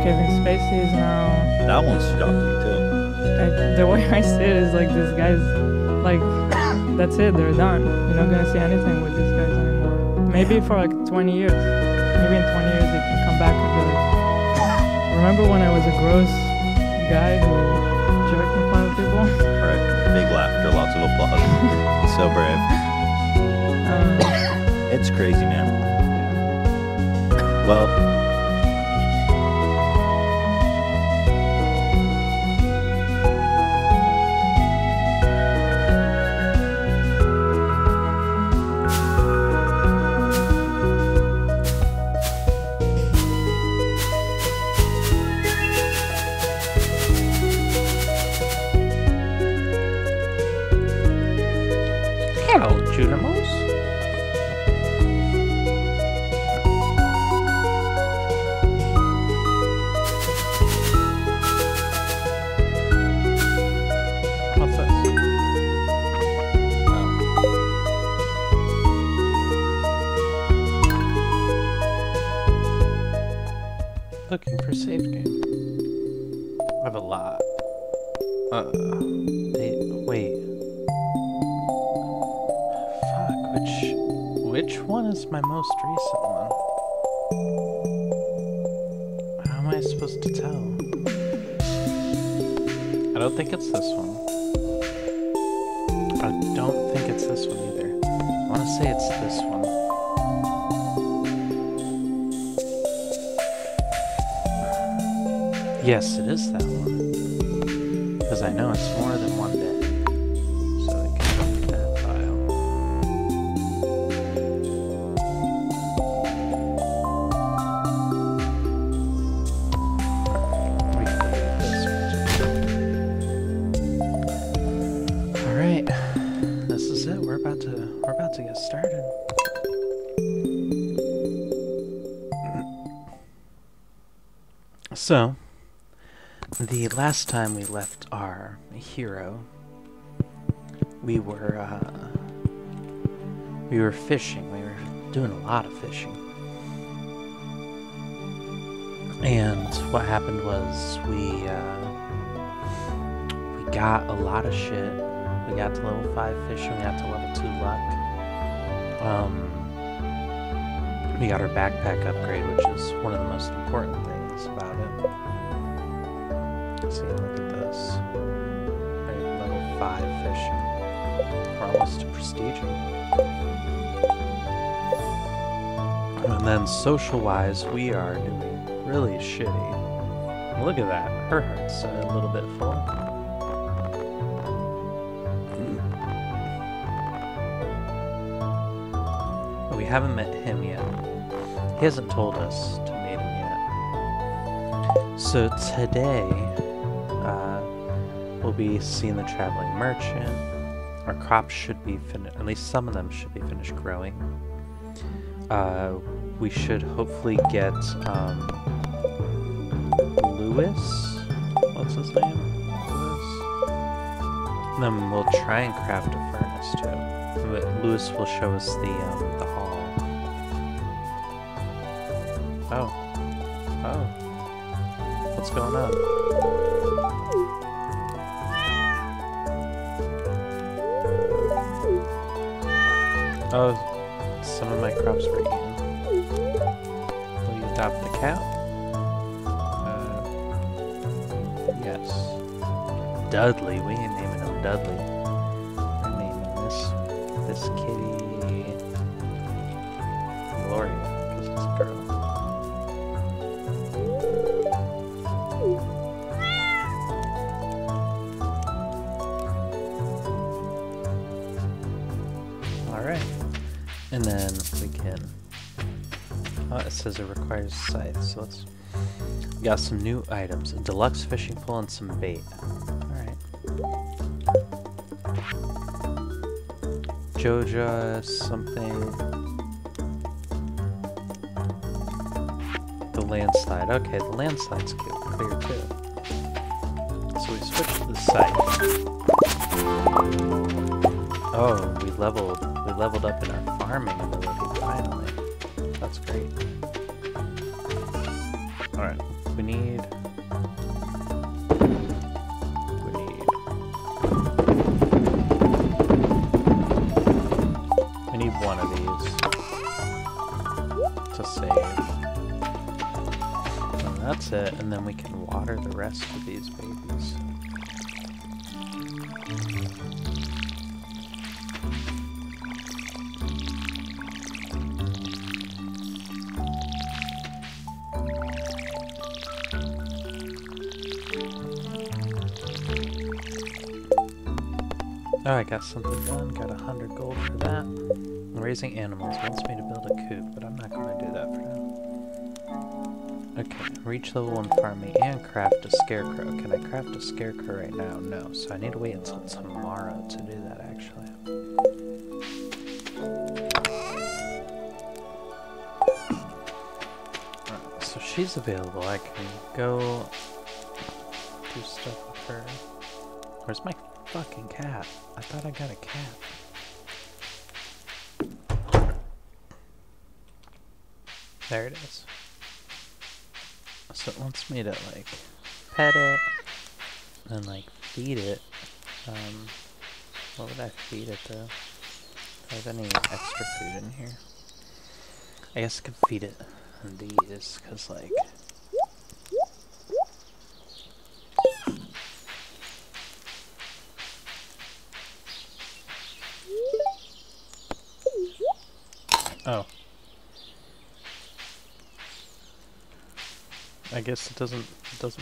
Kevin Spacey is now. That one's shocking too. The way I see it is like this guy's like that's it. They're done. You're not gonna see anything with these guys anymore. Maybe for like 20 years. Maybe in 20 years they can come back and be like, remember when I was a gross guy who jerked in front of people? Right. Big laughter, lots of applause. So brave. It's crazy, man. Well. Hello, Junimals. What's this? Oh. Looking for save game. I have a lot. Wait. Fuck, which one is my most recent one? How am I supposed to tell? I don't think it's this one. I don't think it's this one either. I want to say it's this one. Yes, it is that one. Because I know it's more than one day. So I can open that file. We can delete this one too. Alright. This is it. We're about to get started. So the last time we left our hero, we were fishing. We were doing a lot of fishing. And what happened was we got a lot of shit. We got to level 5 fishing, we got to level 2 luck. We got our backpack upgrade, which is one of the most important things about it. See, look at this. Right, level 5 fishing. We're almost to prestige. And then social-wise, we are doing really shitty. Look at that. Her heart's a little bit full. We haven't met him yet. He hasn't told us to meet him yet. So today, we'll be seeing the traveling merchant. Our crops should be finished, at least some of them should be finished growing. We should hopefully get Lewis. What's his name? Lewis. And then we'll try and craft a furnace too. Lewis will show us the hall. Oh. Oh. What's going on? Oh, some of my crops were eaten. Will you adopt the cow? Yes. Dudley. We ain't naming him Dudley. We're naming this kitty Gloria, because it's a girl. Alright. And then we can... Oh, it says it requires scythe, so let's... We got some new items. A deluxe fishing pole and some bait. Alright. Joja something... The landslide. Okay, the landslide's clear too. So we switched to the scythe. Oh, we leveled up in our farming ability, finally. That's great. Alright, we need one of these to save. And that's it, and then we can water the rest of these babies. Oh, I got something done. Got 100 gold for that. Raising animals wants me to build a coop, but I'm not going to do that for now. Okay, reach level 1 farming and craft a scarecrow. Can I craft a scarecrow right now? No, so I need to wait until tomorrow to do that, actually. Alright, so she's available. I can go do stuff with her. Where's my fucking cat? I thought I got a cat. There it is. So it wants me to like pet it and like feed it. What would I feed it though? Do I have any extra food in here? I guess I could feed it these, cause like oh. I guess it doesn't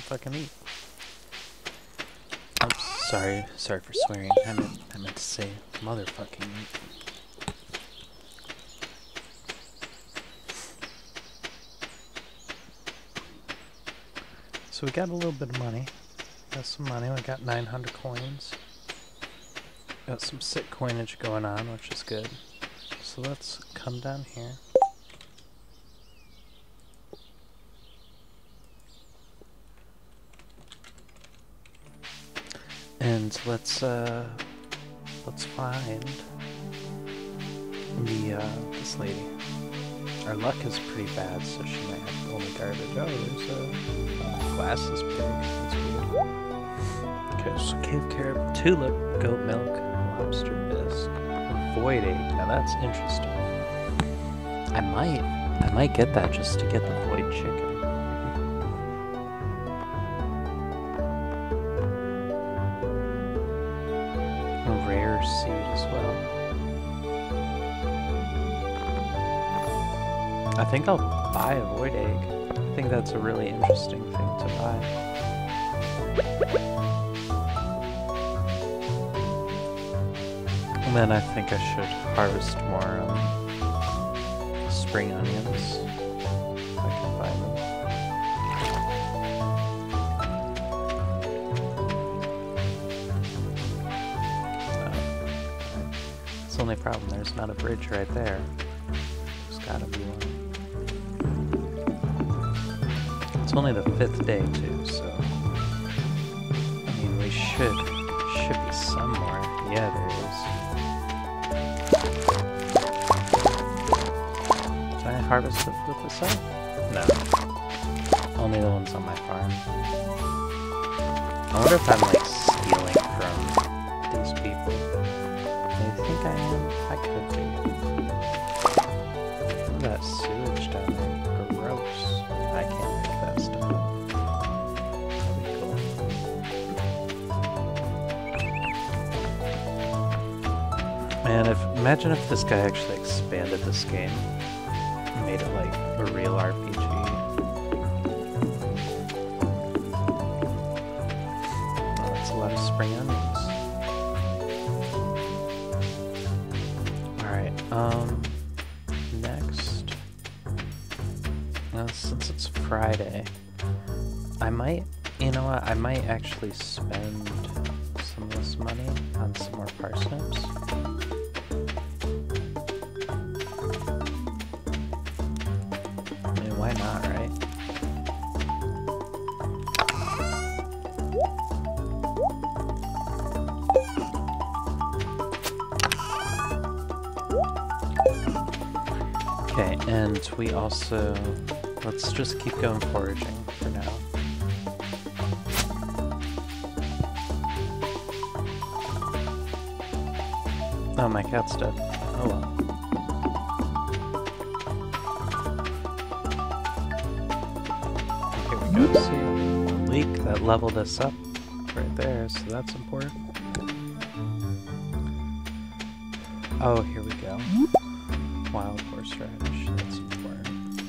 fucking eat. Oops, sorry for swearing. I meant to say motherfucking eat. So we got a little bit of money. Got some money. We got 900 coins. Got some sick coinage going on, which is good. So let's come down here. And let's find the this lady. Our luck is pretty bad, so she might have only garbage. Oh, there's a glasses pig. That's weird. Okay, so cave carrot, tulip, goat milk, lobster bisque, void egg. Now that's interesting. I might get that just to get the void chicken. Rare seed as well. I think I'll buy a void egg. I think that's a really interesting thing to buy. And then I think I should harvest more spring onions if I can find them. That's the only problem. There's not a bridge right there. There's gotta be one. It's only the 5th day too, so I mean we should be somewhere. Yeah, there is. Can I harvest it with the sun? No. Only the ones on my farm. I wonder if I'm like stealing from these people. They think I am? I could be. Look at that sewage down there. Gross. I can't make that stuff. That'd be cool. Man, imagine if this guy actually expanded this game and made it like a real RPG. Well, that's a lot of spring onions. Alright, next. Since it's Friday, I might, you know what, I might actually spend some of this money on some more parsnips. I mean, why not, right? Okay, and we also, let's just keep going foraging for now. Oh, my cat's dead. Oh well. Here we go. See a leak that leveled us up right there, so that's important. Oh, here we go. Wild horseradish, that's important.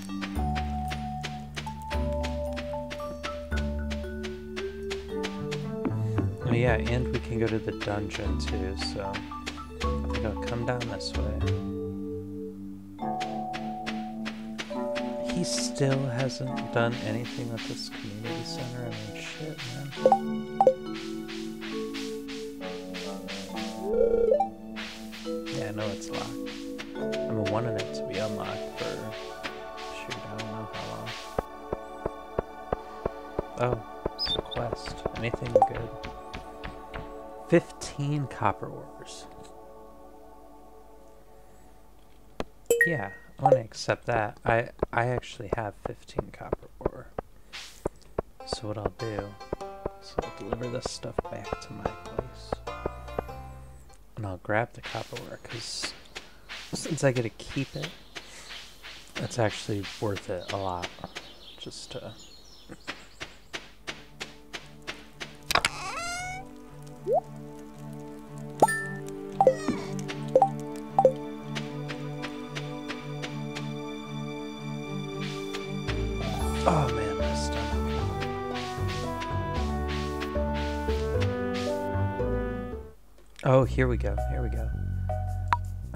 Oh yeah, and we can go to the dungeon too, so I think I'll come down this way. He still hasn't done anything with this community center. I mean, shit, man. Yeah, I know it's locked. I've been wanting it to be unlocked for, shoot, I don't know how long. Oh, it's a quest. Anything good? 15 copper ores. Yeah, I want to accept that. I actually have 15 copper ore. So what I'll do is I'll deliver this stuff back to my place. And I'll grab the copper ore, because since I get to keep it, that's actually worth it a lot. Just to... Oh man, messed up. Oh, here we go, here we go.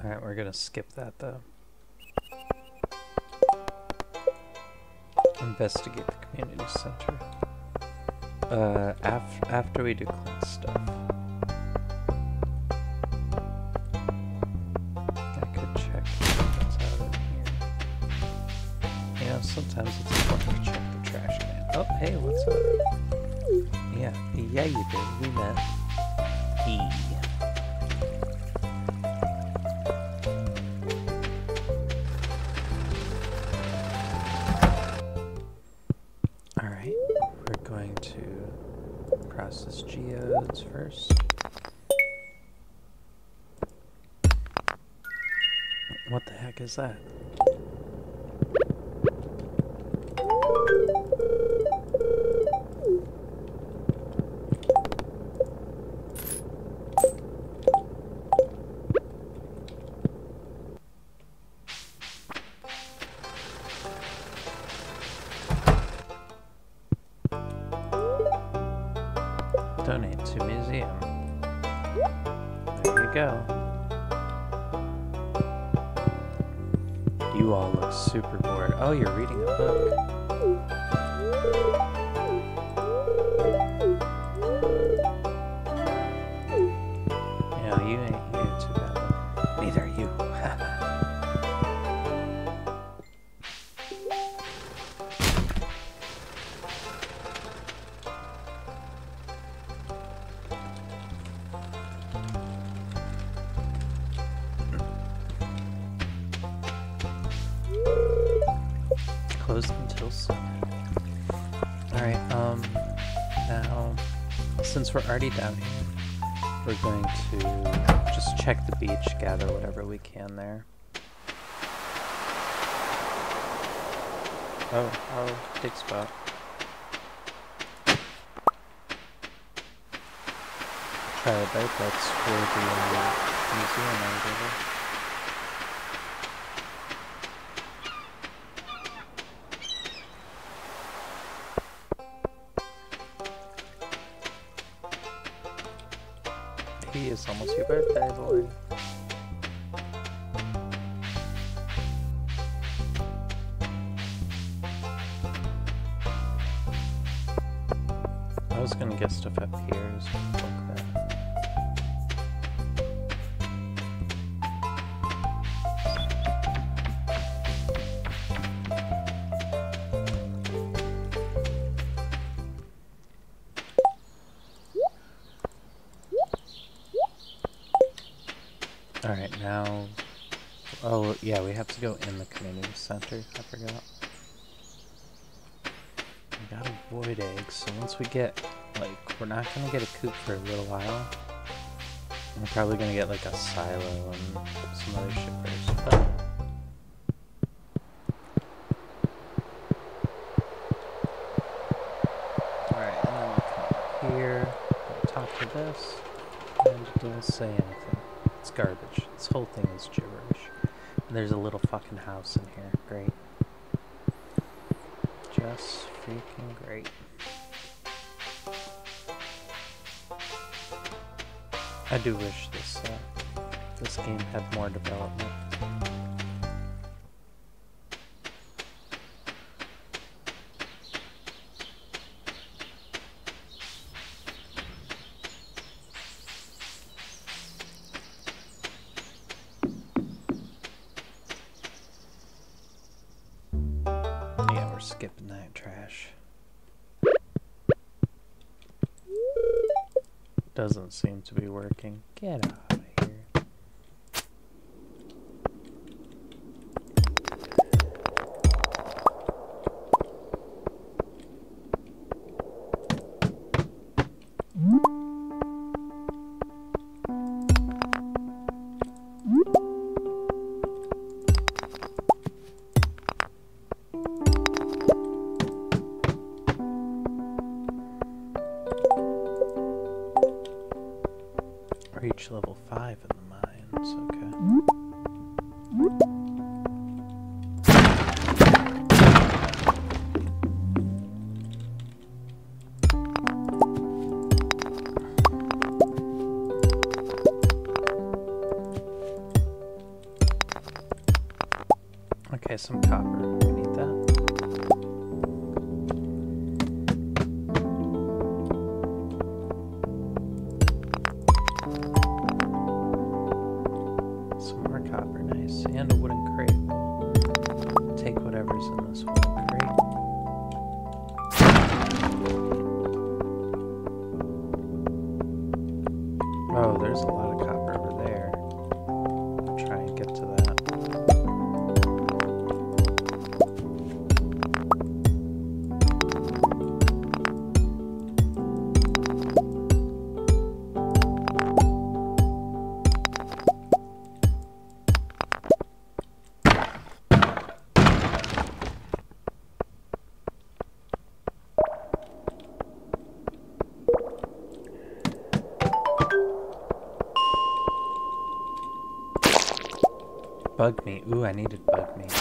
Alright, we're gonna skip that though. Investigate the community center. After we do Clint's stuff. I could check what's out in here. You know, sometimes it's important to check the trash can. Oh, hey, what's up? Yeah, you did. We met. E. Alright, we're going to process geodes first. What the heck is that? Donate to museum. There you go. You all look super bored. Oh, you're reading a book. Yeah, you ain't too bad. Neither are you. Closed until 7. Alright, now, since we're already down here, we're going to just check the beach, gather whatever we can there. Oh, dig spot. Try a boat, that's for the museum or whatever. It's almost your birthday, boy. I was gonna get stuff up here, so fuck that. Alright, now... Oh, yeah, we have to go in the community center. I forgot. We got a void egg, so once we get... Like, we're not gonna get a coop for a little while. I'm probably gonna get like a silo and some other shit first, but... Alright, and then we'll come up here, we'll talk to this, and it doesn't say anything. It's garbage. This whole thing is gibberish. And there's a little fucking house in here. Great. Just freaking great. I do wish this game had more development. Yeah, we're skipping that trash. Doesn't seem to be working. Get out of here. Reach level 5 in the mines, okay. Okay, some copper. We need that. And a wooden crate. We'll take whatever's in this wooden crate. Oh, there's a lot of copper over there. I'll try and get to that. Bug meat. Ooh, I needed bug meat.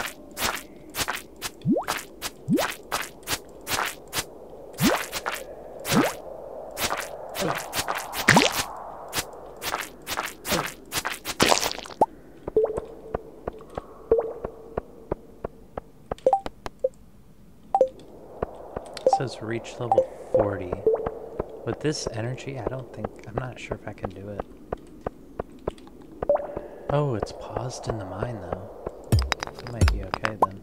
It says reach level 40. With this energy, I'm not sure if I can do it. Oh, it's paused in the mine, though. That might be okay, then.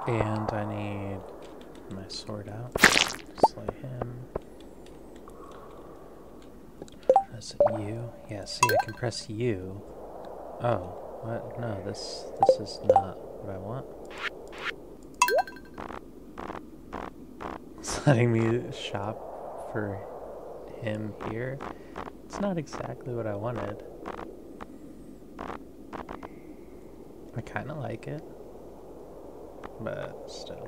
And I need my sword out. Slay him. Is it U? Yeah, see, I can press U. Oh, what? No, this is not what I want. It's letting me shop for him here. It's not exactly what I wanted. I kind of like it. But still.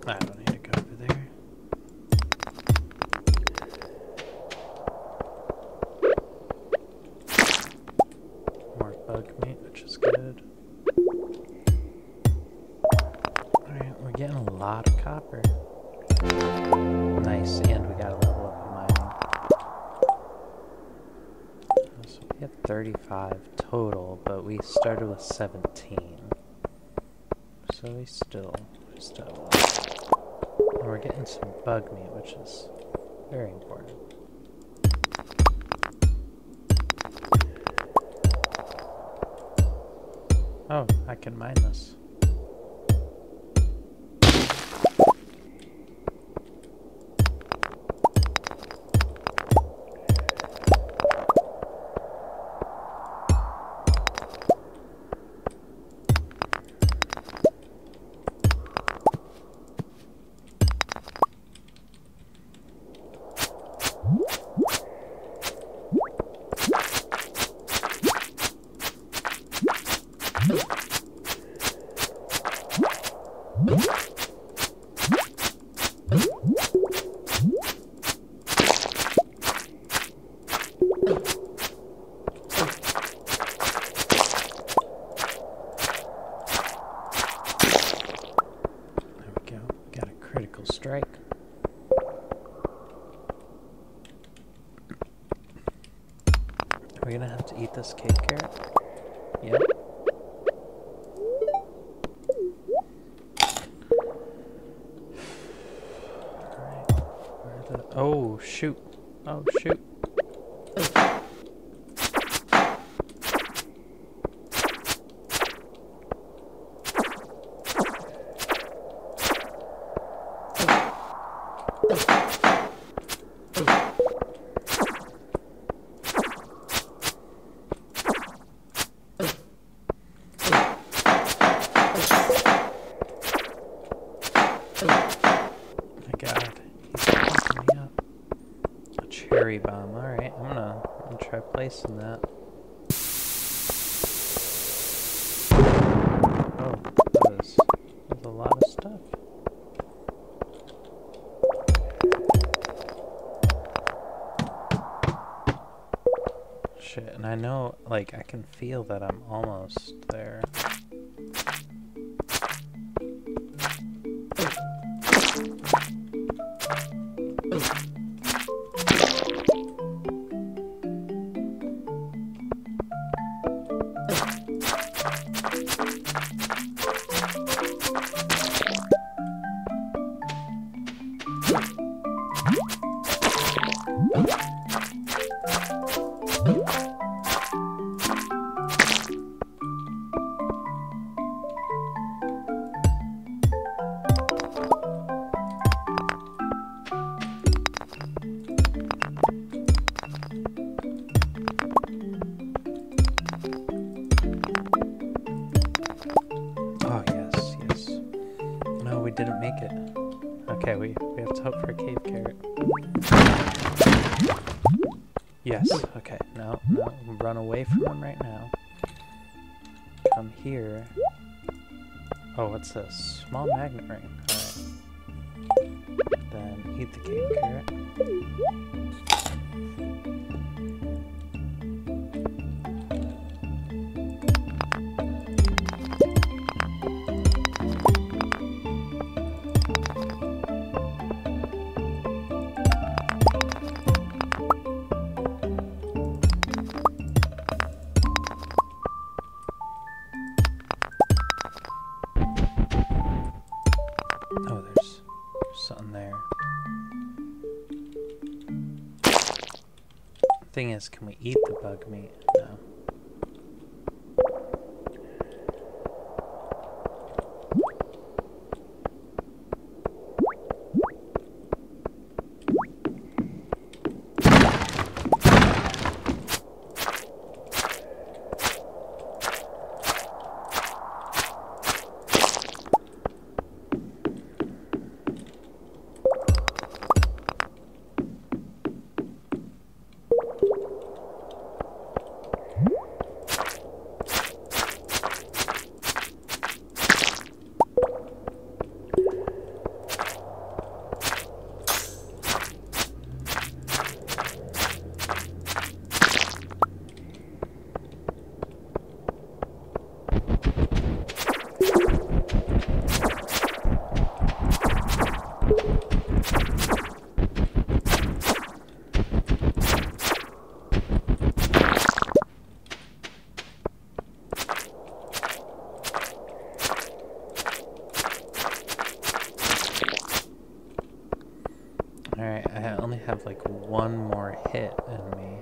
I don't need to go over there. We're getting a lot of copper. Nice, and we got a level up in mining. So we had 35 total, but we started with 17. So we still have a lot. And we're getting some bug meat, which is very important. Oh, I can mine this. Strike. Are we gonna have to eat this cave carrot? Yep. Alright. Oh shoot. Oh shoot. Bomb. Alright, I'm gonna try placing that. Oh, there's a lot of stuff. Shit, and I know, like, I can feel that I'm almost there. Didn't make it. Okay, we have to hope for a cave carrot. Yes, okay. No, run away from him right now. Come here. Oh, what's this? Small magnet ring. Alright. Then eat the cave carrot. Thing is, can we eat the bug meat? No. have like one more hit in me.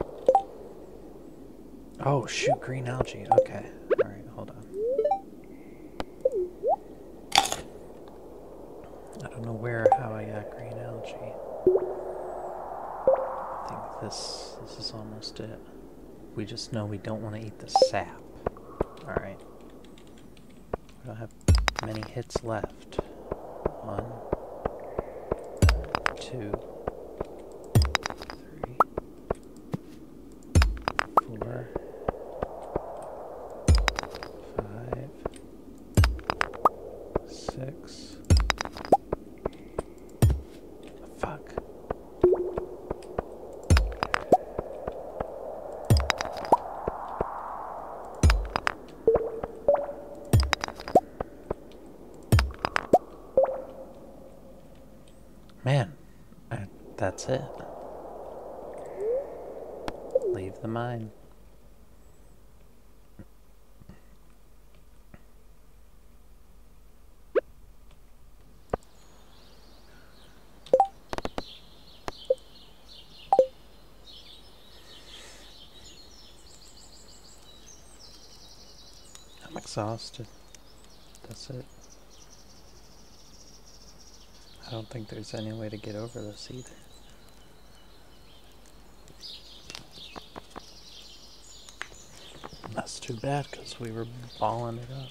Oh, shoot, green algae. Okay. Alright, hold on. I don't know where or how I got green algae. I think this is almost it. We just know we don't want to eat the sap. Alright. We don't have many hits left. 1, 2, 3, 4, 5, 6. Fuck. Man, that's it. Leave the mine. I'm exhausted. That's it. I don't think there's any way to get over this either. That's too bad, because we were balling it up.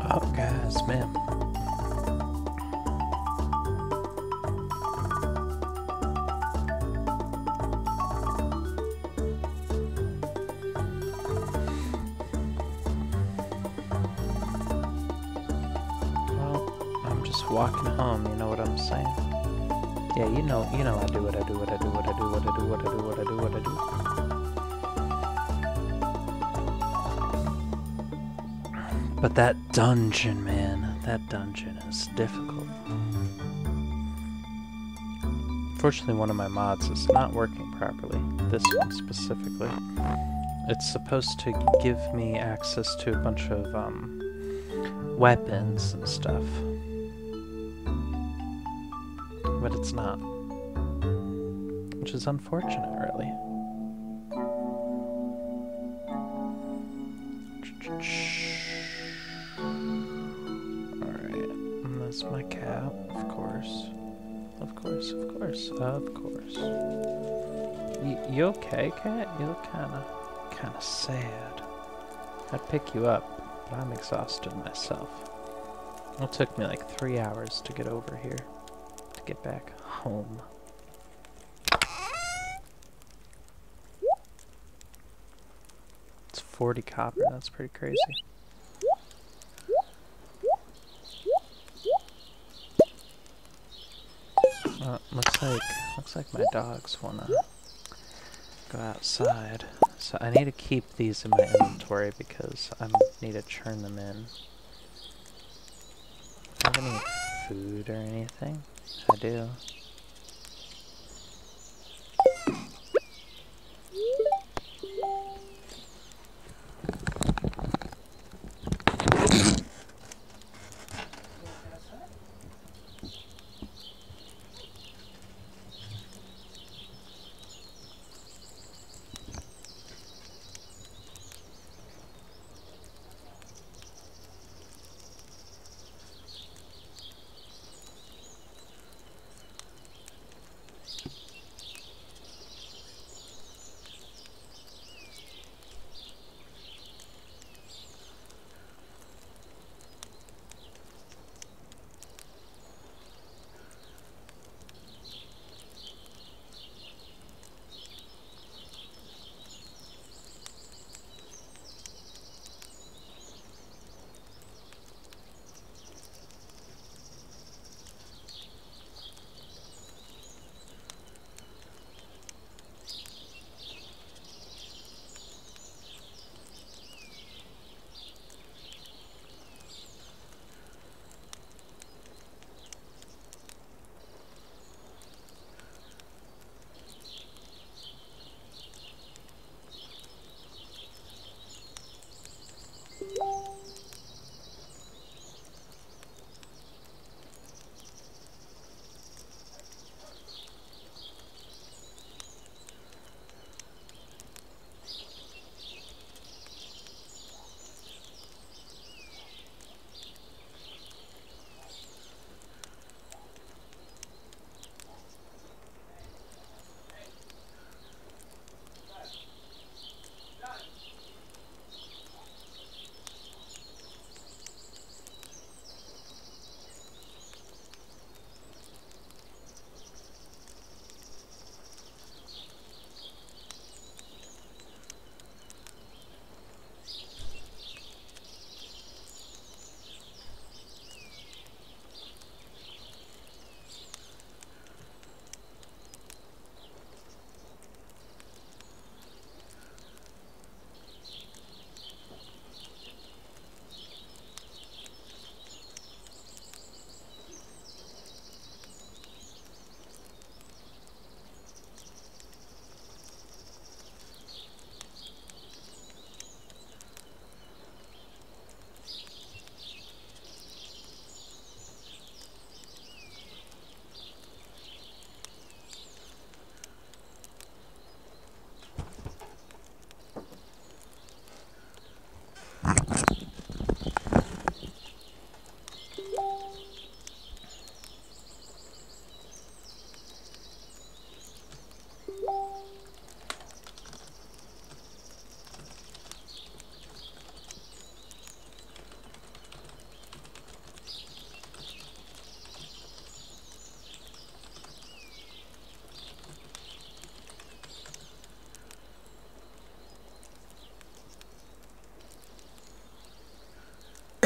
Oh, guys, man. Well, I'm just walking home, you know what I'm saying? Yeah, you know I do what I do, what I do, what I do, what I do, what I do, what I do, what I do. But that dungeon, man, that dungeon is difficult. Unfortunately, one of my mods is not working properly. This one specifically. It's supposed to give me access to a bunch of weapons and stuff. But it's not. Which is unfortunate, really. Alright, and that's my cat, of course. Of course, of course, of course. You okay, cat? You look kinda sad. I'd pick you up, but I'm exhausted myself. It took me like 3 hours to get over here, to get back home. It's 40 copper, that's pretty crazy. Looks like my dogs wanna go outside. So I need to keep these in my inventory because I need to churn them in. Do I have any food or anything? I do.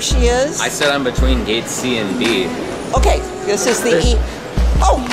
She is? I said I'm between gate C and B. Okay, this is the E. Oh!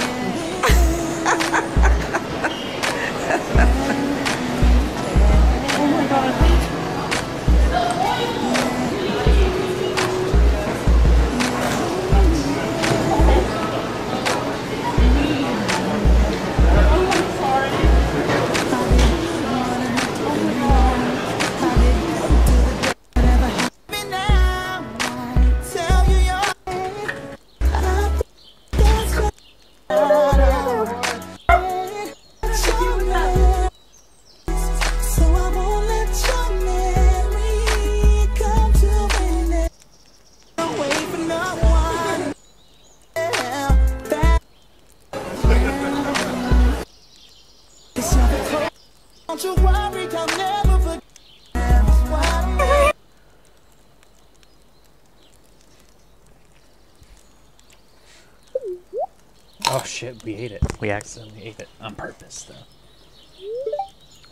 Oh shit, we ate it. We accidentally ate it on purpose though.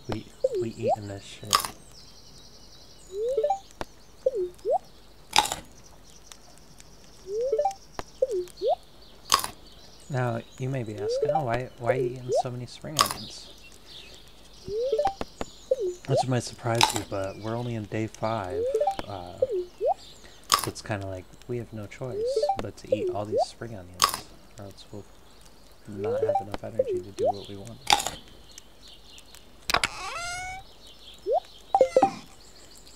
We eating this shit. Now you may be asking, oh why are you eating so many spring onions? Which might surprise you, but we're only in day 5. So it's kinda like we have no choice but to eat all these spring onions, or else we'll not have enough energy to do what we want.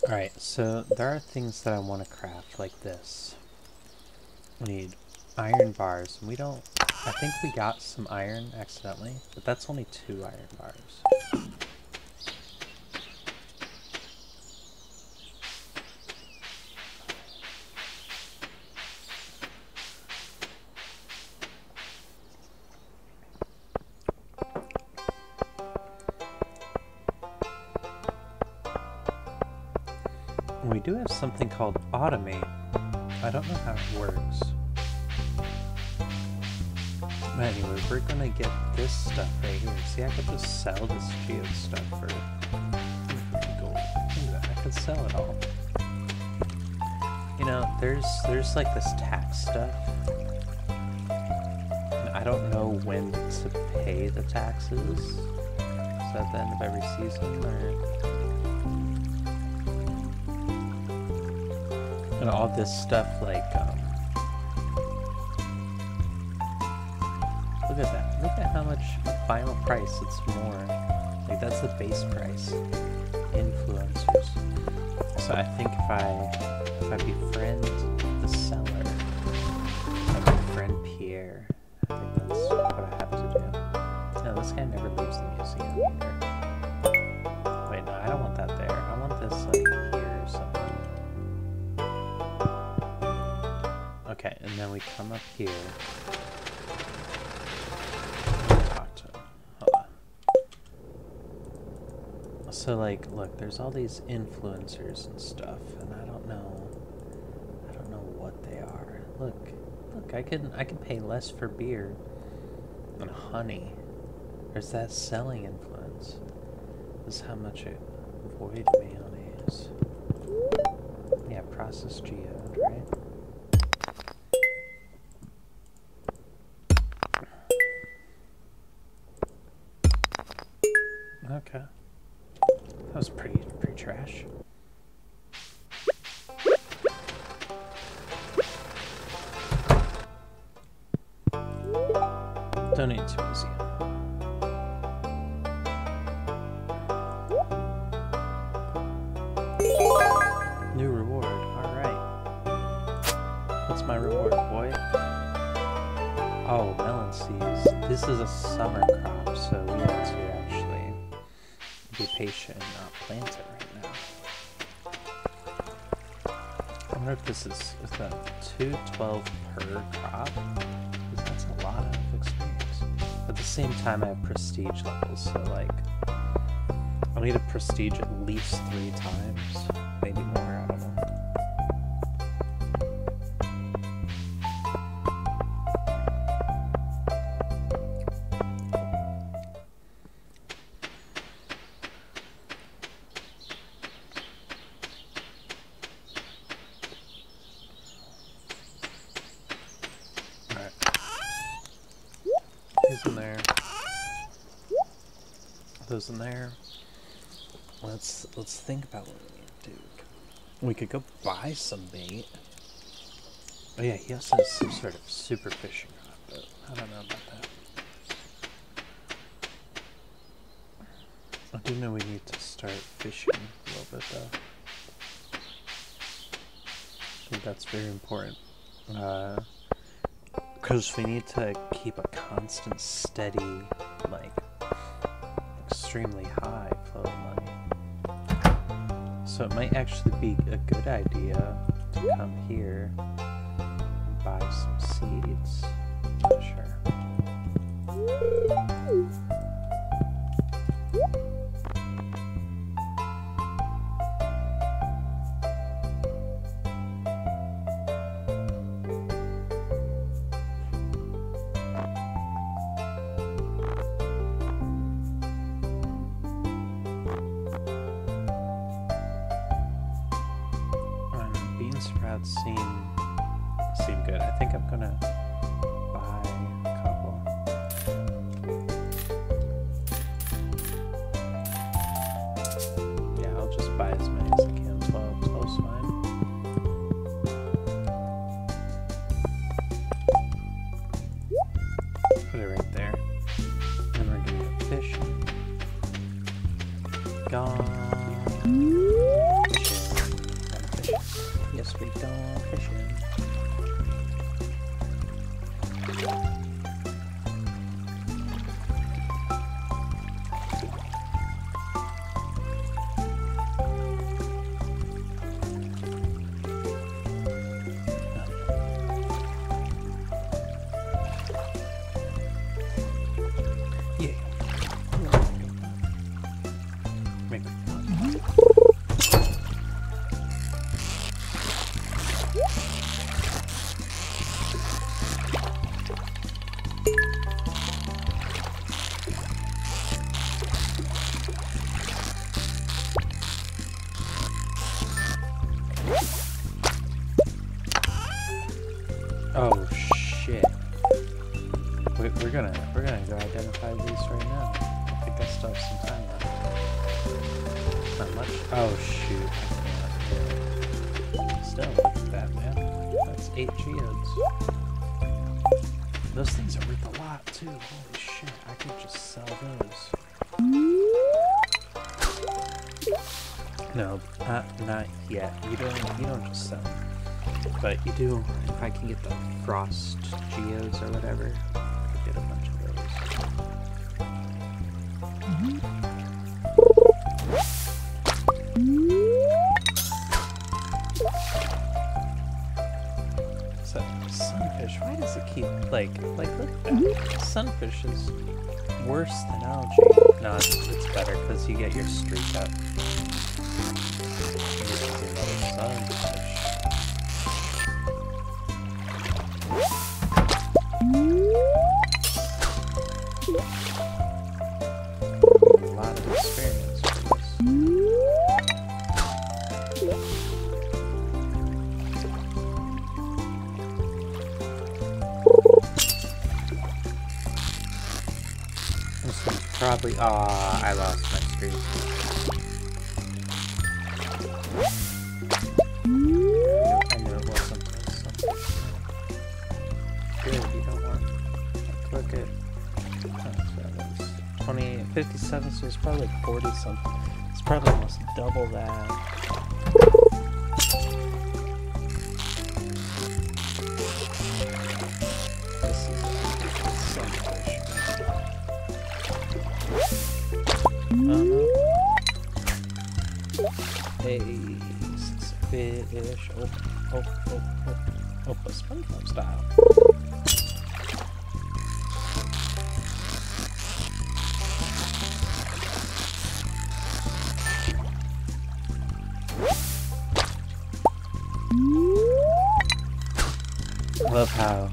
Alright, so there are things that I want to craft like this. We need iron bars, and we don't... I think we got some iron accidentally, but that's only 2 iron bars. We do have something called automate. I don't know how it works. But anyway, we're gonna get this stuff right here. See, I could just sell this geo stuff for gold. I could sell it all. You know, there's like this tax stuff. And I don't know when to pay the taxes. Is that at the end of every season, or... And all this stuff, like, look at that. Look at how much final price it's more. Like, that's the base price. Influencers. So I think if I befriend the seller, if I befriend Pierre, I think that's what I have to do. No, this guy never leaves the museum either. Wait, no, I don't want that there. I want this, like, here or something. Okay, and then we come up here. Talk to him. Hold on. So, like, look, there's all these influencers and stuff, and I don't know what they are. Look, I can pay less for beer than honey. There's that selling influence. This is how much it void mayonnaise is. Yeah, processed geode, right? Okay. That was pretty trash. Donate to museum. New reward. Alright. What's my reward, boy? Oh, melon seeds. This is a summer crop, so we have to actually be patient and not plant it right now. I wonder if this is that 212 per crop, because that's a lot of experience. At the same time, I have prestige levels, so like I need a prestige at least 3 times, maybe more. I don't know. He's in there. Those in there. Let's think about what we need to do. We could go buy some bait. Oh yeah, he also has some sort of super fishing rod, but I don't know about that. I do know we need to start fishing a little bit though. I think that's very important. Because we need to keep a constant, steady, like, extremely high flow of money. So it might actually be a good idea to come here and buy some seeds. Not sure. Sprouts seem good. I think I'm gonna buy a couple. Yeah, I'll just buy as many as I can. 12's fine. Put it right there. And we're gonna go fishing. Gone. Yes, we go fishing. Yeah. Make it fun. Oh shit. We're gonna go identify these right now. I think I still have some time left. Not much. Oh shoot. Still, look at that, man. That's 8 geodes. Those things are worth a lot too. Holy shit. I could just sell those. No, not yet. You don't just sell. But you do, if I can get the frost geodes or whatever, I could get a bunch of those. So, sunfish, why does it keep, like, look at that. Sunfish is worse than algae. No, it's better, because you get your streak up. Sunfish. A lot of experience for this. This one's probably. I lost my streak. I knew it wasn't something. Good, you don't want to click it. Oh, so that was 20, 57, so it's probably like 40 something. It's probably almost double that. This is sunfish. Oh no. Hey, fish. Oh, a SpongeBob style. I love how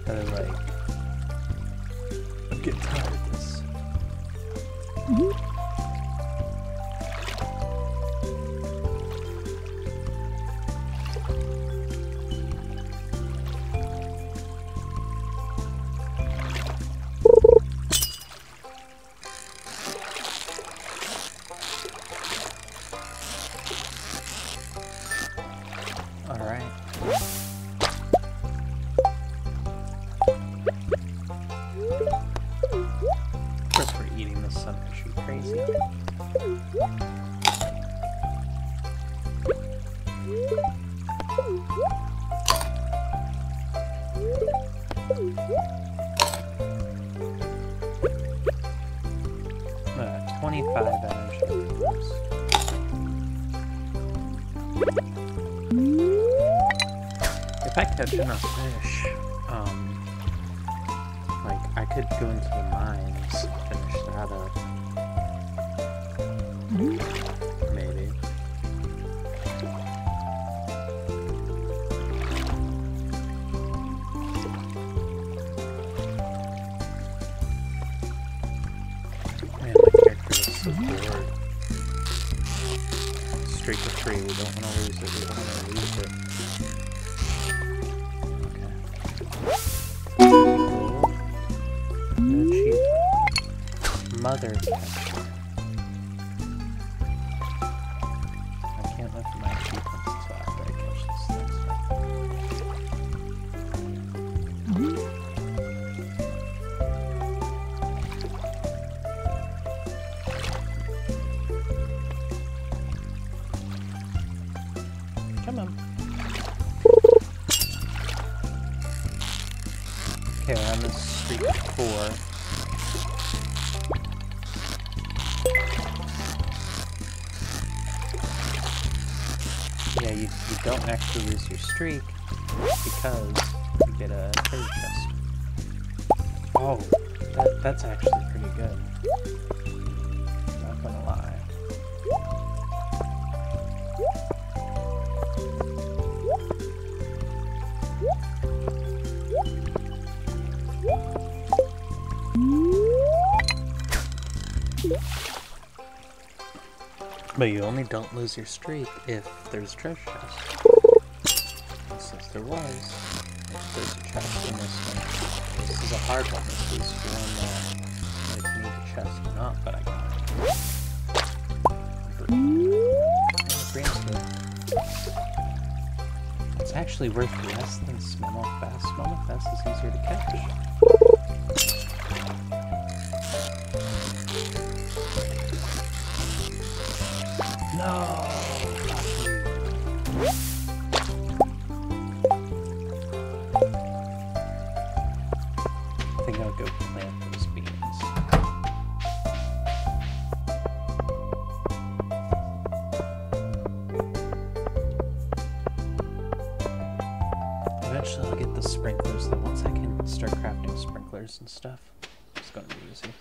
they're like, I'm getting tired of this. eating the sunfish. You crazy? Uh, 25 energy. If I catch enough fish, like I could go into the mines and finish that up. Maybe. Man, my character is so bored. Streak of 3, we don't want to lose it, we don't want to lose it. Mother catcher. I can't look at my achievements until after I catch this next one. Come on. Okay, we're on this streak of 4. Yeah, you don't actually lose your streak because you get a treasure chest. Oh, that's actually pretty good. Not gonna lie. But you only don't lose your streak if there's a treasure chest. And since there was, there's a chest in this one. This is a hard one. This is one that if you need a chest or not, but I got it. It's actually worth less than Smallmouth Bass. Smallmouth Bass is easier to catch. No! I think I'll go plant those beans. Eventually I'll get the sprinklers though. Once I can start crafting sprinklers and stuff, it's gonna be easy.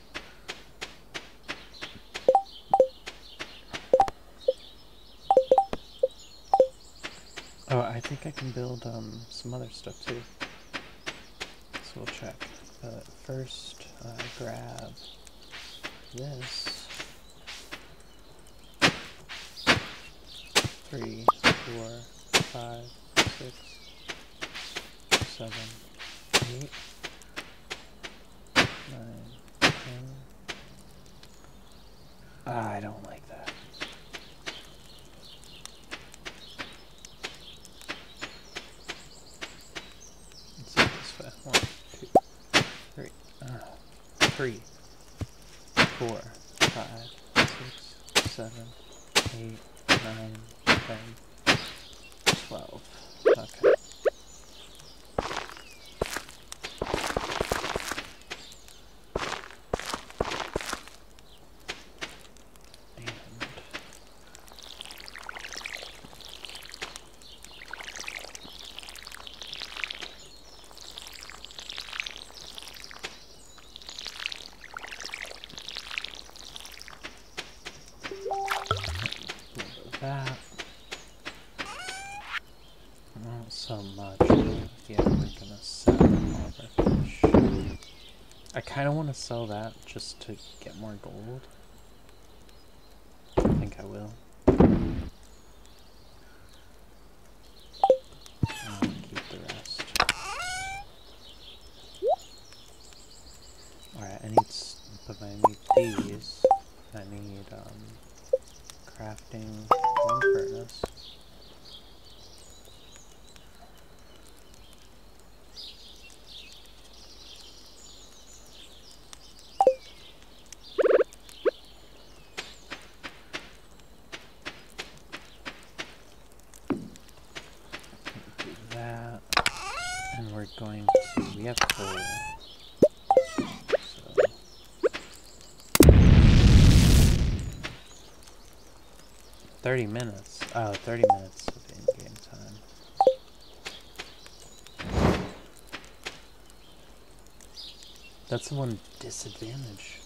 Oh, I think I can build some other stuff too. So we'll check. But first, grab this. 3, 4, 5, 6, 7, 8, 9, 10. Ah, I don't like that. Let's do it this way. 1, 2, 3. 3, 4, 5, 6, 7, 8, 9, 10, 12. Okay. That. Not so much. Yeah, we're gonna sell all of our fish. I kind of want to sell that just to get more gold. I think I will. I'll keep the rest. Alright, I need these. I need, crafting one furnace. 30 minutes. Oh, 30 minutes of in-game time. That's the one disadvantage.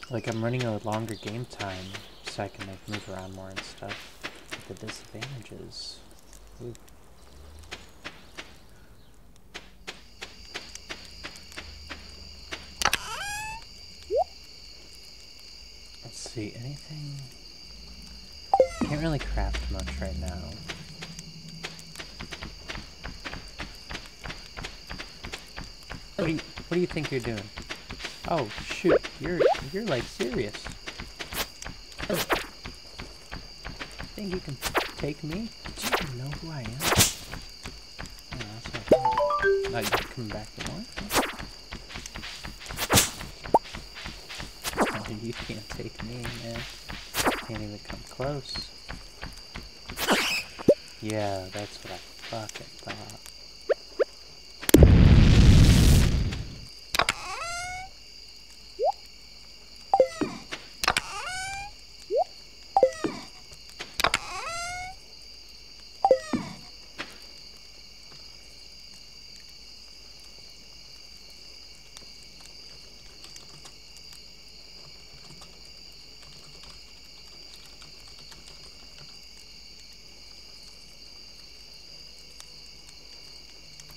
Like, I'm running a longer game time so I can, like, move around more and stuff. But the disadvantage is... Ooh. Let's see, anything... Can't really craft much right now. What do you think you're doing? Oh shoot, you're like serious. Think you can take me? Do you even know who I am? Oh, that's not fun. Now you're coming back for more? Oh, you can't take me, man. Can't even come close. Yeah, that's what I fucking thought.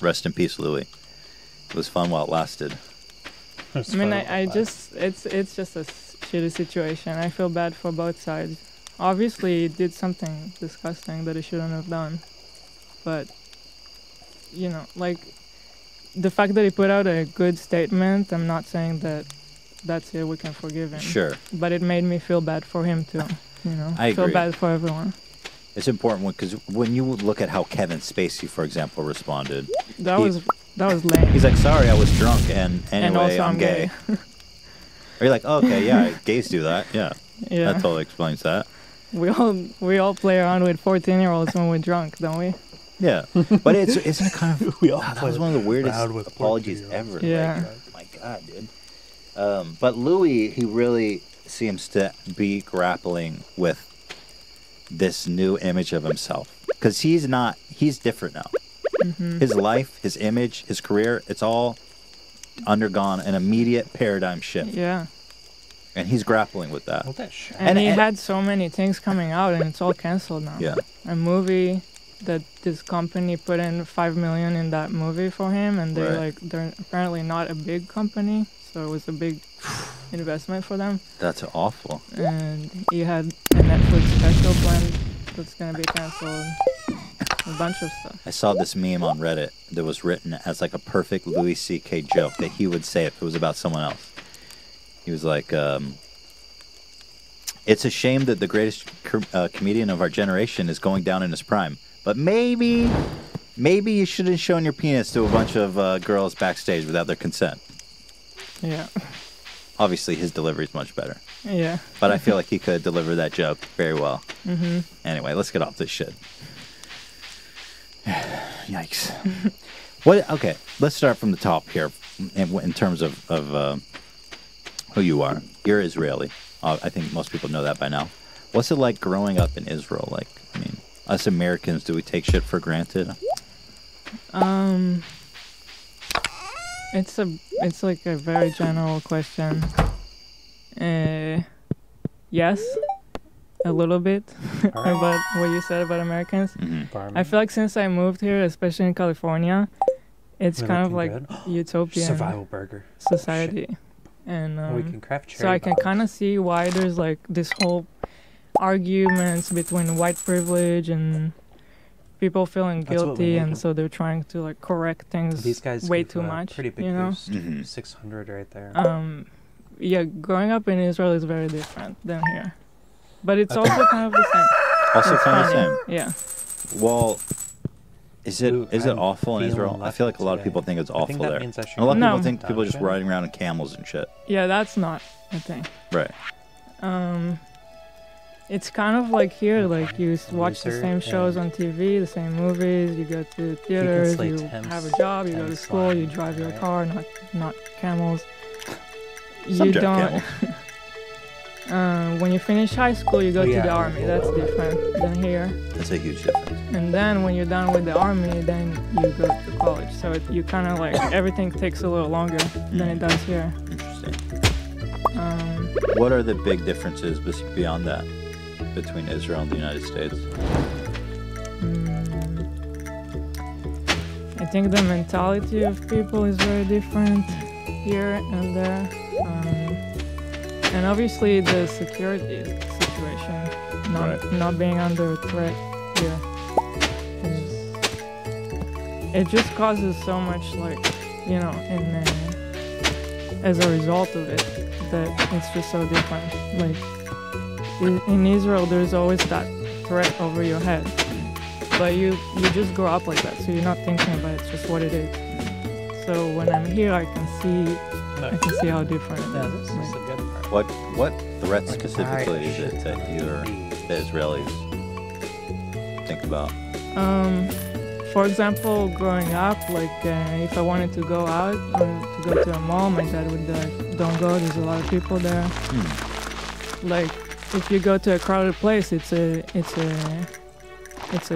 Rest in peace, Louis. It was fun while it lasted. I mean, I just, it's just a shitty situation. I feel bad for both sides. Obviously, he did something disgusting that he shouldn't have done. But, you know, like, the fact that he put out a good statement, I'm not saying that that's it, we can forgive him. Sure. But it made me feel bad for him too, you know? I feel agree. bad for everyone. It's important because when you look at how Kevin Spacey, for example, responded, That was lame. he's like, "Sorry, I was drunk, and anyway, also I'm gay." Or you're like, oh, "Okay, yeah, gays do that. Yeah, Yeah. that totally explains that." We all play around with 14-year-olds when we're drunk, don't we? Yeah, but isn't it kind of? We all that was one of the weirdest around with apologies 14-year-olds. ever. Yeah. Like, my God, dude. But Louis, he really seems to be grappling with this new image of himself because he's different now. Mm-hmm. His life, his image, his career, it's all undergone an immediate paradigm shift. Yeah. And he's grappling with that. Hold that shit. And he and- had so many things coming out, and it's all canceled now. Yeah. A movie that this company put in $5 million in that movie for him, and Right. they're apparently not a big company, so it was a big investment for them. That's awful. And he had a Netflix special planned that's gonna be canceled. A bunch of stuff. I saw this meme on Reddit that was written as like a perfect Louis C.K. joke that he would say if it was about someone else. He was like, "It's a shame that the greatest comedian of our generation is going down in his prime. But maybe you shouldn't have shown your penis to a bunch of girls backstage without their consent." Yeah. Obviously, his delivery is much better. Yeah. But I feel like he could deliver that joke very well. Mm-hmm. Anyway, let's get off this shit. Yikes. What? Okay, let's start from the top here in terms of who you are. You're Israeli. I think most people know that by now. What's it like growing up in Israel? Like, I mean, us Americans, do we take shit for granted? It's like a very general question. Yes, a little bit about what you said about Americans. Mm-hmm. I feel like since I moved here, especially in California, it's We're kind of looking like good. utopian Survival burger. society. And We can craft cherry so I can bombs. kind of see why there's like this whole arguments between white privilege and people feeling That's what we guilty, need and them. so they're trying to like correct things These guys way give too a much. Pretty big you know? boost. Mhm. 600 right there. Yeah, growing up in Israel is very different than here, but it's also kind of the same. Also It's kind of the funny. same. Yeah. Well, is it Ooh, is it I'm awful in feeling Israel? I feel like a lot of lucky people think it's today. I awful think that there. means I should A lot of No. people think people are just Don't you? riding around in camels and shit. Yeah, that's not a thing. Right. It's kind of like here, like you watch the Loser same shows on and- TV, the same movies, you go to theaters, slay you Thames- have a job, you go to Thames school, you line, drive your right? car, not camels. Some You drive don't. camels. When you finish high school, you go to Yeah. the army. That's different than here. That's a huge difference. And then when you're done with the army, then you go to college. So you kind of like everything takes a little longer than it does here. Interesting. Um, What are the big differences beyond that between Israel and the United States? I think the mentality of people is very different here and there. And obviously the security situation, not being under threat here, it just causes so much, like, you know, as a result of it, that it's just so different. Like, in Israel, there's always that threat over your head. But you just grow up like that, so you're not thinking about it, it's just what it is. So when I'm here, I can see how different it Yeah, is. this is the good part. What threats Like, specifically alright, that the Israelis think about? For example, growing up, like if I wanted to go out or to go to a mall, my dad would be like, "Don't go. There's a lot of people there." Like if you go to a crowded place, it's a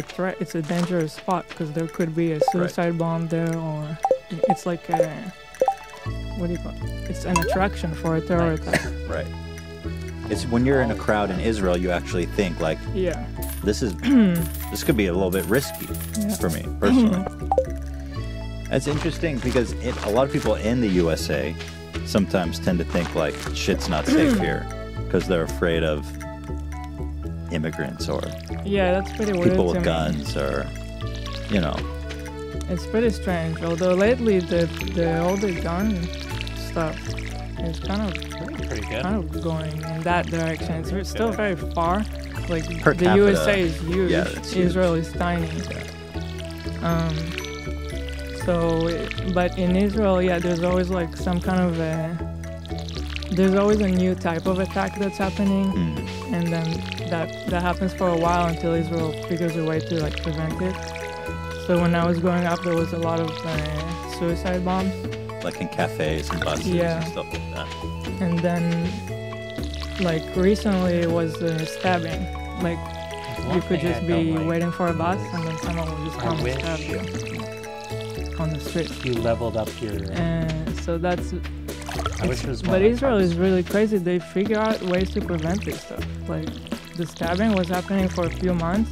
threat. It's a dangerous spot because there could be a suicide bomb there, or it's like a, what do you call it? It's an attraction for a terror attack. Right. It's when you're in a crowd in Israel, you actually think like, Yeah. this could be a little bit risky for me personally. That's interesting because a lot of people in the USA sometimes tend to think like shit's not safe here because they're afraid of immigrants or Yeah, that's pretty weird people to with me. guns or, you know. It's pretty strange. Although lately all the gun stuff is kind of going in that direction. It's still very far. Like Per the capita, USA is huge. yeah, it's huge. Israel is tiny. But in Israel, yeah, there's always like some kind of there's always a new type of attack that's happening, and then that happens for a while until Israel figures a way to like prevent it. So when I was growing up, there was a lot of suicide bombs. Like in cafes and buses Yeah. and stuff like that. And then, like, recently it was stabbing. Like, you could just be waiting for a bus and then someone would just come and stab you on the street. You leveled up your. So that's. I wish it was more But like Israel ours. is really crazy. They figure out ways to prevent this stuff. Like, the stabbing was happening for a few months,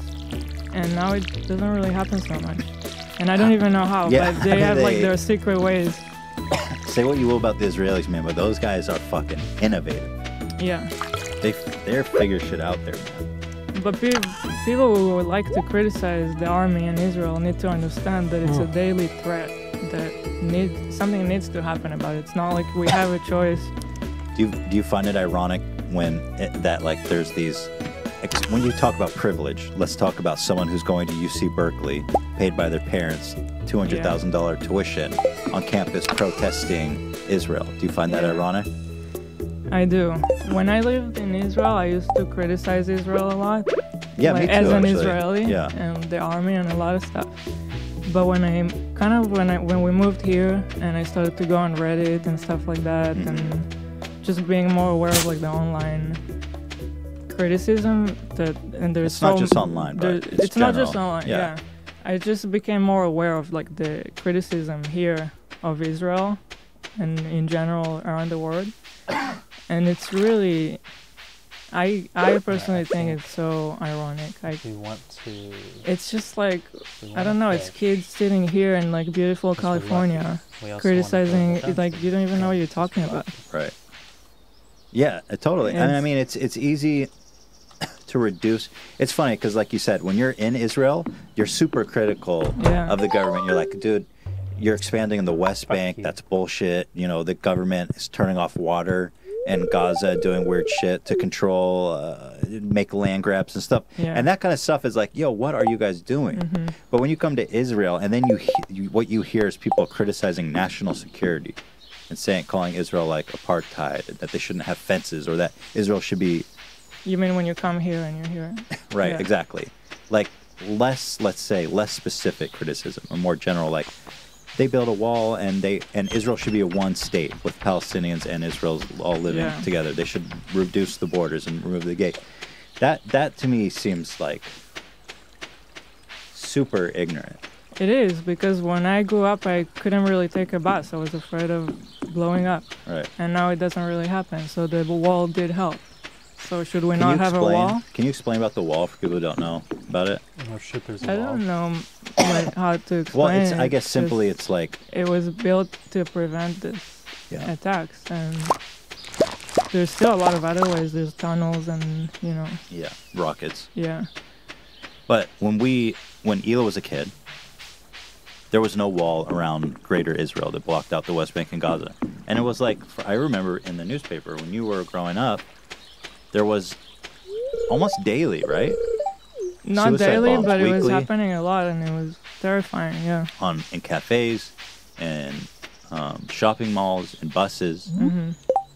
and now it doesn't really happen so much. And I don't even know how, Yeah, but they have like they- their secret ways. Say what you will about the Israelis, man, but those guys are fucking innovative. Yeah. They're figure shit out there, man. But people who would like to criticize the army in Israel need to understand that it's a daily threat that something needs to happen about it. It's not like we have a choice. Do you find it ironic when that like there's these when you talk about privilege? Let's talk about someone who's going to UC Berkeley, paid by their parents $200,000 tuition on campus protesting Israel. Do you find that ironic? I do. When I lived in Israel, I used to criticize Israel a lot. Yeah, like, me too, as an actually. Israeli Yeah. and the army and a lot of stuff. But when we moved here and I started to go on Reddit and stuff like that, and just being more aware of like the online criticism and there's It's not just online, but it's not just general. online. Yeah. Yeah, I just became more aware of like the criticism here of Israel and in general around the world, and it's really. I personally think it's so ironic. We want to. It's just like, we I don't know, wanna it's play. kids sitting here in like beautiful Because we're California We also criticizing, wanna play the like you don't even know what you're talking about. Right. Yeah, totally. And I mean, it's easy to reduce. It's funny because, like you said, when you're in Israel, you're super critical Yeah. of the government. You're like, dude, you're expanding in the West Bank. you. That's bullshit. You know, the government is turning off water in Gaza, doing weird shit to control, make land grabs and stuff. Yeah. And that kind of stuff is like, yo, what are you guys doing? But when you come to Israel, and then what you hear is people criticizing national security and calling Israel like apartheid, that they shouldn't have fences, or that Israel should be You mean when you come here and you're here? right, Yeah. exactly. Like less specific criticism, or more general, like they build a wall, and Israel should be a one state with Palestinians and Israel all living together. They should reduce the borders and remove the gate. That to me seems like super ignorant. It is, because when I grew up, I couldn't really take a bus. I was afraid of blowing up. Right. And now it doesn't really happen. So the wall did help. So should we not have a wall? Can you explain about the wall for people who don't know about it? Oh shit, there's a I wall. don't know like how to explain Well, I guess simply it's like... It was built to prevent this attacks. And there's still a lot of other ways. There's tunnels and, you know. Yeah, rockets. Yeah. But when Ela was a kid, there was no wall around Greater Israel that blocked out the West Bank and Gaza. And it was like, I remember in the newspaper when you were growing up, there was almost daily, right? Not Suicide daily, bombs but it was weekly happening a lot, and it was terrifying, yeah. in cafes and shopping malls and buses. Mm-hmm.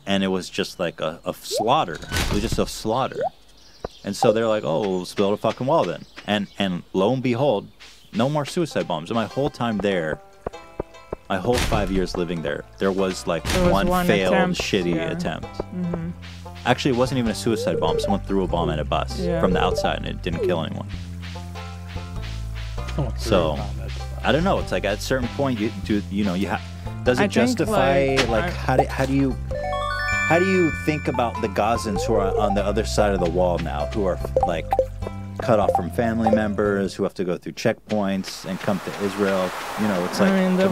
And it was just like a slaughter. It was just a slaughter. And so they're like, oh, let's build a fucking wall then. And lo and behold, no more suicide bombs. And my whole time there, my whole 5 years living there, there was like one failed, shitty attempt. Mm-hmm. Actually, it wasn't even a suicide bomb. Someone threw a bomb at a bus from the outside, and it didn't kill anyone. So, I don't know. It's like at a certain point, does it justify how do you think about the Gazans who are on the other side of the wall now, who are like cut off from family members, who have to go through checkpoints and come to Israel? It's like, I mean, the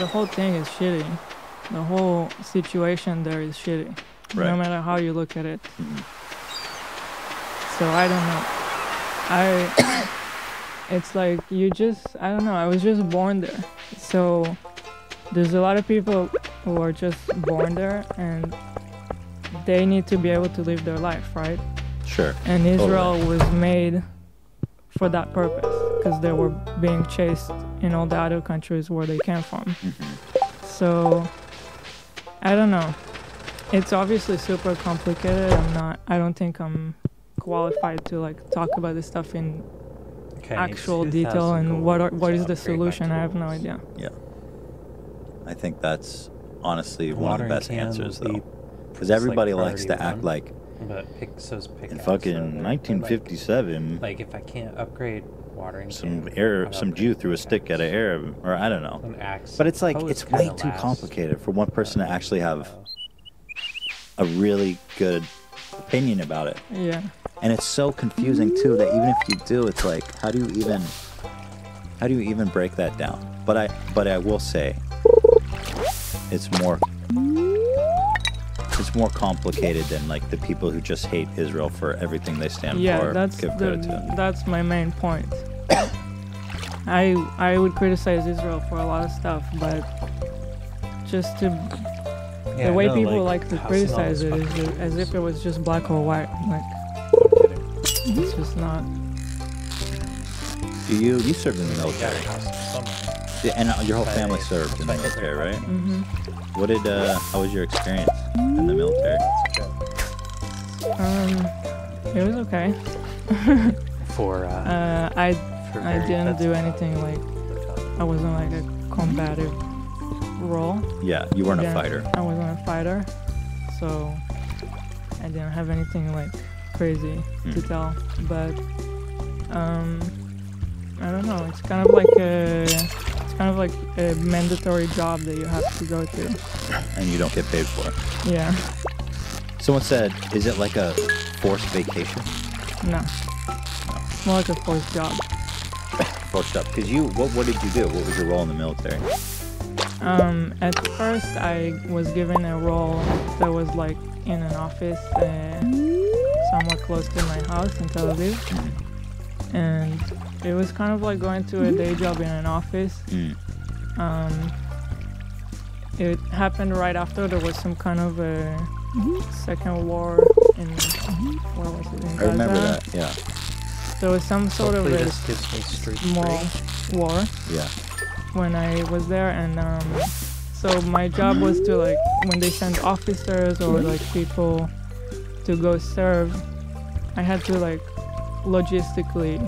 whole thing is shitty. The whole situation there is shitty, no matter how you look at it. Mm-hmm. So I don't know. It's like I don't know. I was just born there, so there's a lot of people who are just born there, and they need to be able to live their life, right? Sure. And Israel was made for that purpose, because they were being chased in all the other countries where they came from. Mm-hmm. So, I don't know. It's obviously super complicated. I don't think I'm qualified to like talk about this stuff in actual detail and what is the solution. I have no idea. Yeah. I think that's honestly one of the best answers, though. Because everybody likes to act like in fucking 1957, like if I can't upgrade watering some Jew threw a stick at an Arab, or I don't know. But it's like it's way too complicated for one person to actually have a really good opinion about it. Yeah. And it's so confusing too that even if you do, it's like how do you even break that down? But I will say it's more complicated than like the people who just hate Israel for everything they stand for. Yeah, that's my main point. I would criticize Israel for a lot of stuff, but just to the way people like to criticize it is as if it was just black or white. Like it's just not. You served in the military. Yeah, and your whole family served in the military, right? Mm-hmm. How was your experience in the military? It was okay. I didn't do anything like, I wasn't like a combative role. Yeah, you weren't a fighter. I wasn't a fighter, so I didn't have anything like crazy to tell. But I don't know. It's kind of like a mandatory job that you have to go to, and you don't get paid for it. Yeah. Someone said, "Is it like a forced vacation?" No. It's more like a forced job. Forced job. Because what did you do? What was your role in the military? At first, I was given a role that was like in an office somewhere close to my house in Tel Aviv. And it was kind of like going to a day job in an office. It happened right after there was some kind of a second war in, where was it, in Gaza? I remember that, yeah. There was some sort of a small war. Yeah. When I was there, and so my job was to like, when they send officers or like people to go serve, I had to like logistically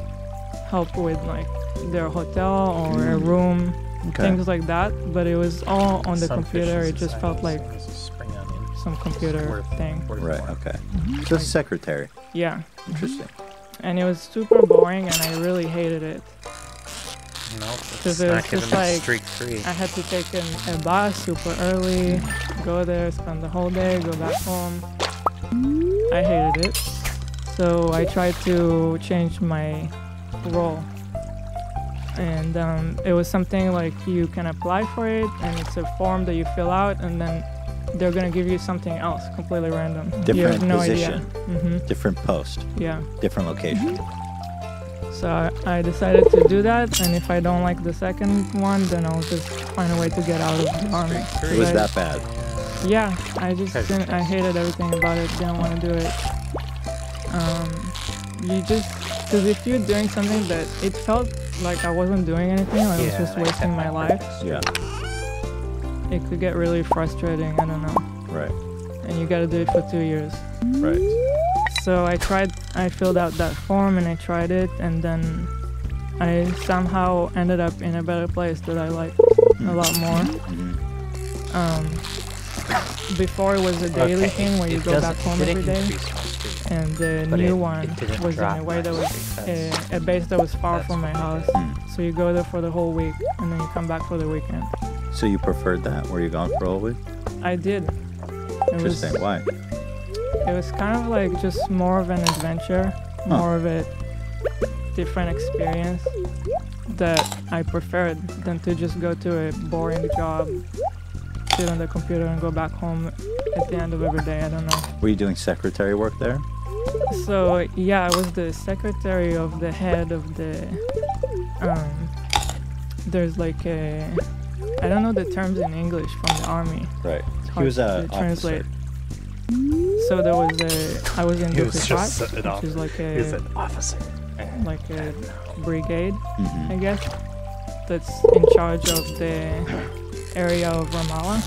help with like their hotel or a room things like that. But it was all on the Some computer. fish It is just a felt size, like so this is spring onion. some computer Worth- thing. worth Right. more. Okay. Just secretary. Yeah, Interesting. and it was super boring, and I really hated it. No, 'Cause it's it not was giving just it like- streak free. I had to take a bus super early, go there, spend the whole day, go back home. I hated it. So I tried to change my role. And it was something like you can apply for it, and it's a form that you fill out, and then they're going to give you something else, completely random. You Different have no position. idea. Different post. Yeah. Different location. So I decided to do that, and if I don't like the second one, then I'll just find a way to get out of the army. It was But- that bad. Yeah, I just Treasure didn't, I chest. hated everything about it. Didn't want to do it. You just, because if you're doing something that it felt like I wasn't doing anything, I was Yeah, just that wasting kept my my life. purpose. Yeah. It could get really frustrating. I don't know. Right. And you got to do it for 2 years. Right. So I filled out that form and I tried it, and then I somehow ended up in a better place that I like a lot more. Before it was a daily thing where you go back home every day, and the But new it one didn't was in drop a way that my was streak. a base that was far That's from my what house. Mm. So you go there for the whole week, and then you come back for the weekend. So you preferred that? Were you gone for a whole week? I did. It was, Interesting. Why? it was kind of like just more of an adventure, more of a different experience that I preferred than to just go to a boring job, sit on the computer and go back home at the end of every day. I don't know. Were you doing secretary work there? So yeah, I was the secretary of the head of the there's like a, I don't know the terms in English from the army. Right. It's He hard was a to translate. officer. So there was a, I was in He was Duplicate, just an which officer. is like He's a an officer. like a brigade, Mhm. I guess, that's in charge of the area of Ramallah.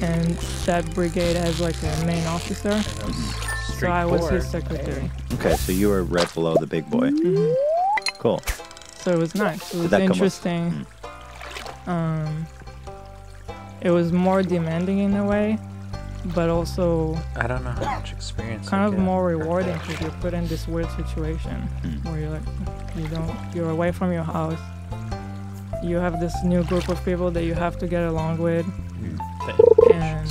And that brigade has like a main officer. So I was his secretary. Okay, so you were right below the big boy. Mhm. Cool. So it was nice. It was that come with- interesting. It was more demanding in a way, but also I don't know how much experience. kind you of get. more rewarding because you're put in this weird situation where you're like, you're away from your house. You have this new group of people that you have to get along with, and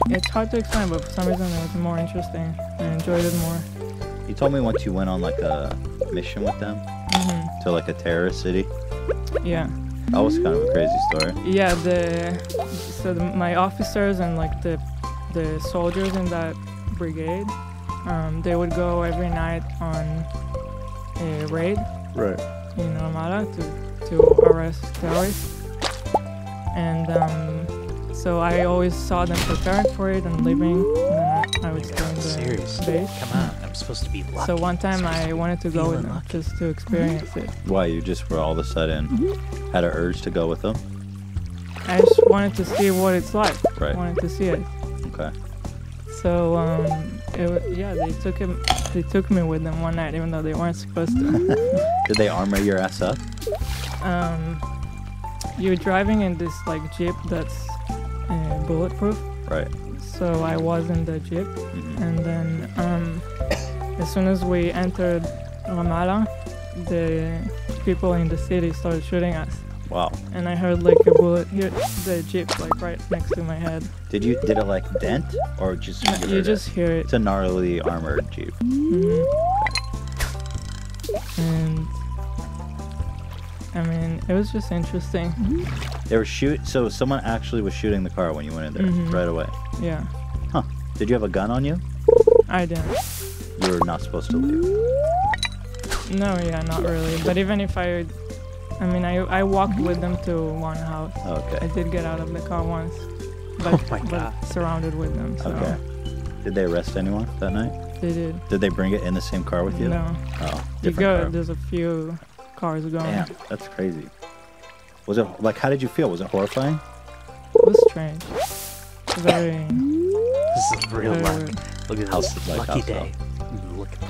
it's hard to explain, but for some reason it was more interesting. I enjoyed it more. You told me once you went on like a mission with them to like a terrorist city. Yeah. That was kind of a crazy story. Yeah, my officers and like the soldiers in that brigade, they would go every night on a raid Right. in Ramada to arrest terrorists, and so I always saw them preparing for it and leaving, and then I would stay in the Seriously, base. come on! I'm supposed to be lucky. So one time I wanted to go with Feeling them lucky. just to experience it. Why you just were all of a sudden had an urge to go with them? I just wanted to see what it's like. Right. Wanted to see it. Okay. So they took me with them one night, even though they weren't supposed to. Did they armor your ass up? You're driving in this like jeep that's bulletproof. Right. So I was in the jeep, and then as soon as we entered Ramallah, the people in the city started shooting us, Wow. and I heard like a bullet hit the jeep like right next to my head. Did it like dent or just You heard just it? hear it. It's a gnarly armored jeep. And I mean, it was just interesting. They were so someone actually was shooting the car when you went in there right away. Yeah, Huh. Did you have a gun on you? I didn't. You were not supposed to leave. No, yeah, not really. But even if I walked with them to one house. I Okay. did get out of the car once, but, Oh my God. but surrounded with them. So Okay. Did they arrest anyone that night? they did. Did they bring it in the same car with you? No, Oh, you different go. car. There's a few cars going. Damn, that's crazy. Was it like? How did you feel? Was it horrifying? It was strange. Very. This is real very luck. weird. Look at How this s- like lucky how so? day. Look at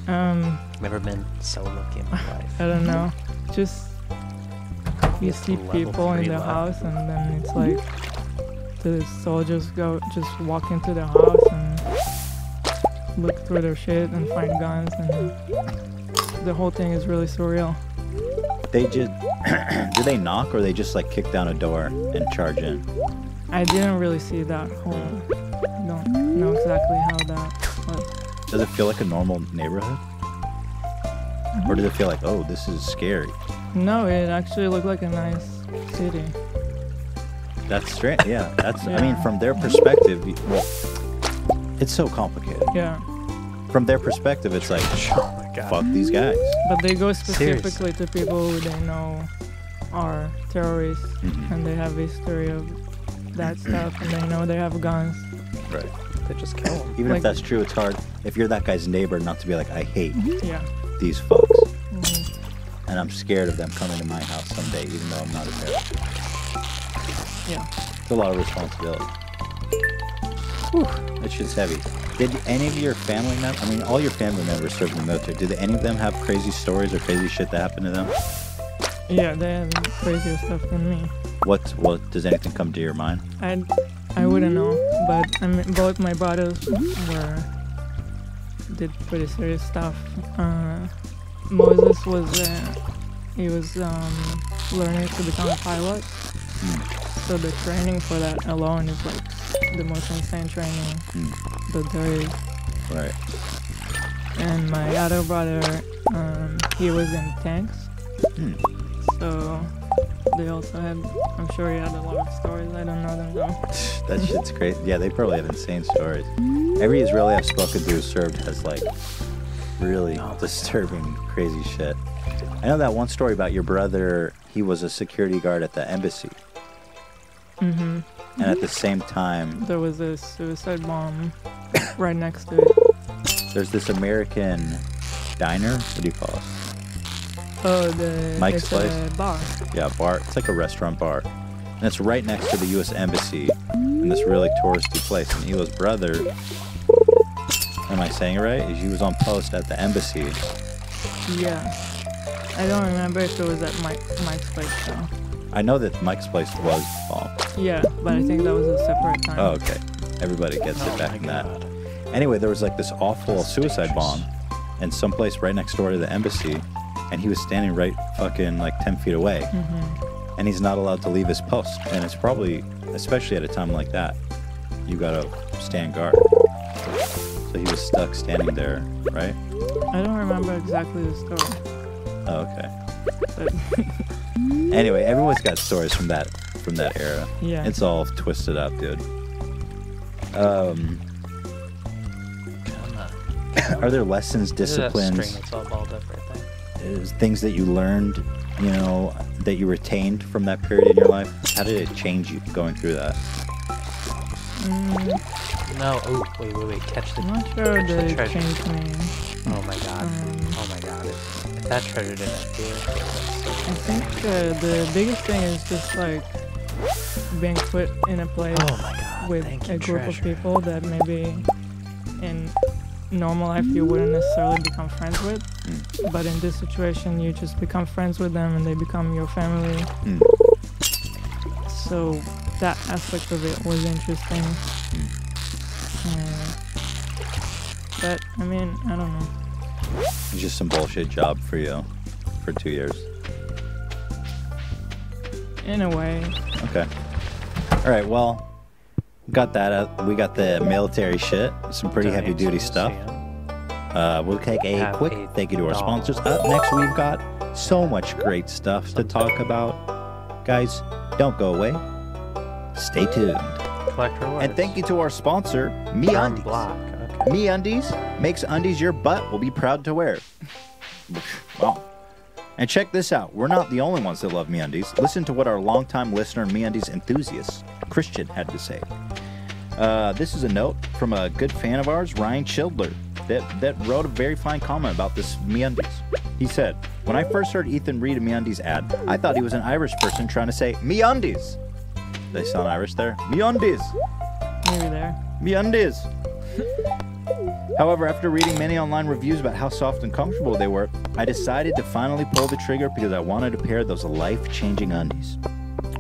that. Never been so lucky in my life. I don't know. Just you It's see level people in 3 the left. house, and then it's like the soldiers just walk into the house and look through their shit and find guns, and the whole thing is really surreal. They just do they knock or they just like kick down a door and charge in? I didn't really see that whole. Don't know exactly how that. But Does it feel like a normal neighborhood? Or does it feel like, oh, this is scary? no, it actually looked like a nice city. That's strange. Yeah, that's. I Yeah. mean, from their perspective, well, it's so complicated. Yeah, From their perspective, it's like, Oh my god. fuck these guys. but they go specifically to people who they know are terrorists, Mhm. and they have history of that stuff, and they know they have guns. Right. They just kill them. Even Like- if that's true, it's hard if you're that guy's neighbor not to be like, I hate Yeah. these folks, Mhm. and I'm scared of them coming to my house someday, even though I'm not a terrorist. Yeah. It's a lot of responsibility. Whew, that shit's heavy. Did any of your family members, I mean, all your family members served in the military, did any of them have crazy stories or crazy shit that happened to them? Yeah, they have crazier stuff than me. What does anything come to your mind? I wouldn't know, but I mean, both my brothers did pretty serious stuff. Moses was he was learning to become a pilot, so the training for that alone is like the most insane training that there is. Right. And my other brother, he was in tanks, so they also had. I'm sure he had a lot of stories. I don't know them though. That shit's crazy. Yeah, they probably have insane stories. Every Israeli I've spoken to who served has like really disturbing, crazy shit. I know that one story about your brother. He was a security guard at the embassy, Mm-hmm. and at the same time, There was a suicide bomb right next to it. there's this American diner. What do you call it? Oh, Mike's it's place? a bar. Yeah, bar. It's like a restaurant bar, and it's right next to the U.S. Embassy in this really touristy place. And Elo's brother, am I saying it right? He was on post at the embassy. Yeah. I don't remember if it was at Mike's place though. I know that Mike's place was bombed. Yeah, but I think that was a separate time. Oh, okay. Everybody gets it back my in that. God. Anyway, there was like this awful suicide bomb in some place right next door to the embassy, and he was standing right fucking like 10 feet away. And he's not allowed to leave his post. And it's probably, especially at a time like that, you gotta stand guard. So he was stuck standing there, right? I don't remember exactly the story. Oh, okay. But Anyway, everyone's got stories from that era. Yeah. It's all twisted up, dude. Are there lessons, Look at that disciplines, string that's all balled up right there. things that you learned, you know, that you retained from that period in your life? How did it change you going through that? No. Oh, wait. Catch the. I'm not sure catch the that it treasure. changed me. Oh my god. Oh my god. If that treasure didn't appear, I think the biggest thing is just like being put in a place oh my god. with Thank a you, group treasure. of people that maybe in normal life you wouldn't necessarily become friends with, but in this situation you just become friends with them and they become your family. So that aspect of it was interesting. But I mean, I don't know. It's just some bullshit job for you for 2 years. In a way, Okay. All right. Well, got that out. We got the military shit. Some pretty Donate heavy duty to the stuff. museum. We'll take a Have quick a thank you to our doll. sponsors. Up next, we've got so much great stuff to talk about. Guys, don't go away. Stay tuned. Collect rewards. And thank you to our sponsor, Turn MeUndies. block. Okay. MeUndies makes undies your butt will be proud to wear. Wow. And check this out. We're not the only ones that love MeUndies. Listen to what our longtime listener and MeUndies enthusiast, Christian, had to say. This is a note from a good fan of ours, Ryan Schindler, that wrote a very fine comment about this MeUndies. He said, "When I first heard Ethan read a MeUndies ad, I thought he was an Irish person trying to say MeUndies." They sound Irish there? MeUndies. maybe there. MeUndies. However, after reading many online reviews about how soft and comfortable they were, I decided to finally pull the trigger because I wanted a pair of those life-changing undies.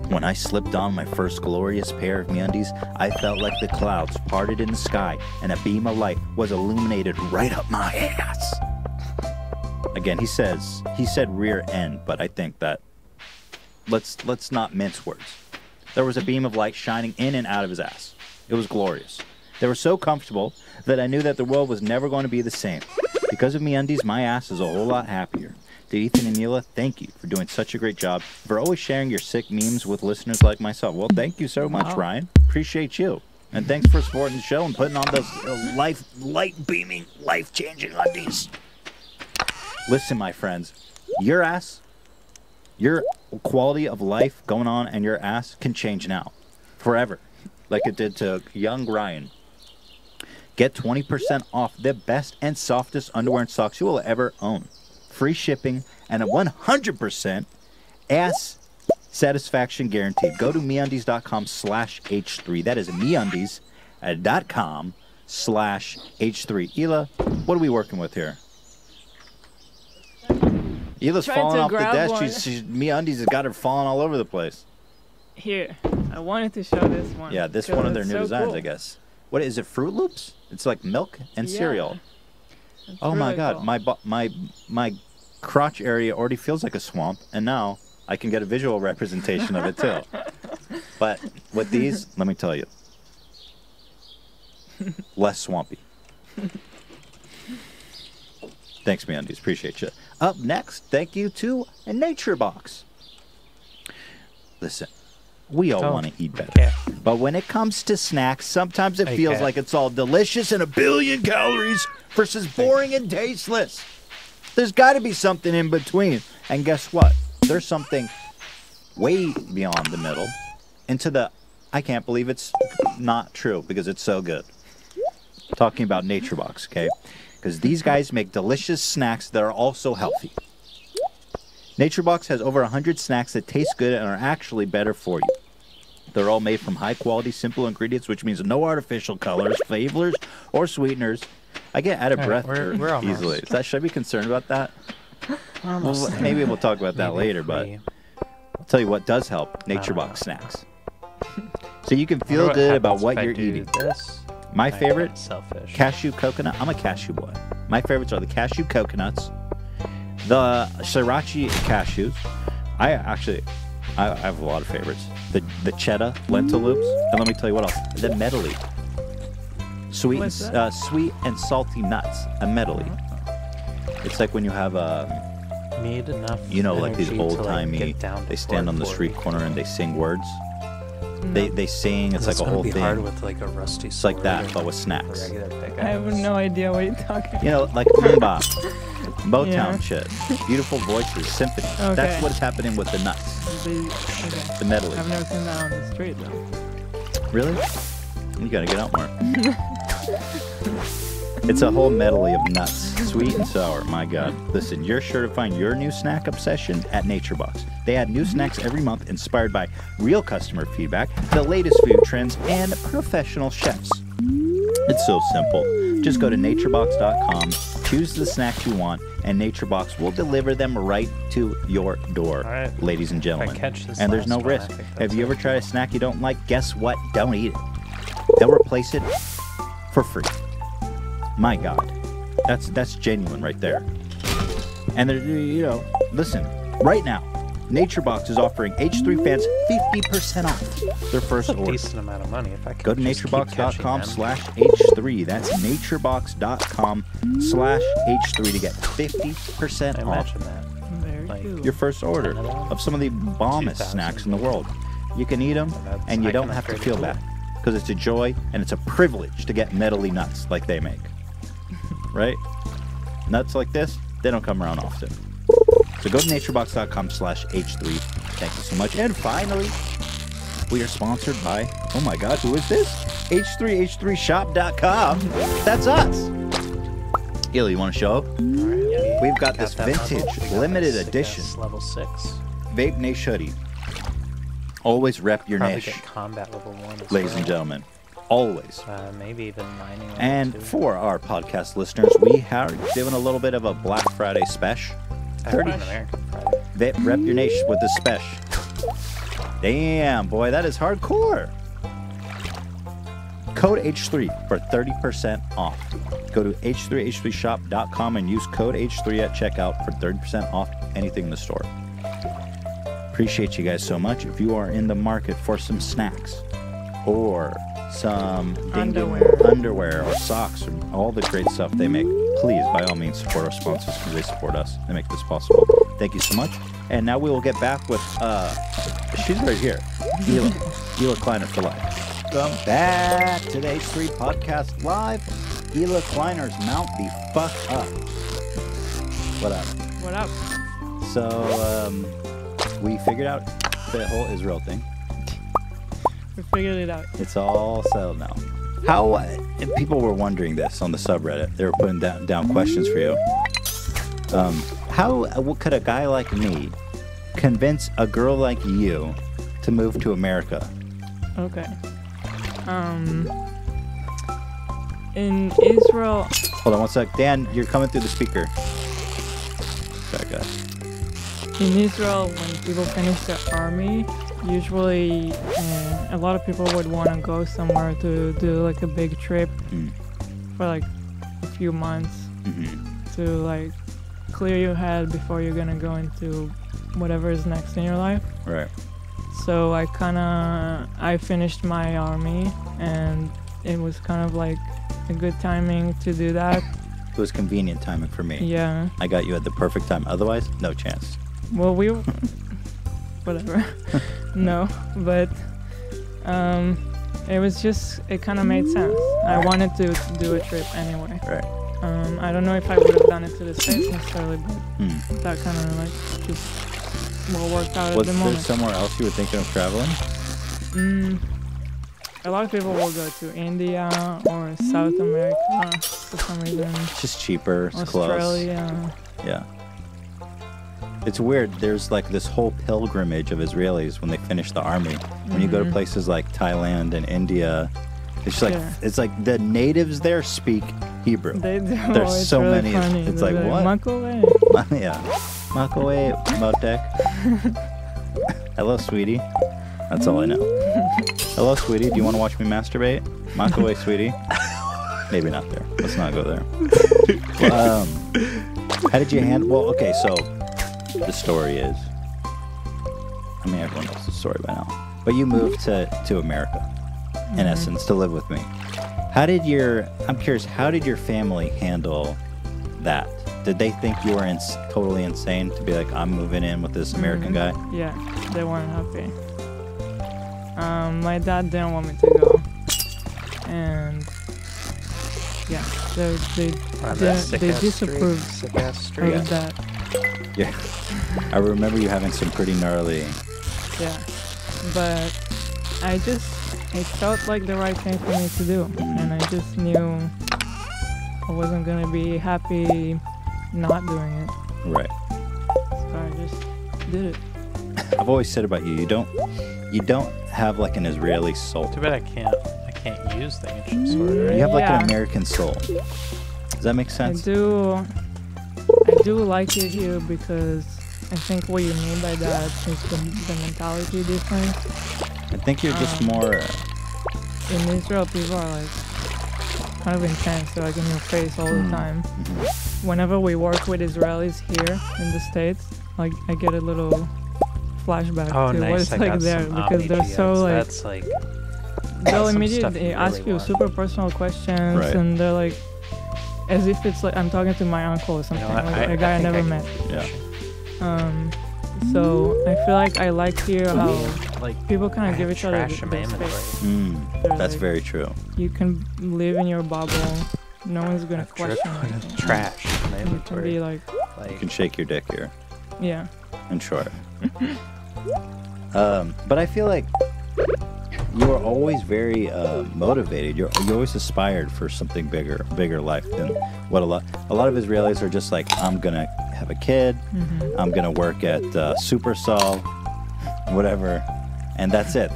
When I slipped on my first glorious pair of MeUndies, I felt like the clouds parted in the sky and a beam of light was illuminated right up my ass. Again, he said rear end, but I think that let's not mince words. There was a beam of light shining in and out of his ass. It was glorious. They were so comfortable that I knew that the world was never going to be the same. Because of MeUndies, my ass is a whole lot happier. To Ethan and Neela, thank you for doing such a great job, for always sharing your sick memes with listeners like myself. Well, thank you so much, Ryan. Appreciate you. And thanks for supporting the show and putting on those light-beaming, life-changing undies. Listen, my friends, your ass, your quality of life going on and your ass can change now. Forever. Like it did to young Ryan. Get 20% off the best and softest underwear and socks you will ever own. Free shipping and a 100% ass satisfaction guaranteed. Go to MeUndies.com/H3. That is MeUndies.com/H3. Ela, what are we working with here? Ela's falling off the desk. She's MeUndies has got her falling all over the place. Here, I wanted to show this one. Yeah, this one of their new designs, cool. I guess. What is it? Fruit Loops? It's like milk and cereal. It's Oh my really God, cool. my crotch area already feels like a swamp, and now I can get a visual representation of it too. But with these, let me tell you, less swampy. Thanks, MeUndies. Appreciate you. Up next, thank you to a Nature Box. Listen, we all want to eat better. Okay. But when it comes to snacks, sometimes it feels like it's all delicious and a billion calories versus boring and tasteless. There's got to be something in between. And guess what? There's something way beyond the middle into the, I can't believe it's not true because it's so good. Talking about Nature Box, okay? Because these guys make delicious snacks that are also healthy. Nature Box has over 100 snacks that taste good and are actually better for you. They're all made from high-quality, simple ingredients, which means no artificial colors, flavors, or sweeteners. I get out of breath we're easily. Should I be concerned about that? Well, maybe we'll talk about that later, but I'll tell you what does help, Nature Box snacks. So you can feel good about what you're eating. My favorite, cashew coconut. I'm a cashew boy. My favorites are the cashew coconuts, the sriracha cashews. I have a lot of favorites. The cheddar lentil loops, and let me tell you what else. The medley, sweet and salty nuts. A medley. It's like when you have need enough. You know, like these energy to, old-timey. They stand on the street corner and they sing words. They sing. It's like a whole thing. Hard with like a rusty it's like that, but with snacks. I have no idea what you're talking about. You know, like Motown shit. Beautiful voices, symphony. Okay. That's what's happening with the nuts. The medley. I've never seen that on the street though. Really? You gotta get out more. It's a whole medley of nuts, sweet and sour. My God. Listen, you're sure to find your new snack obsession at Nature Box. They add new snacks every month inspired by real customer feedback, the latest food trends, and professional chefs. It's so simple. Just go to naturebox.com, choose the snacks you want, and NatureBox will deliver them right to your door, ladies and gentlemen. And there's no risk. Have you ever tried a snack you don't like? Guess what? Don't eat it. They'll replace it for free. My God, that's genuine right there. And listen, right now, NatureBox is offering H3 fans 50% off their first order. Decent amount of money. If I could go to naturebox.com/H3. That's naturebox.com/H3 to get 50% off your first order of some of the bombest snacks in the world. You can eat them, and you don't have to feel bad because it's a joy and it's a privilege to get medley nuts like they make. Right? Nuts like this, they don't come around often. So go to naturebox.com/H3. Thank you so much. And finally, we are sponsored by, oh my God, who is this? H3H3shop.com. That's us. Ela, you want to show up? Right. We've got this vintage, limited edition level 6 Vape Niche hoodie. Always rep your niche, combat level 1 ladies and gentlemen. always. Maybe even mining. one And too. for our podcast listeners, we are doing a little bit of a Black Friday special. African American Friday. Rep your nation with this special. Damn, boy, that is hardcore. Code H3 for 30% off. Go to h3h3shop.com and use code H3 at checkout for 30% off anything in the store. Appreciate you guys so much. If you are in the market for some snacks or some underwear or socks or all the great stuff they make, please, by all means, support our sponsors because they support us. They make this possible. Thank you so much. And now we will get back with, she's right here, Hila Kleiner for life. Welcome back to the H3 Podcast Live. Hila Kleiner's Mount the Fuck Up. What up? What up? So, we figured out the whole Israel thing. We figured it out. It's all settled now. How, and people were wondering this on the subreddit. They were putting down questions for you. How could a guy like me convince a girl like you to move to America? Okay. In Israel, Hold on one sec. Dan, you're coming through the speaker. Sorry, guys. in Israel, when people finish their army, usually a lot of people would want to go somewhere to do like a big trip for like a few months to like clear your head before you're gonna go into whatever is next in your life. Right. So I finished my army, and it was kind of like a good timing to do that. It was convenient timing for me. Yeah. I got you at the perfect time. Otherwise, no chance. Well, whatever. No, but it was just, it kind of made sense. I wanted to do a trip anyway. Right. I don't know if I would have done it to the States necessarily, but that kind of like just well worked out Was at the there moment. somewhere else you were thinking of traveling? A lot of people will go to India or South America for some reason. It's just cheaper. It's Australia. close. Yeah. It's weird. There's like this whole pilgrimage of Israelis when they finish the army. When you go to places like Thailand and India, it's like it's like the natives there speak Hebrew. They do. There's It's so really many. funny. It's They're like, what? Makole. Yeah. Makawe Motek. Hello, sweetie. That's all I know. Hello, sweetie. Do you want to watch me masturbate? Makawe, sweetie. Maybe not there. Let's not go there. Well, how did you handle? Well, okay. So the story is, I mean, everyone knows the story by now. But you moved to America, in essence, to live with me. I'm curious, how did your family handle that? Did they think you were totally insane to be like, I'm moving in with this American guy? Yeah, they weren't happy. My dad didn't want me to go, and yeah, they disapproved Street. of that. Yeah. I remember you having some pretty gnarly. Yeah, but it felt like the right thing for me to do, and I just knew I wasn't gonna be happy not doing it. Right. So I just did it. I've always said about you, you don't have like an Israeli soul. Too bad I can't use the ancient sword, right? You have like Yeah. an American soul. Does that make sense? I do like it here because I think what you mean by that is the mentality difference. I think you're just more. In Israel, people are like kind of intense. They're like in your face all the time. Whenever we work with Israelis here in the States, like I get a little flashback to what it's like there because they're so like. That's like. They'll some immediately stuff you ask really you want. super personal questions, Right. and they're like, as if it's like I'm talking to my uncle or something, like a guy I never met. Yeah. So I feel like I like here how Like people kind of give each other trash in the my inventory. space. That's like- very true. You can live in your bubble. No one's gonna I've drip question anything. trash in my You can inventory. be like, You can shake your dick here. yeah. In short. But I feel like you are always very motivated. You always aspired for something bigger life than what a lot of Israelis are just like, I'm gonna have a kid, I'm gonna work at Supersol, whatever, and that's it.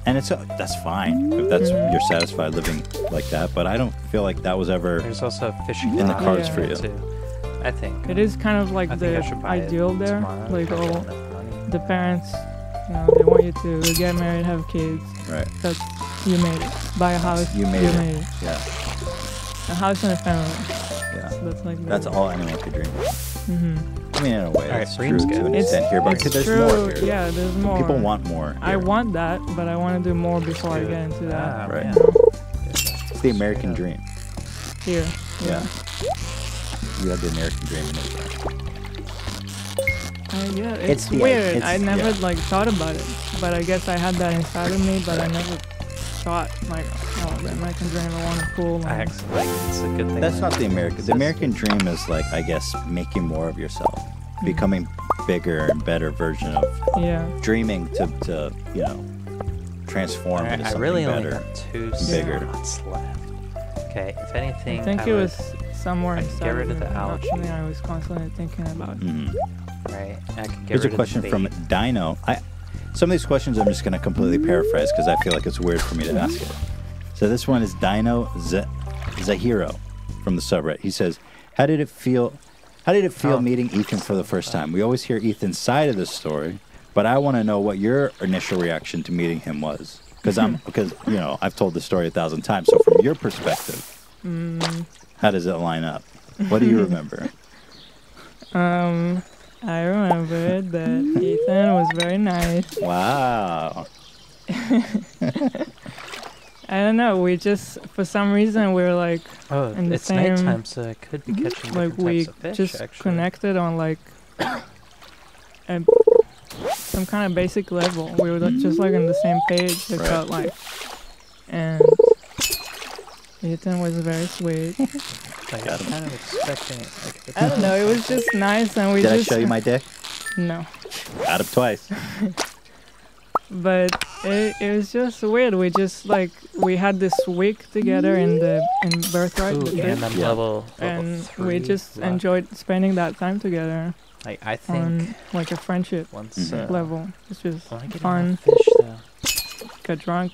and that's fine if that's you're satisfied living like that. But I don't feel like that was ever There's also a fishing in the rod cards Yeah. for you. too. I think. It is kind of like I think I the should buy it ideal there. tomorrow Like, if I get oh, enough money. the parents, they want you to get married, have kids. Right. That's, you made it. Buy a house, You made it. it. Yeah. A house and a family. Yeah. That's like That's all anyone could dream of. I mean, in a way, Alright, it's true Bream's to good. an It's, extent here, but it's there's true. more here. Yeah, there's more. People want more. I here. want that, but I want to do more before I get into that. Right. man. It's the American dream. Here. Yeah. You have the American dream in it. Yeah, It's it's the- weird. it's- I never yeah. like thought about it, but I guess I had that inside of me. But I never thought like, oh, the American dream. I want to cool. I actually like it's a good thing. That's that not the it American. The says- American dream is like, I guess, making more of yourself, becoming bigger and better version of Yeah. dreaming to transform Alright, into I something really only better. have 2 bigger. slots left. Okay, if anything, I think it would- was somewhere I'd get inside rid of of the me, not algae. something I was constantly thinking about. Mhm. right. I could get Here's a rid question of the from bait. Dino. Some of these questions I'm just going to completely paraphrase because I feel like it's weird for me to ask it. So this one is Dino Zahiro from the subreddit. He says, "How did it feel? How did it feel meeting Ethan for the first time? We always hear Ethan's side of the story, but I want to know what your initial reaction to meeting him was, because I've told the story 1,000 times. So from your perspective, how does it line up? What do you remember?" I remember that Ethan was very nice. Wow. I don't know. We just, for some reason, we were like, Oh, in the it's same- nighttime, so I could be catching like different we types of fish. just actually. connected on like some kind of basic level. We were just like on the same page. It Right. felt like, and Ethan was very sweet. Like, I was kind of expecting it. Like, I don't know. It was just nice, and we Did I just show you my dick? no. Got him twice. But it was just weird. We just like we had this week together in Birthright, Ooh, the and trip, I'm Yeah. level and 3 we just left. enjoyed spending that time together Like, I think on like a friendship once Mhm. level. It's just when I get fun, enough fish, though. get drunk.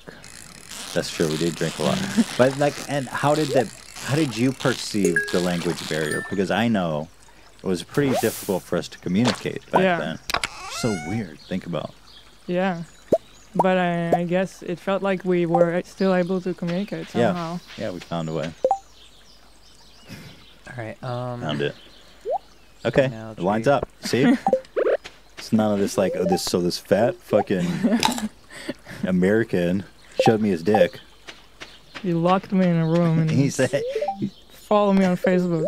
That's true. We did drink a lot. But and how did you perceive the language barrier? Because I know it was pretty difficult for us to communicate back Yeah. then. So weird. Think about. Yeah. But I guess it felt like we were still able to communicate Yeah. somehow. Yeah, we found a way. All right. Found it. Okay, Now, it lines Jake. up. See? It's none of this like this fat fucking American showed me his dick. He locked me in a room and He said, follow me on Facebook.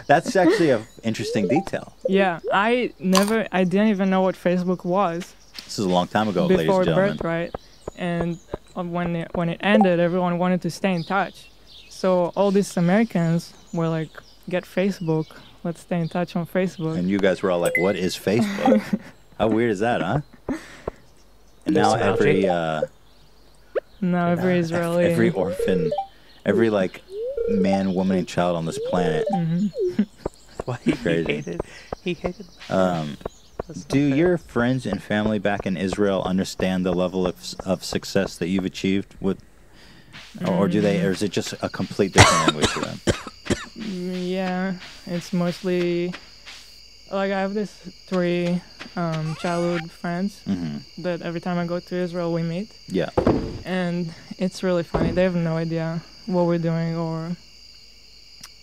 "That's actually an interesting detail." Yeah, I didn't even know what Facebook was This is a long time ago, ladies before and gentlemen. Birthright, and when it ended, everyone wanted to stay in touch. So all these Americans were like, "Get Facebook. Let's stay in touch on Facebook." And you guys were all like, "What is Facebook?" How weird is that, huh? And now There's every Now every Israeli. every orphan, every like man, woman, and child on this planet. Why he Crazy. hated. That's Do not fair. your friends and family back in Israel understand the level of success that you've achieved with, or do they, or is it just a complete different language for them? Yeah, it's mostly like I have this 3 childhood friends Mm-hmm. that every time I go to Israel we meet, Yeah. and it's really funny. They have no idea what we're doing, or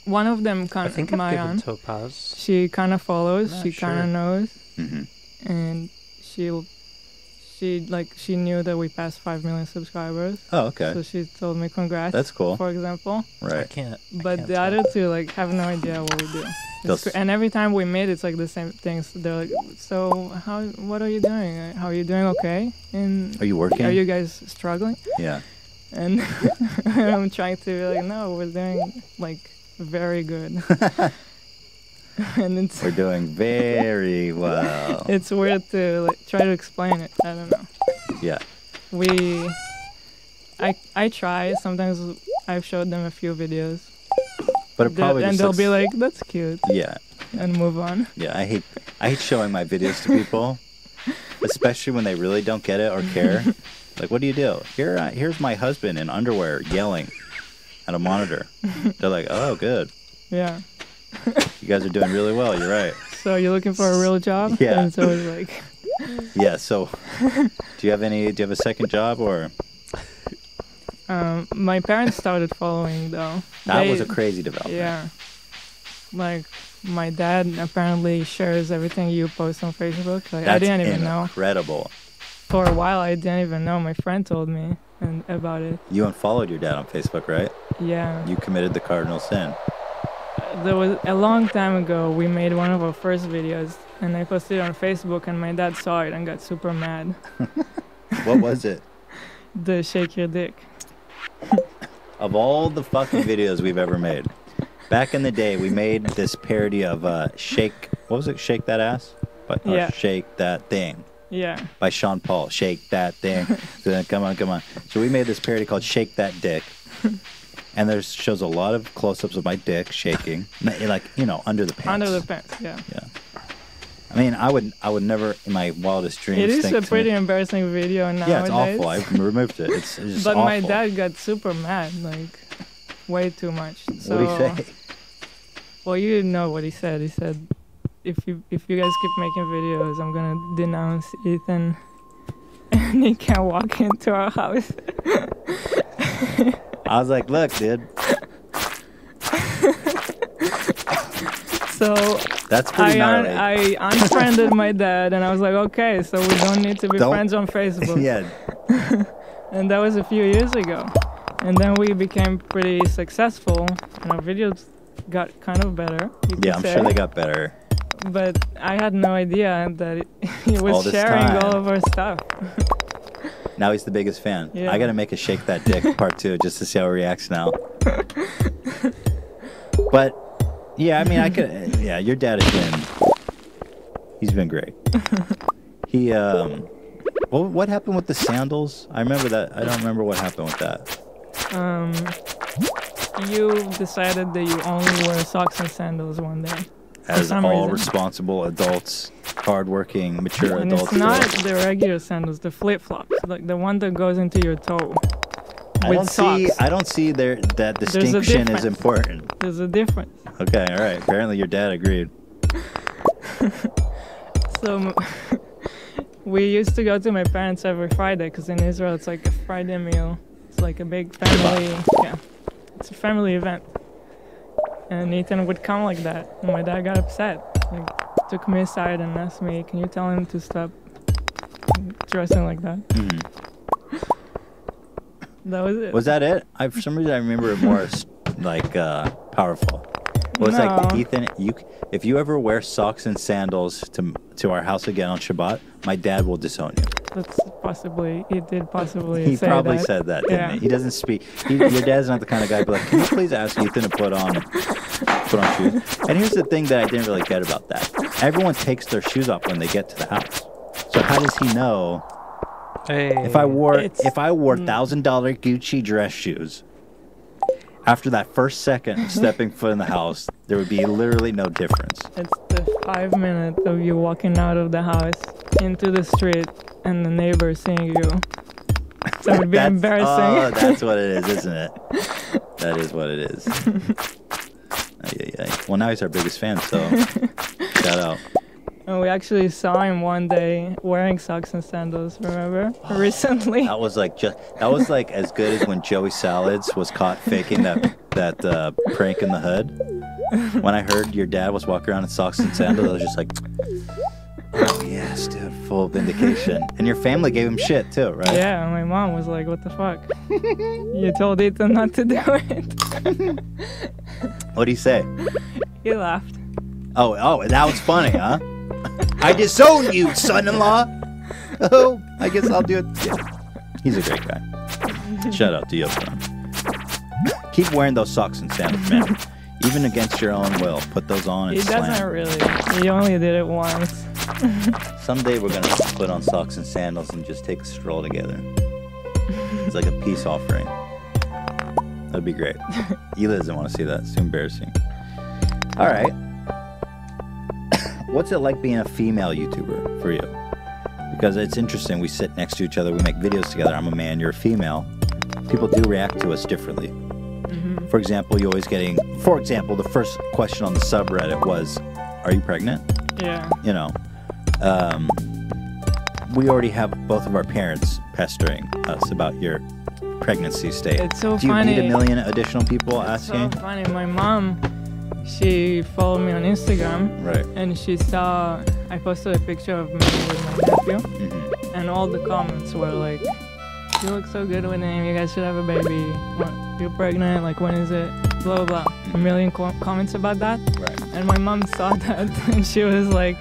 one of them I kind think of I've given Mayan. Topaz. She kind of follows. Not She kind of sure. knows, Mm-hmm. and she knew that we passed 5 million subscribers. Oh, okay. So she told me congrats. That's cool. For example. I Right. can't. I But can't the tell. other 2 like have no idea what we do. Those- And every time we meet, it's like the same things. They're like, "So what are you doing? How are you doing? Okay? And Are you working? are you guys struggling?" Yeah. And I'm trying to be like, "No, we're doing like very good." And We're doing very well. it's weird to like try to explain it. I don't know. Yeah. I try. Sometimes I've showed them a few videos, But it probably and just they'll looks, be like, "That's cute," yeah. and move on. Yeah, I hate showing my videos to people, especially when they really don't get it or care. Like, what do you do? Here's my husband in underwear yelling at a monitor. They're like, oh, good. Yeah. You guys are doing really well. You're right. So you're looking for a real job? Yeah. And so it's like... Yeah, so do you have a second job or? My parents started following though. That was a crazy development. Yeah. Like my dad apparently shares everything you post on Facebook. Like I didn't even know. Incredible. For a while I didn't even know. My friend told me about it. You unfollowed your dad on Facebook, right? Yeah. You committed the cardinal sin. There was a long time ago we made one of our first videos and I posted it on Facebook and my dad saw it and got super mad. What was it? The shake your dick. Of all the fucking videos we've ever made, back in the day we made this parody of Shake, what was it? Shake That Ass? Yeah. Shake That Thing. Yeah. By Sean Paul. Shake That Thing. Come on. So we made this parody called Shake That Dick. And there shows a lot of close-ups of my dick shaking, like, you know, under the pants. Under the pants, yeah. Yeah. I mean, I would never in my wildest dreams It is think a to pretty me, embarrassing video nowadays. yeah, it's awful. I've removed it. It's just but awful. my dad got super mad, like way too much. So, What did he say? Well, you know what he said. He said, if you guys keep making videos, I'm gonna denounce Ethan, and he can't walk into our house. I was like, look, dude. So That's pretty gnarly. I unfriended my dad, and I was like, okay, so we don't need to be friends on Facebook. Yeah. And that was a few years ago. And then we became pretty successful, and our videos got kind of better. Yeah, I'm sure they got better. But I had no idea that he All was this sharing time. all of our stuff. Now he's the biggest fan. Yeah. I gotta make a Shake That Dick part 2 just to see how he reacts now. But yeah, I mean, I could. Yeah, your dad he's been great. He what happened with the sandals? I remember that. I don't remember what happened with that. You decided that you only wear socks and sandals one day. As some all reason. responsible adults, hardworking, mature And adults. it's not do. the regular sandals, the flip-flops, like the one that goes into your toe. I don't see that distinction is important. There's a difference. Okay, all right. Apparently your dad agreed. So we used to go to my parents every Friday because in Israel it's like a Friday meal. It's like a big family. Yeah, it's a family event. And Ethan would come like that, and my dad got upset. Like, took me aside and asked me, "Can you tell him to stop dressing like that?" That was it. Was that it? For some reason I remember it more like powerful. Well, it's like, No. Ethan, if you ever wear socks and sandals to our house again on Shabbat, my dad will disown you. That's possibly, he did possibly He say probably that. said that, didn't Yeah. he? He doesn't speak. Your dad's not the kind of guy to be like, can you please ask Ethan to put on shoes? And here's the thing that I didn't really get about that. Everyone takes their shoes off when they get to the house. So how does he know if I wore $1,000 Gucci dress shoes? After that first second of stepping foot in the house, there would be literally no difference. It's the 5 minutes of you walking out of the house into the street and the neighbor seeing you. So it would be embarrassing. Oh, that's what it is, isn't it? That is what it is. Well, now he's our biggest fan, so shout out. And we actually saw him one day wearing socks and sandals, remember? Recently. That was like as good as when Joey Salads was caught faking that prank in the hood. When I heard your dad was walking around in socks and sandals, I was just like, oh yes, dude, full vindication. And your family gave him shit too, right? Yeah, my mom was like, what the fuck? You told Ethan not to do it. What'd he say? He laughed. Oh, that was funny, huh? I disown you, son-in-law. Oh, I guess I'll do it. Yeah. He's a great guy. Shout out to Yosan. Keep wearing those socks and sandals, man. Even against your own will. Put those on and He slam. doesn't really. He only did it once. Someday we're going to have to put on socks and sandals and just take a stroll together. It's like a peace offering. That'd be great. Ela doesn't want to see that. It's too embarrassing. All right. What's it like being a female YouTuber for you? because it's interesting. We sit next to each other. We make videos together. I'm a man. You're a female. People do react to us differently. For example, you're always getting. For example, the first question on the subreddit was, "Are you pregnant?" Yeah. You know, we already have both of our parents pestering us about your pregnancy state. It's so do you funny. need a million additional people It's asking? so funny. My mom, she followed me on Instagram. Right. And she saw I posted a picture of me with my nephew, and all the comments were like, "You look so good with him. You guys should have a baby. You're pregnant. Like, when is it? Blah blah blah." A million comments about that. Right. And my mom saw that, and she was like,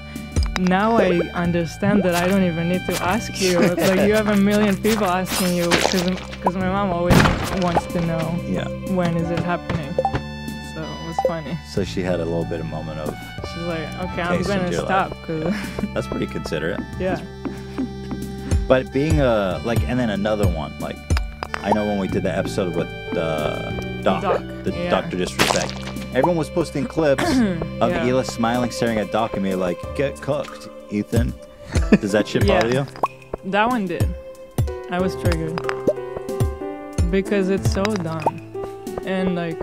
"Now I understand that I don't even need to ask you. Like, you have a million people asking you, because my mom always wants to know Yeah. when is it happening." So it was funny. So she had a little bit of moment of. She's like, "Okay, I'm Taste gonna into your stop." Cause That's pretty considerate. yeah. But being and then another one, like, I know when we did the episode with Doc, the yeah. Dr. Disrespect, everyone was posting clips of Yeah. Hila smiling, staring at Doc, and me like, "Get cooked, Ethan." Does that shit Yeah. bother you? That one did. I was triggered because it's so dumb, and like,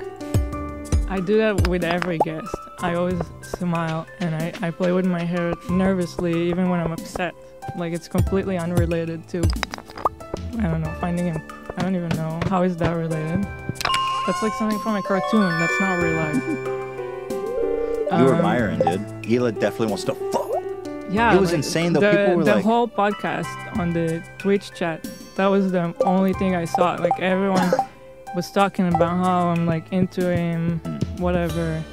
I do that with every guest. I always smile and I play with my hair nervously even when I'm upset. Like, it's completely unrelated to, I don't know, finding him. I don't even know. How is that related? That's like something from a cartoon. That's not real life. You were admiring, dude. Hila definitely wants to fuck. Yeah. It was insane, though. People were the like- whole podcast on the Twitch chat, that was the only thing I saw. Like, everyone was talking about how I'm like into him, whatever.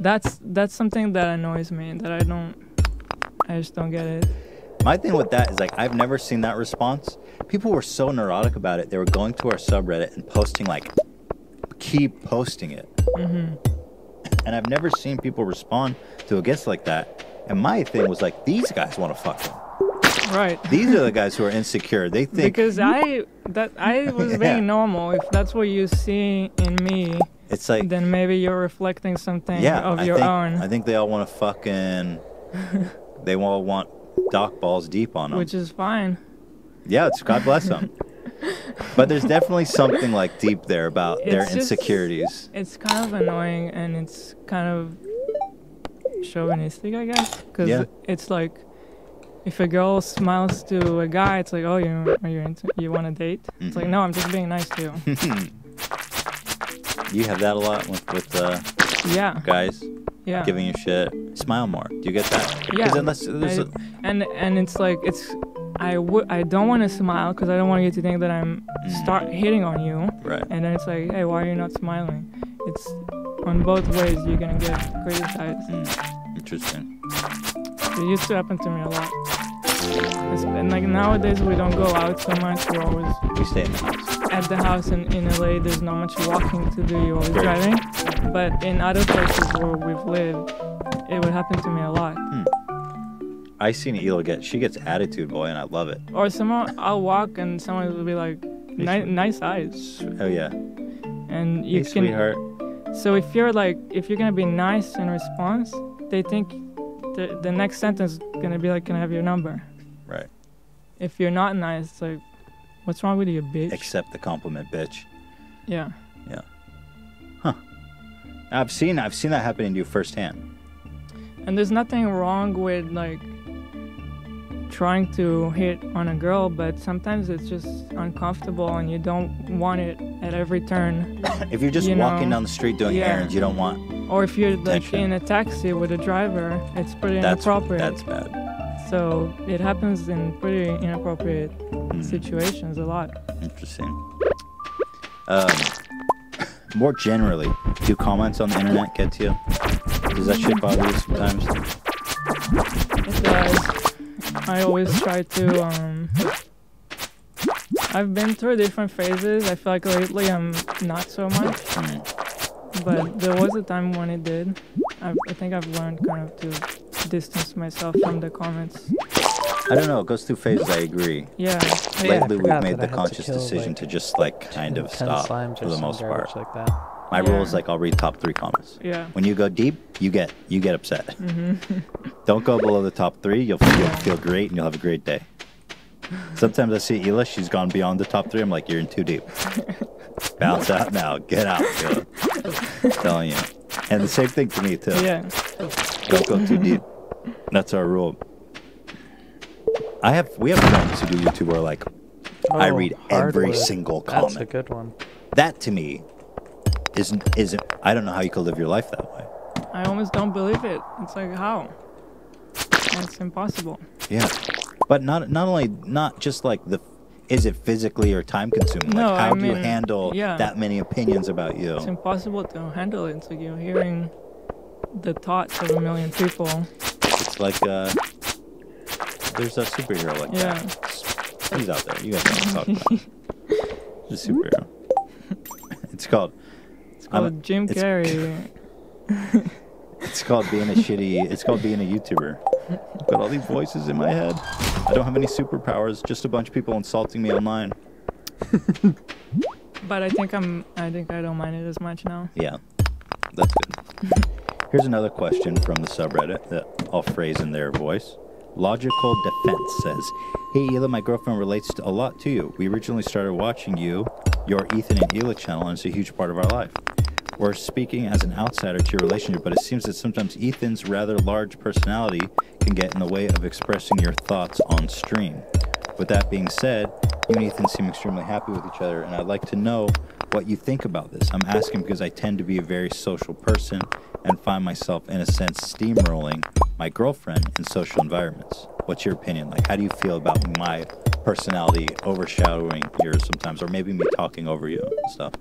That's something that annoys me, that I just don't get it. My thing with that is, like, I've never seen that response. People were so neurotic about it. They were going to our subreddit and posting, like, keep posting it. And I've never seen people respond to a guest like that. And my thing was like, these guys want to fuck him. Right. These are the guys who are insecure. They think Because I was Yeah. being normal. If that's what you see in me, it's like, then maybe you're reflecting something yeah, of I your think, own, I think they all want to fucking, they all want Doc balls deep on them. which is fine. Yeah, it's God bless them. But there's definitely something like deep there about their It's just- insecurities. It's kind of annoying, and it's kind of chauvinistic, I guess. Because Yeah. it's like, if a girl smiles to a guy, it's like, "Oh, you want to date?" It's like, "No, I'm just being nice to you." You have that a lot with Yeah. guys Yeah. giving you shit. Smile more. Do you get that? Yeah. 'Cause unless there's and it's like, I don't want to smile because I don't want you to think that I'm start hitting on you. right. And then it's like, "Hey, why are you not smiling?" It's on both ways. You're gonna get criticized. Interesting. It used to happen to me a lot. And like, nowadays we don't go out so much. We're always We stay in the house. at the house. And in LA, there's not much walking to do. You're always Very driving. But in other places where we've lived, it would happen to me a lot. I seen Hila she gets attitude, boy, and I love it. Or I'll walk and someone will be like, nice eyes. Oh yeah. And you Hey, can. sweetheart. So if you're gonna be nice in response, they think the next sentence is gonna be like, "Can I have your number?" Right. If you're not nice, it's like, "What's wrong with you, bitch?" Accept the compliment, bitch. Yeah. I've seen that happen to you firsthand. And there's nothing wrong with like trying to hit on a girl, but sometimes it's just uncomfortable and you don't want it at every turn. If you're just You walking know, down the street doing yeah. errands, you don't want. Or if you're like Attention. in a taxi with a driver, it's pretty That's inappropriate. bad. So it happens in pretty inappropriate situations a lot. Interesting. More generally, do comments on the internet get to you? Does that shit bother you sometimes? It does. I always try to, I've been through different phases. I feel like lately I'm not so much. But there was a time when it did. I think I've learned kind of to distance myself from the comments. I don't know. It goes through phases. I agree. Yeah. Yeah, I Lately, we've forgot made that I the had to conscious kill, decision like, to just like kind of 10 stop slimes for or the some most part. garbage like that. My rule is like I'll read top 3 comments. Yeah. When you go deep, you get upset. Don't go below the top 3. You'll feel great and you'll have a great day. Sometimes I see Ela, she's gone beyond the top 3. I'm like, you're in too deep. Bounce out now. Get out, Ela. I'm telling you. And the same thing to me too. Yeah. Don't go too deep. That's our rule. We have friends who do YouTube where like I read every hardwood. single comment. That's a good one. That to me isn't. I don't know how you could live your life that way. I almost don't believe it. It's like, how? It's impossible. Yeah, but not just like is it physically or time consuming? No, like how I do you mean, handle yeah. that many opinions about you? It's impossible to handle it. It's like you're hearing the thoughts of a million people. It's like there's a superhero like that. He's out there. You guys know what I'm talking about. The superhero. It's called Jim Carrey. It's called being a YouTuber. I've got all these voices in my head. I don't have any superpowers, just a bunch of people insulting me online. But I think I don't mind it as much now. Yeah. That's good. Here's another question from the subreddit that I'll phrase in their voice. Logical Defense says, "Hey Ela, my girlfriend relates a lot to you. We originally started watching your Ethan and Ela channel, and it's a huge part of our life. We're speaking as an outsider to your relationship, but it seems that sometimes Ethan's rather large personality can get in the way of expressing your thoughts on stream. With that being said, you and Ethan seem extremely happy with each other, and I'd like to know what you think about this. I'm asking because I tend to be a very social person and find myself, in a sense, steamrolling my girlfriend in social environments. What's your opinion? Like, how do you feel about my personality overshadowing yours sometimes, or maybe me talking over you and stuff?"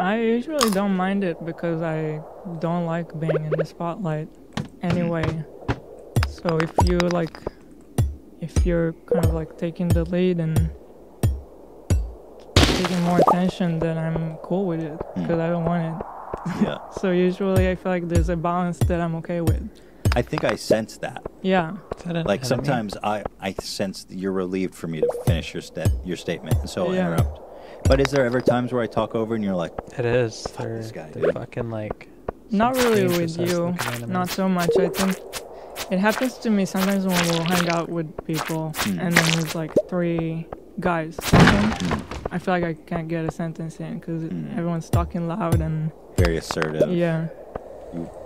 I usually don't mind it because I don't like being in the spotlight anyway. So if you're kind of like taking the lead and taking more attention, then I'm cool with it because I don't want it. Yeah. So usually I feel like there's a balance that I'm okay with. I think I sense that. Yeah. Like sometimes I sense that you're relieved for me to finish your statement, and so I'll interrupt. But is there ever times where I talk over and you're like, It is. Fuck this guy, They're dude. fucking like... Not some really dangerous with ass you. looking enemies. Not so much. I think it happens to me sometimes when we'll hang out with people and then there's like 3 guys talking. I feel like I can't get a sentence in because everyone's talking loud and very assertive? yeah.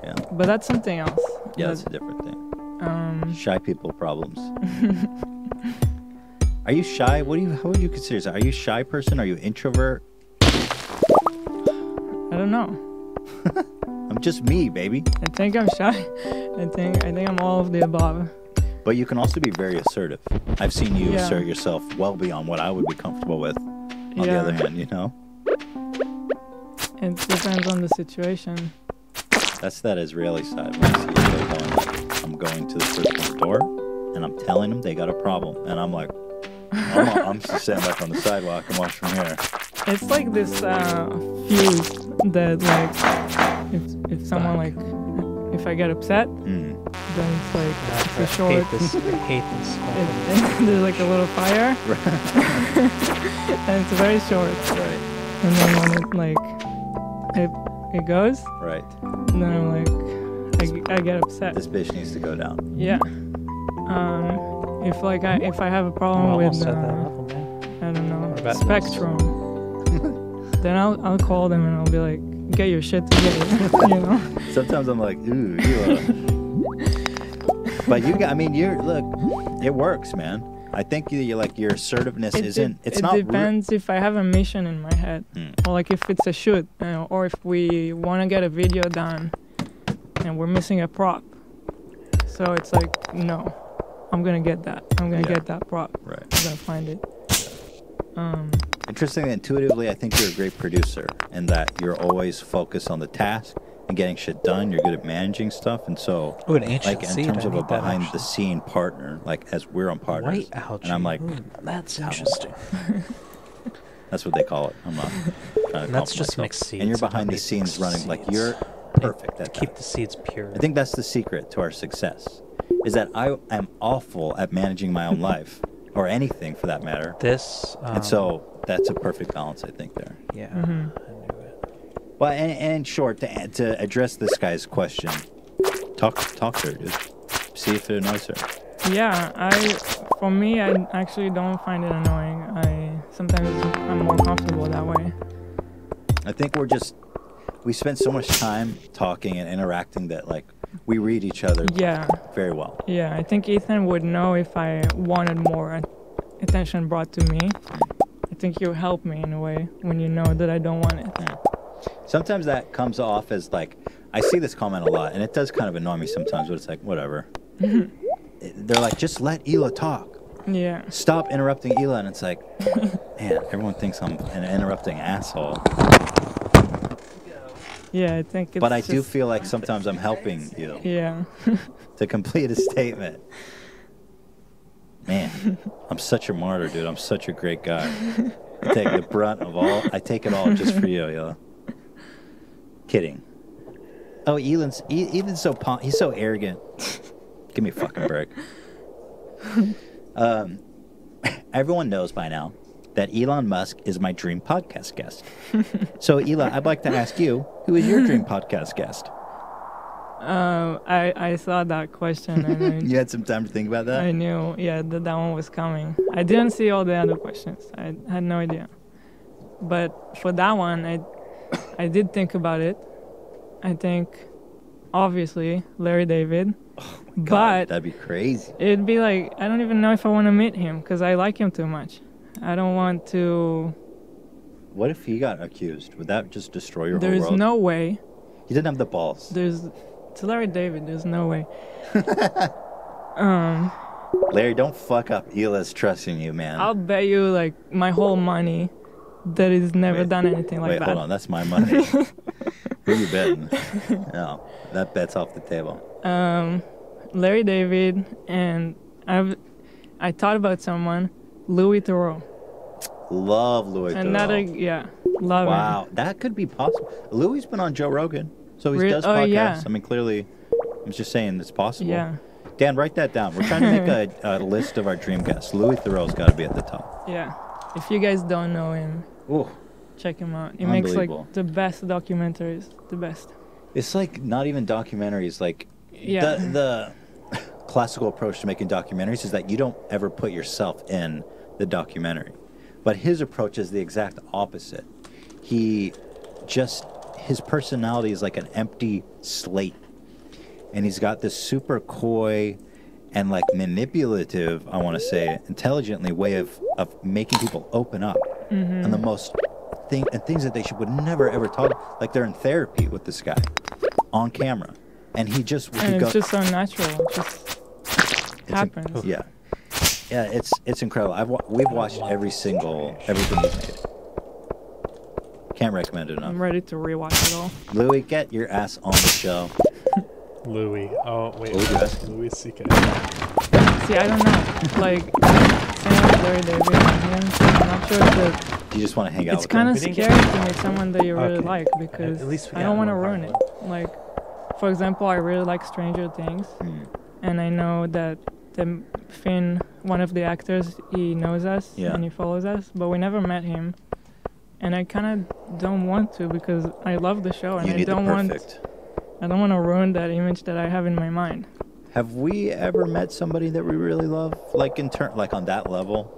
Yeah. But that's something else. Yeah, that's a different thing. Shy people problems. Are you shy? How would you consider yourself? Are you a shy person? Are you an introvert? I don't know. I'm just me, baby. I think I'm shy. I think I'm all of the above. But you can also be very assertive. I've seen you assert yourself well beyond what I would be comfortable with. On the other hand, you know? It depends on the situation. That's that Israeli side. When I see you going like, I'm going to the person's door and I'm telling them they got a problem. And I'm like, I'm just standing back on the sidewalk and watch from here. It's like this fuse that like if someone like if I get upset, then it's like it's a short. I hate this. There's like a little fire, and it's very short. Right. And then when it goes, Right. and then I'm like I get upset. This bitch needs to go down. Yeah. If I have a problem with at that level, man. I don't know about Spectrum, then I'll call them and I'll be like, get your shit together, you know. Sometimes I'm like, ooh, but look, it works, man. I think your assertiveness It depends if I have a mission in my head, or like if it's a shoot, or if we want to get a video done and we're missing a prop. So it's like, no, I'm gonna get that. I'm gonna get that prop. Right. I'm gonna find it. Interesting. Intuitively, I think you're a great producer, and that you're always focused on the task and getting shit done. You're good at managing stuff, and so an ancient in seed, terms I of a need that, behind-the-scene partner, like as we're on partners, White algae. and I'm like, that's interesting. that's what they call it. I'm not trying to That's call it just myself. mixed seeds. And you're It's not behind the mixed scenes running like seeds. you're perfect at Keep that. the seeds pure. I think that's the secret to our success, is that I am awful at managing my own life, or anything for that matter. This And so that's a perfect balance, I think, there. yeah, Mhm. I knew it. Well, and in short, to address this guy's question, talk to her, dude. See if it annoys her. Yeah, for me, I actually don't find it annoying. Sometimes I'm more comfortable that way. I think we spend so much time talking and interacting that like we read each other very well. Yeah, I think Ethan would know if I wanted more attention brought to me. I think you help me in a way when you know that I don't want it. Yeah. Sometimes that comes off as like, I see this comment a lot, and it does kind of annoy me sometimes, but it's like, whatever. They're like, just let Hila talk. Yeah. Stop interrupting Hila, and it's like, man, everyone thinks I'm an interrupting asshole. Yeah, I think it's But I do feel like sometimes I'm helping you. Yeah. To complete a statement. Man, I'm such a martyr, dude. I'm such a great guy. I take the brunt of all. I take it all just for you, Hila. Kidding. Oh, Elan's he's so arrogant. Give me a fucking break. Everyone knows by now that Elon Musk is my dream podcast guest. So, Hila, I'd like to ask you, who is your dream podcast guest? I saw that question and You had some time to think about that? I knew, that one was coming. I didn't see all the other questions. I had no idea. But for that one, I did think about it. I think, obviously, Larry David. Oh my God, but that'd be crazy. It'd be like, I don't even know if I want to meet him because I like him too much. I don't want to... What if he got accused? Would that just destroy your whole There's world? no way. He didn't have the balls. To Larry David, there's no way. Larry, don't fuck up Hila's trust in you, man. I'll bet you, like, my whole money that he's never done anything like that. Wait, hold on. That's my money. Who you betting? No, that bet's off the table. Larry David, and I thought about someone, Louis Theroux. Love Louis Theroux. Love him. Wow, that could be possible. Louis's been on Joe Rogan, so he does podcasts. Yeah. I mean, clearly, I'm just saying it's possible. Yeah. Dan, write that down. We're trying to make a list of our dream guests. Louis Theroux's got to be at the top. Yeah. If you guys don't know him, check him out. He makes like the best documentaries. The best. It's like not even documentaries. Like the classical approach to making documentaries is that you don't ever put yourself in the documentary. But his approach is the exact opposite. His personality is like an empty slate. And he's got this super coy and like manipulative, I want to say, intelligently way of making people open up. Mm-hmm. And the most things that they would never ever talk, like they're in therapy with this guy on camera. And he just it's just so natural. It just happens. Yeah, it's incredible. We've watched everything he's made. Can't recommend it enough. I'm ready to rewatch it all. Louis, get your ass on the show. Louis. Oh wait, what would you ask? Louis C.K. See, I don't know. Like, same with Larry David and him. I'm not sure that. You just want to hang out with him? It's kind of scary to meet someone that you really like because At least I don't want to ruin it. Like, for example, I really like Stranger Things, and I know that Finn, one of the actors, he knows us and he follows us, but we never met him, and I kind of don't want to because I love the show and I don't want to ruin that image that I have in my mind. Have we ever met somebody that we really love, like like on that level?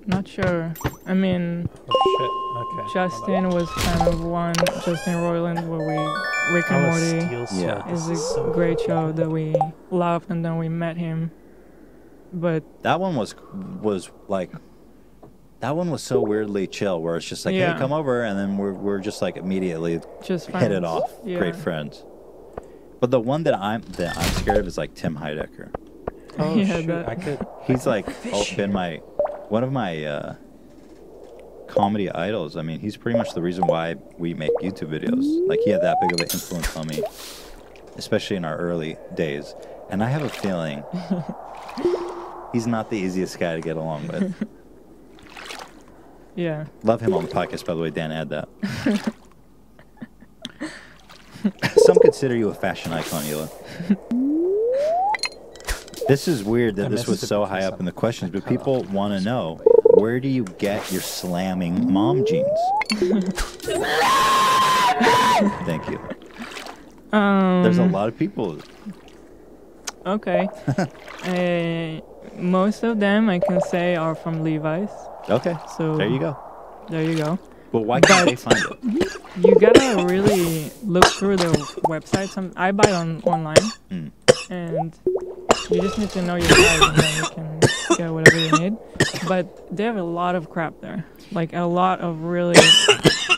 Not sure. I mean, Justin was kind of one. Justin Roiland, where Rick and Morty is a great show that we loved, and then we met him. But that one was so weirdly chill, where it's just like, hey, come over, and then we're just like immediately just hit it off, great friends. But the one that I'm scared of is like Tim Heidecker. Oh shoot, He's like been one of my comedy idols. I mean, he's pretty much the reason why we make YouTube videos. Like, he had that big of an influence on me, especially in our early days. And I have a feeling he's not the easiest guy to get along with. Yeah. Love him on the podcast, by the way. Dan, add that. Some consider you a fashion icon, Hila. This is weird that this was so high up in the questions, but people want to know, where do you get your slamming mom jeans? Thank you. There's a lot of people. Okay. Most of them I can say are from Levi's. Okay, So there you go. There you go. But why can't they find it? You gotta really look through the website. I buy it online, and you just need to know your size, and then you can get whatever you need. But they have a lot of crap there, like a lot of really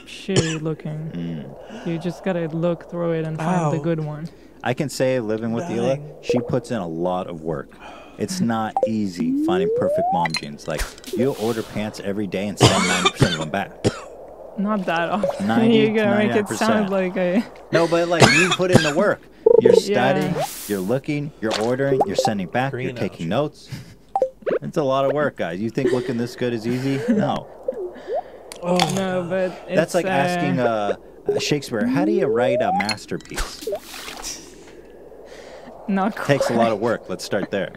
shitty looking. You just gotta look through it and find the good one. I can say, living with Hila, she puts in a lot of work. It's not easy finding perfect mom jeans. Like, you'll order pants every day and send 90% of them back. Not that often. 90 You're gonna make it 99%. sound like a... No, but like, you put in the work. You're studying, you're looking, you're ordering, you're sending back, you're taking notes. It's a lot of work, guys. You think looking this good is easy? No. No, but it's... That's like asking Shakespeare, how do you write a masterpiece? Not quite. Takes a lot of work. Let's start there.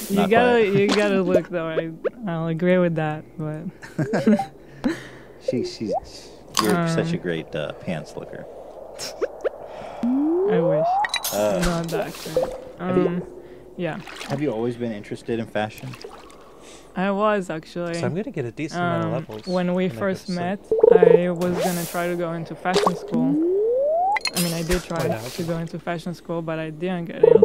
You gotta look though. I'll agree with that, but you're such a great pants looker. I wish. Not that great. Yeah. Have you always been interested in fashion? I was actually. So I'm gonna get a decent amount of levels. When we first met, I was gonna try to go into fashion school. I mean, I did try to go into fashion school, but I didn't get in.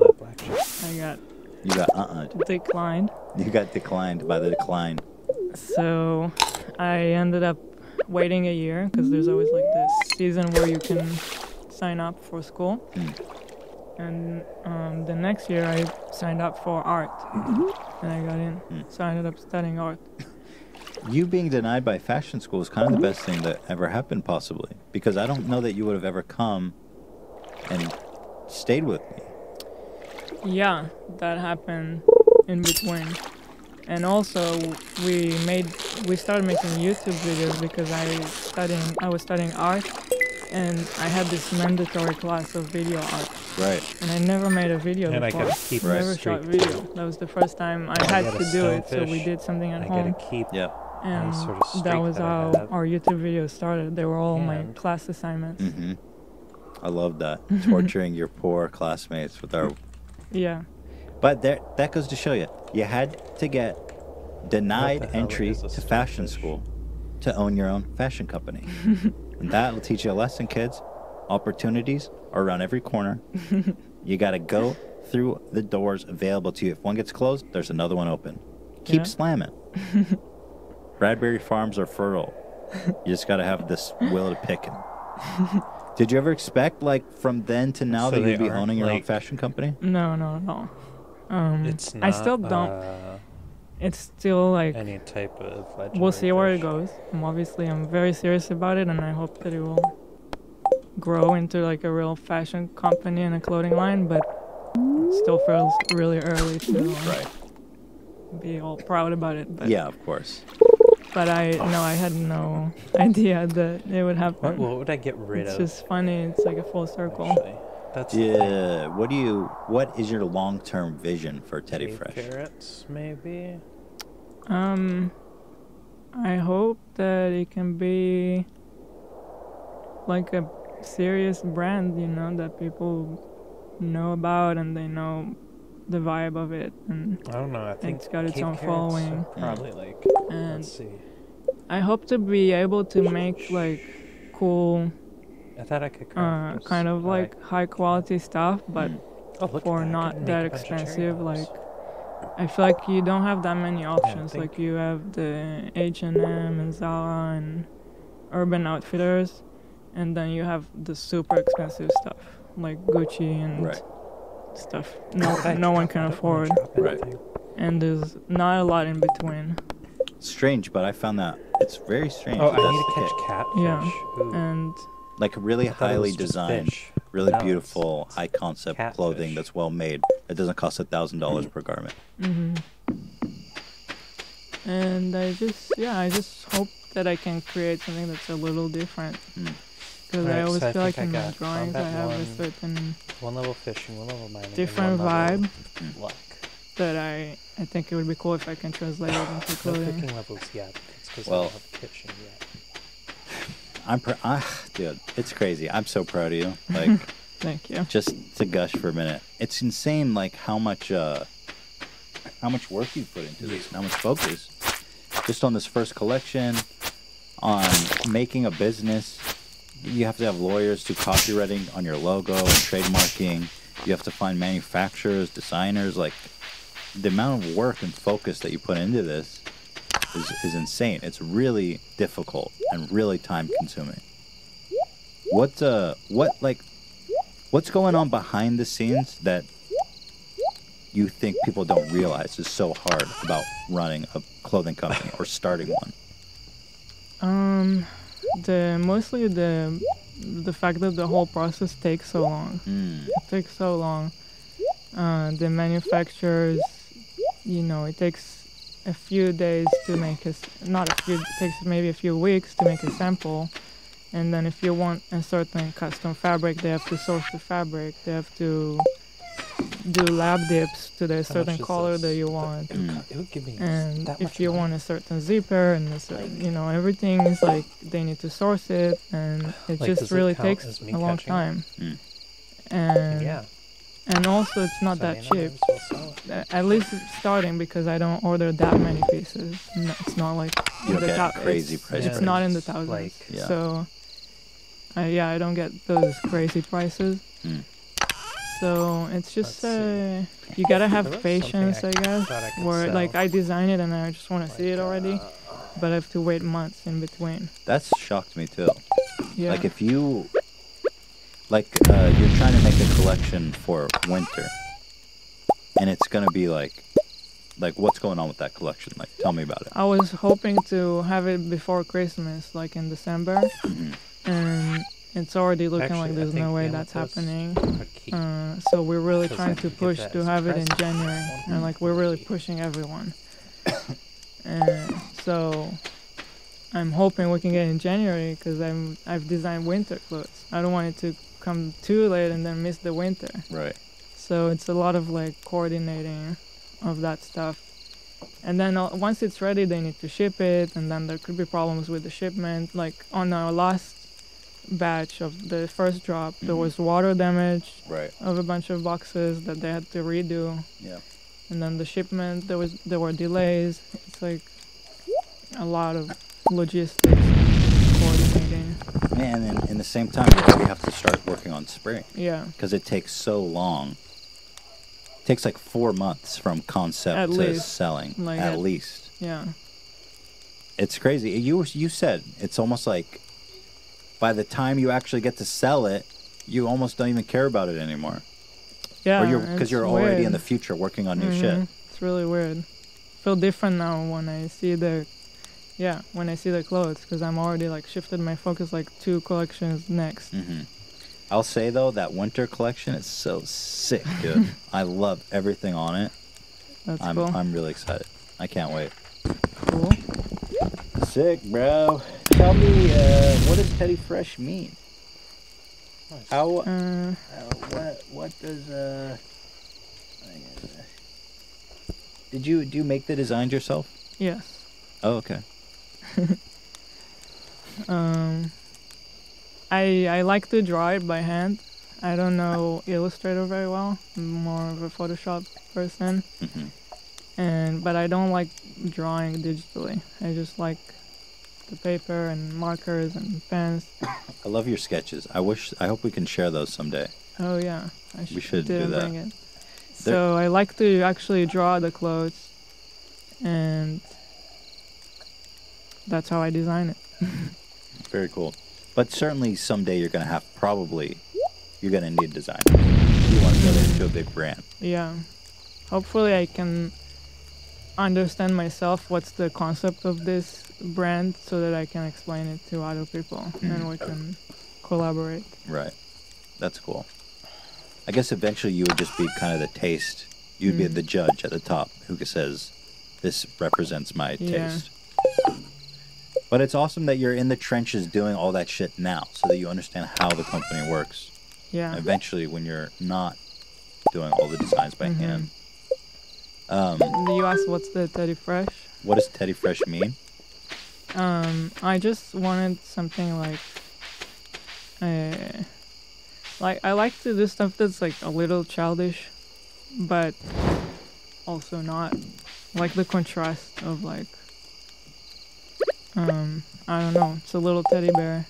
You got declined. You got declined by the decline. So I ended up waiting a year because there's always like this season where you can sign up for school. And the next year I signed up for art and I got in. So I ended up studying art. You being denied by fashion school is kind of the best thing that ever happened, possibly, because I don't know that you would have ever come and stayed with me. Yeah, that happened in between. And also we started making YouTube videos because I was studying art and I had this mandatory class of video art. Right. And I never made a video and before. I gotta keep never shot video. That was the first time I had to do it, so we did something at home. And that was how our YouTube videos started. They were all my class assignments. I love that. Torturing your poor classmates with our... Yeah. But that goes to show you, you had to get denied entry to fashion school to own your own fashion company. And that will teach you a lesson, kids. Opportunities are around every corner. You got to go through the doors available to you. If one gets closed, there's another one open. Keep slamming. Bradbury farms are fertile. You just got to have this will to pick it. Did you ever expect, like, from then to now that you'd be owning your own fashion company? No, not at all. It's not, I still don't. It's still like any type of we'll see where it goes. I'm very serious about it, and I hope that it will grow into like a real fashion company and a clothing line. But it still feels really early to be all proud about it. But yeah, of course. But I had no idea that it would happen. What would I get rid of? It's just funny. It's like a full circle. Actually, that's What is your long-term vision for Teddy Fresh? Carrots, maybe. I hope that it can be like a serious brand, that people know about and they know the vibe of it. And I don't know. I think it's got its own following. Probably like. And let's see. I hope to be able to make like cool. I thought I could kind of like high quality stuff, but for not that expensive. Like, I feel like you don't have that many options. Like, you have the H&M and Zara and Urban Outfitters, and then you have the super expensive stuff like Gucci and stuff no one can afford. And there's not a lot in between. Strange, but I found that it's very strange. Oh, I need to catch catfish. Yeah, Ooh. and like really highly designed, really beautiful, high concept clothing that's well made. It doesn't cost $1,000 per garment. And I just hope that I can create something that's a little different. Because I always feel like in my drawings I have a certain one level fishing, one level mining, different vibe. Luck. that I think it would be cool if I can translate it into No clothing. cooking levels yet. It's because Well- I don't have a kitchen yet. Dude, it's crazy. I'm so proud of you. Like, Thank you. just to gush for a minute, it's insane. Like how much work you put into this, and how much focus, just on this first collection, on making a business. You have to have lawyers do copywriting on your logo and trademarking. You have to find manufacturers, designers. Like the amount of work and focus that you put into this is insane. It's really difficult and really time consuming. What's going on behind the scenes that you think people don't realize is so hard about running a clothing company or starting one? Mostly the fact that the whole process takes so long. It takes so long. The manufacturers, it takes a few days to make it takes maybe a few weeks to make a sample. And then if you want a certain custom fabric, they have to source the fabric. They have to do lab dips to the certain much is color this? that you want. It would give me And that if much you money. want a certain zipper and everything is like they need to source it, and it Like, just does it really count takes as me a long catching it? time. And And yeah. and also it's not So, that I cheap. might as well sell it. At least it's starting because I don't order that many pieces. No, it's not like You don't the get crazy it's, price It's not in the ranges, thousands. like- Yeah. So I don't get those crazy prices. So it's just Let's you gotta have There was patience, I something guess. thought I could Where sell. like I design it and I just want to see it already, but I have to wait months in between. That's shocked me too. Yeah. Like if you, you're trying to make a collection for winter, and it's gonna be like what's going on with that collection? Like, tell me about it. I was hoping to have it before Christmas, like in December, and it's already looking Actually, like I there's no think way that's amethyst happening. are key. So we're really Because trying I to could give push that to as a have it in present. January, and like we're really pushing everyone. And so I'm hoping we can get it in January because I've designed winter clothes. I don't want it to come too late and then miss the winter. Right. So it's a lot of like coordinating of that stuff. And then once it's ready, they need to ship it, and then there could be problems with the shipment. Like on our last batch of the first drop, there was water damage Right. of a bunch of boxes that they had to redo. Yeah. And then the shipment, there were delays. It's like a lot of logistics and coordinating. Man, and in the same time, we have to start working on spring Yeah. because it takes so long. It takes like 4 months from concept At to least. selling, Like at at- least. Yeah. It's crazy. You said it's almost like by the time you actually get to sell it, you almost don't even care about it anymore. Yeah. Because it's you're already in weird. the future working on new shit. Mhm. It's really weird. Feel different now when I see the clothes because I'm already like shifted my focus like 2 collections next. I'll say though that winter collection is so sick, dude. I love everything on it. That's cool. I'm really excited. I can't wait. Cool. Sick, bro. Tell me, what does Teddy Fresh mean? Nice. How? Uh, What does do you make the designs yourself? yes. Oh, okay. I like to draw it by hand. I don't know Illustrator very well. I'm more of a Photoshop person. But I don't like drawing digitally. I just like the paper and markers and pens. I love your sketches. I hope we can share those someday. Oh yeah, We should do didn't that. bring it. So I like to actually draw the clothes, and that's how I design it. Very cool. But certainly someday you're gonna need design. You want to go into a big brand. Yeah. Hopefully I can understand myself what's the concept of this brand so that I can explain it to other people and we can collaborate. Right. That's cool. I guess eventually you would just be kind of the taste. You'd be the judge at the top who says, this represents my Yeah. taste. But it's awesome that you're in the trenches doing all that shit now so that you understand how the company works. Yeah. Eventually when you're not doing all the designs by hand. You asked what's the Teddy Fresh? What does Teddy Fresh mean? I just wanted something like I like to do stuff that's like a little childish, but also not. Like the contrast of like, I don't know, it's a little teddy bear.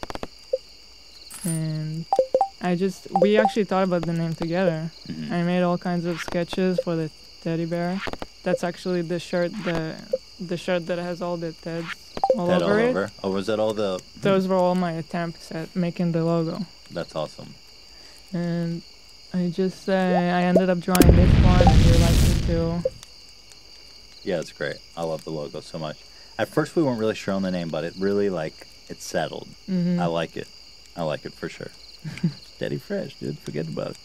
And we actually thought about the name together. Mm-hmm. I made all kinds of sketches for the teddy bear. That's actually the shirt, the shirt that has all the Teds all over it. Oh, was that all the... Those were all my attempts at making the logo. That's awesome. And I ended up drawing this one, and you liked it too. Yeah, it's great. I love the logo so much. At first, we weren't really sure on the name, but it really, it settled. Mm-hmm. I like it. I like it for sure. Steady Fresh, dude. Forget about it.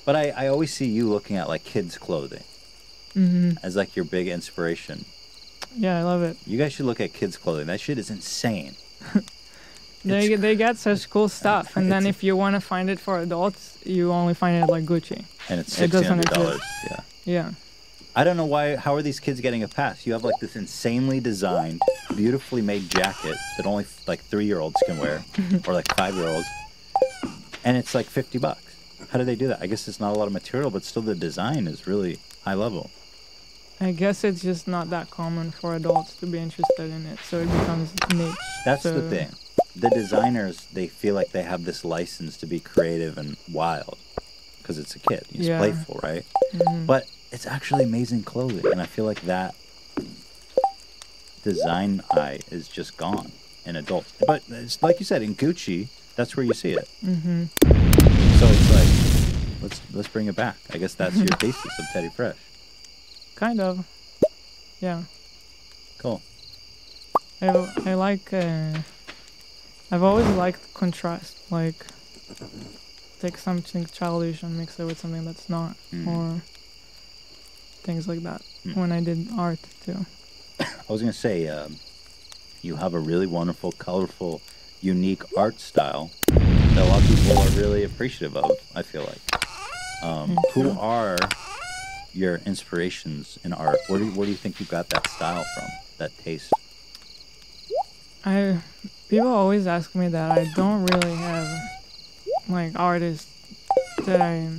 But I always see you looking at, kids' clothing as, your big inspiration. Yeah, I love it. You guys should look at kids' clothing. That shit is insane. They get such cool stuff. And then if you want to find it for adults, you only find it like Gucci. And it's It doesn't $1,600. exist. Yeah. Yeah. I don't know how are these kids getting a pass? You have this insanely designed, beautifully made jacket that only 3-year-olds can wear, or 5-year-olds, and it's $50. How do they do that? I guess it's not a lot of material, but still the design is really high level. I guess it's just not that common for adults to be interested in it, so it becomes niche. That's the thing. The designers, they feel like they have this license to be creative and wild, because it's a kid. He's playful, right? Mm-hmm. But it's actually amazing clothing, and I feel like that design eye is just gone in adults. But it's like you said, in Gucci, that's where you see it. Mm-hmm. So it's let's bring it back. I guess that's your thesis of Teddy Fresh. Kind of. Yeah. Cool. I like. I've always liked contrast. Take something childish and mix it with something that's not, or things like that. When I did art too. I was gonna say, you have a really wonderful, colorful, unique art style that a lot of people are really appreciative of. I feel like. Who are your inspirations in art? Where do you think you got that style from? That taste? People always ask me that. I don't really have artists that I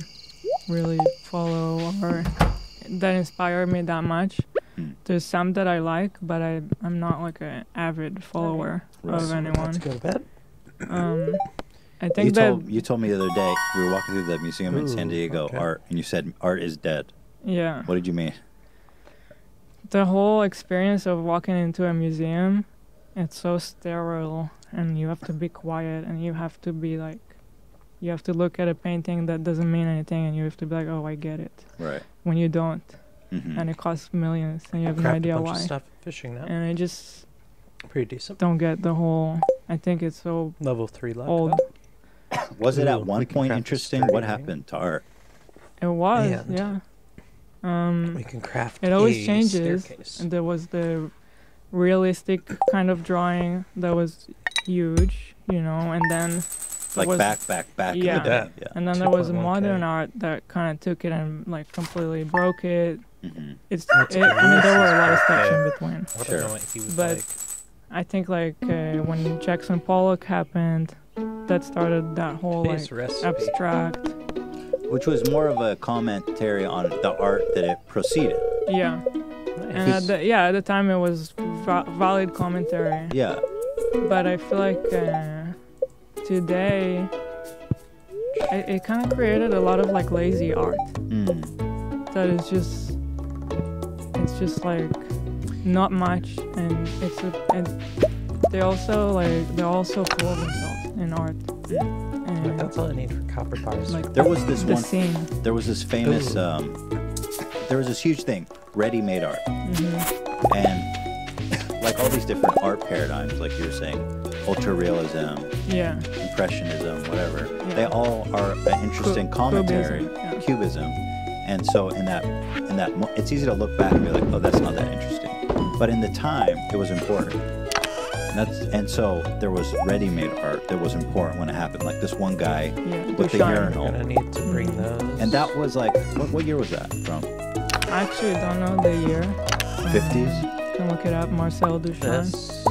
really follow or that inspire me that much. There's some that I like, but I'm not an avid follower of anyone. Let's go to bed. I think you told me the other day we were walking through the museum in San Diego, art, and you said art is dead. Yeah. What did you mean? The whole experience of walking into a museum, it's so sterile, and you have to be quiet, and you have to be you have to look at a painting that doesn't mean anything, and you have to be like, oh, I get it. Right. When you don't. Mm-hmm. And it costs millions, and you have no idea why. Of stuff fishing now. And I just pretty decent. don't get the whole. I think it's so level 3 luck. old. Was it at one we can point craft a interesting? sturdy What ring. happened to art? It was, And yeah. We can craft It always a changes. staircase. And there was the realistic kind of drawing that was huge, and then there was, back. Yeah. In the day. Yeah. and then there was 2.1K. modern art that kind of took it and completely broke it. Mm-hmm. There were a lot of steps in between. I Sure. don't know what he was But like. I think when Jackson Pollock happened, that started that whole Space recipe. abstract. Which was more of a commentary on the art that it preceded. Yeah. Nice. And at the time it was valid commentary. Yeah. But I feel like today it kind of created a lot of lazy art that is just not much, and they're also full of themselves in art. And That's all I need for copper bars. There was this the one. scene. There was this famous. There was this huge thing, ready-made art, and all these different art paradigms, like you were saying, ultra-realism, Yeah. impressionism, whatever. Yeah. They all are an interesting commentary. Cubism, yeah. Cubism, and so in that, it's easy to look back and be like, oh, that's not that interesting. But in the time, it was important. And so there was ready-made art that was important when it happened. Like this one guy Yeah. with the Duchamp. We're urinal. gonna need to bring those. And that was what year was that from? I actually don't know the year. 50s? You can look it up, Marcel Duchamp. This.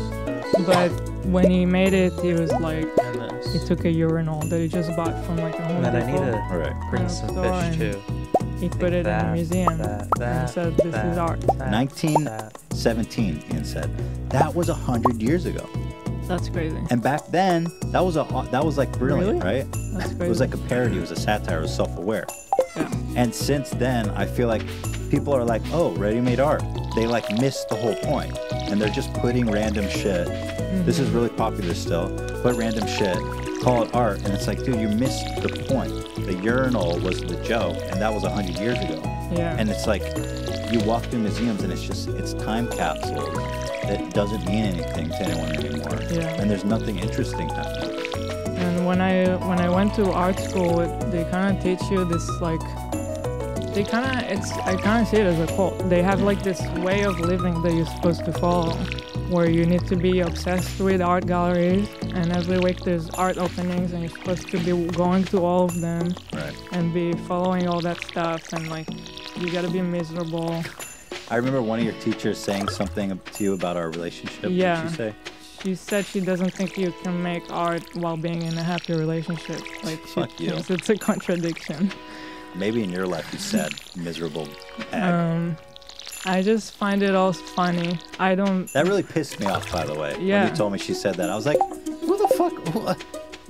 But when he made it, he was like, And this. he took a urinal that he just bought from like a Home And then I need Depot. to All right. bring Yeah, some so fish and- too. He put it in a museum. That, and he said, this is art. 1917, Ian said. That was 100 years ago. That's crazy. And back then, that was like brilliant, Really? right? That's crazy. It was like a parody. It was a satire. It was self-aware. Yeah. And since then, I feel like people are like, oh, ready-made art. They like missed the whole point. And they're just putting random shit. This is really popular still. Put random shit, call it art. And it's like, dude, you missed the point. The urinal was the joke. And that was 100 years ago. Yeah. And it's like, you walk through museums and it's time capsules that doesn't mean anything to anyone anymore. Yeah. And there's nothing interesting happening. And when I went to art school, they kind of teach you this like, I kind of see it as a cult. They have like this way of living that you're supposed to follow, where you need to be obsessed with art galleries, and every week there's art openings, and you're supposed to be going to all of them Right. and be following all that stuff, and like you gotta be miserable. I remember one of your teachers saying something to you about our relationship. Yeah. What did she say? She said she doesn't think you can make art while being in a happy relationship. Like she Fuck you. thinks it's a contradiction. Maybe in your life you said miserable egg. I just find it all funny. I don't. That really pissed me off, by the way. Yeah. When you told me she said that. I was like, who the fuck?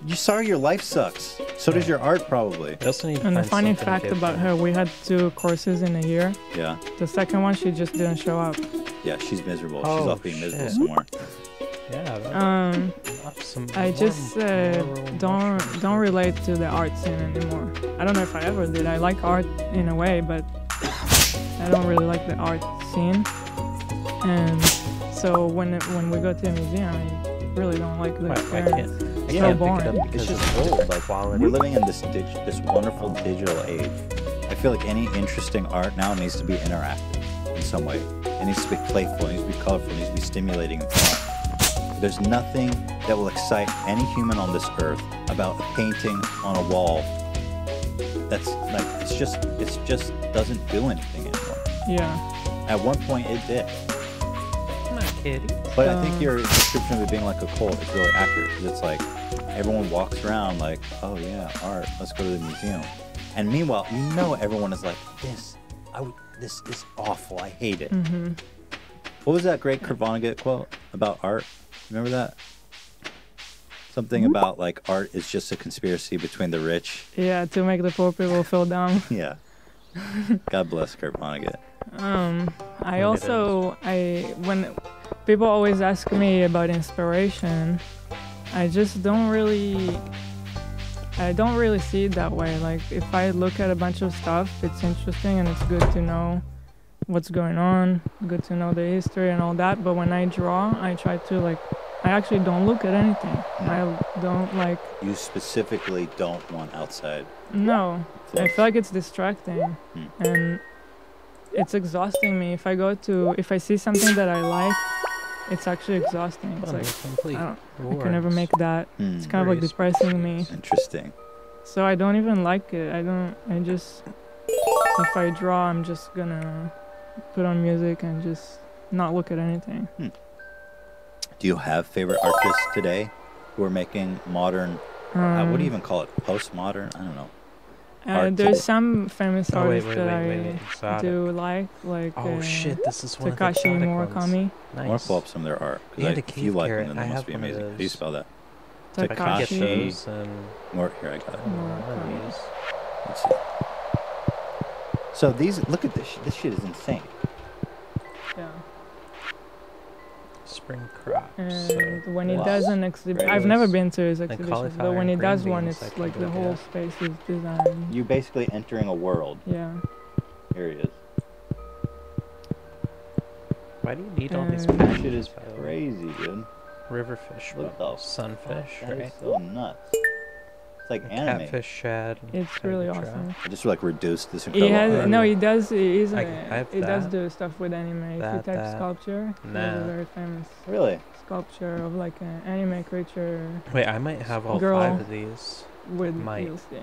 You sorry your life sucks. So does your art, probably. I also need to And a find funny something to fact give about her. her, we had 2 courses in a year. Yeah. The second one, she just didn't show up. Yeah, she's miserable. She's Oh, off being miserable shit. somewhere. Yeah. That, I just don't relate to the art scene anymore. I don't know if I ever did. I like art in a way, but I don't really like the art scene. And so when we go to a museum, I really don't like the I experience. can't. I So can't pick it boring. up It's because just of old. the Like, quality. we're living in this wonderful digital age. I feel like any interesting art now needs to be interactive in some way. It needs to be playful. It needs to be colorful. It needs to be stimulating and fun. There's nothing that will excite any human on this earth about a painting on a wall. That's like it's just doesn't do anything anymore. Yeah. At one point it did. I'm not kidding. But I think your description of it being like a cult is really accurate because it's like everyone walks around like, oh yeah, art, let's go to the museum. And meanwhile, you know everyone is like, this is awful, I hate it. Mm-hmm. What was that great Kurt Vonnegut quote about art? Remember that? Something about like art is just a conspiracy between the rich. Yeah, to make the poor people feel dumb. Yeah. God bless Kurt Vonnegut. When people always ask me about inspiration, I don't really see it that way. Like if I look at a bunch of stuff, it's interesting and it's good to know what's going on, good to know the history and all that. But when I draw, I try to I actually don't look at anything. I don't like. You specifically don't want outside. No, I feel like it's distracting and it's exhausting me. If I see something that I like, it's actually exhausting. It's like I can never make that. It's kind of like depressing me. Interesting. So I don't even like it. If I draw, I'm just gonna put on music and just not look at anything. Do you have favorite artists today who are making modern, what do you even call it, postmodern? I don't know. There's some famous artists that I Exotic. do like Oh shit, this is one Takashi of the exotic Murakami. ones. I want Nice. to pull up some of their art. And a If you cave like carrot. them, then I they must have be one of amazing. How do you those. spell that? I can get Takashi. those and Here, I got it. Murakami. Let's see. So look at this. This shit is insane. Yeah. spring crops. And when he Wow. does an exhibition, I've Great. never been to his Like exhibitions, but cauliflower when he and does green one, beans, it's I can like do the whole that. space is designed. You're basically entering a world. Yeah. Here he is. Why do you need all these And- That packages, shit is by the way? crazy, dude. Riverfish, Look well, at sunfish, That is right? so nuts. It's like A anime. catfish, shad. It's really tiger awesome. trout. I just like reduced this He incredible has art. no. He does. He have does that, do stuff with anime. If you that, type that, sculpture, he has that. a very famous Really? sculpture of like an anime creature Wait, I might have all Girl. 5 of these. with Might. you'll see.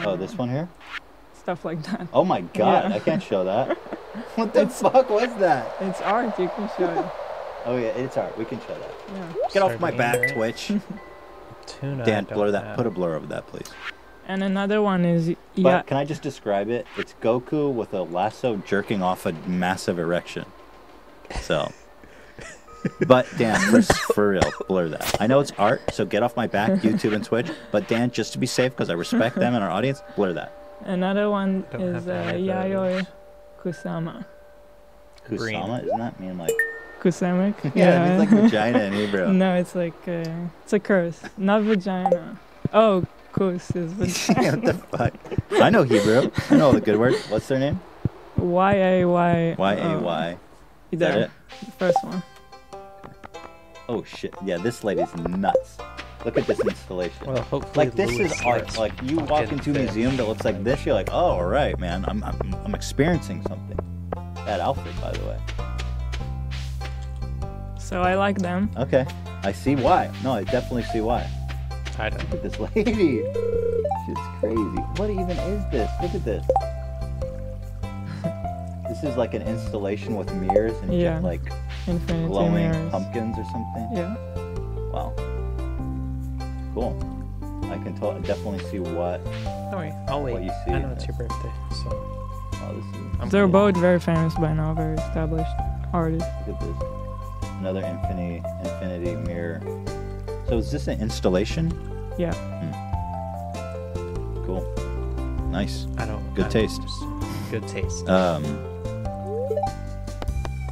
Oh, this one here? stuff like that. Oh my god, Yeah. I can't show that. What the fuck was that? It's art. You can show it. Oh yeah, it's art. We can show that. Yeah. Get off my Sardine, back, right? Twitch. Tuna. Dan, I blur don't that. have. Put a blur over that, please. And another one is But can I just describe it? It's Goku with a lasso jerking off a massive erection. So, but Dan, for real, blur that. I know it's art, so get off my back, YouTube and Twitch. But Dan, just to be safe, because I respect them and our audience, blur that. Another one Don't is have any of Yayoi Kusama. Green. Kusama, isn't that mean like? Kusamek? Yeah, it means like vagina in Hebrew. No, it's like it's a curse, not vagina. Oh, kus is vagina. What the fuck? I know Hebrew. I know all the good words. What's their name? Y-A-Y. Y-A-Y. Is that There, it? the first one. Oh shit! Yeah, this lady's nuts. Look at this installation. Well, hopefully Like this Louis is art. gets Like you walk fucking into a fish. museum that looks like this, you're like, oh, all right, man. I'm experiencing something. That outfit, by the way. So I like them. Okay, I see why. No, I definitely see why. I don't. Look at this lady. She's crazy. What even is this? Look at this. This is like an installation with mirrors and Yeah. like Infinity glowing mirrors. pumpkins or something. Yeah. Wow. Cool. I can definitely see what. Don't worry, I'll wait. What you see I know in it's your this. birthday, so Oh, this is. I'm They're cool. both very famous by now, very established artists. Look at this. Another infinity mirror. So is this an installation? Yeah. Cool. Nice. I don't. Good I don't taste. understand. Good taste. Um,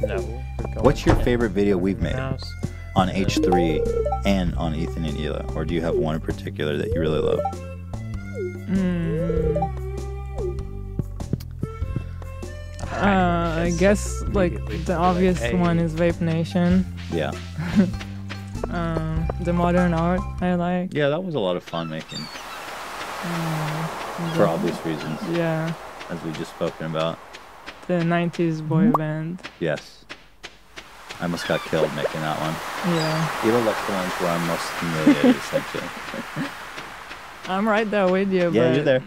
No. we're going what's your in favorite video we've made house. on H3 and on Ethan and Hila? Or do you have one in particular that you really love? I guess like immediately the be obvious like, hey. one is Vape Nation. Yeah. The modern art I like. Yeah, that was a lot of fun making. For obvious reasons, Yeah. as we just spoken about. The 90s boy band. Yes. I almost got killed making that one. Yeah. Hila likes the ones where I'm most humiliated, essentially. I'm right there with you. Yeah, but you're there.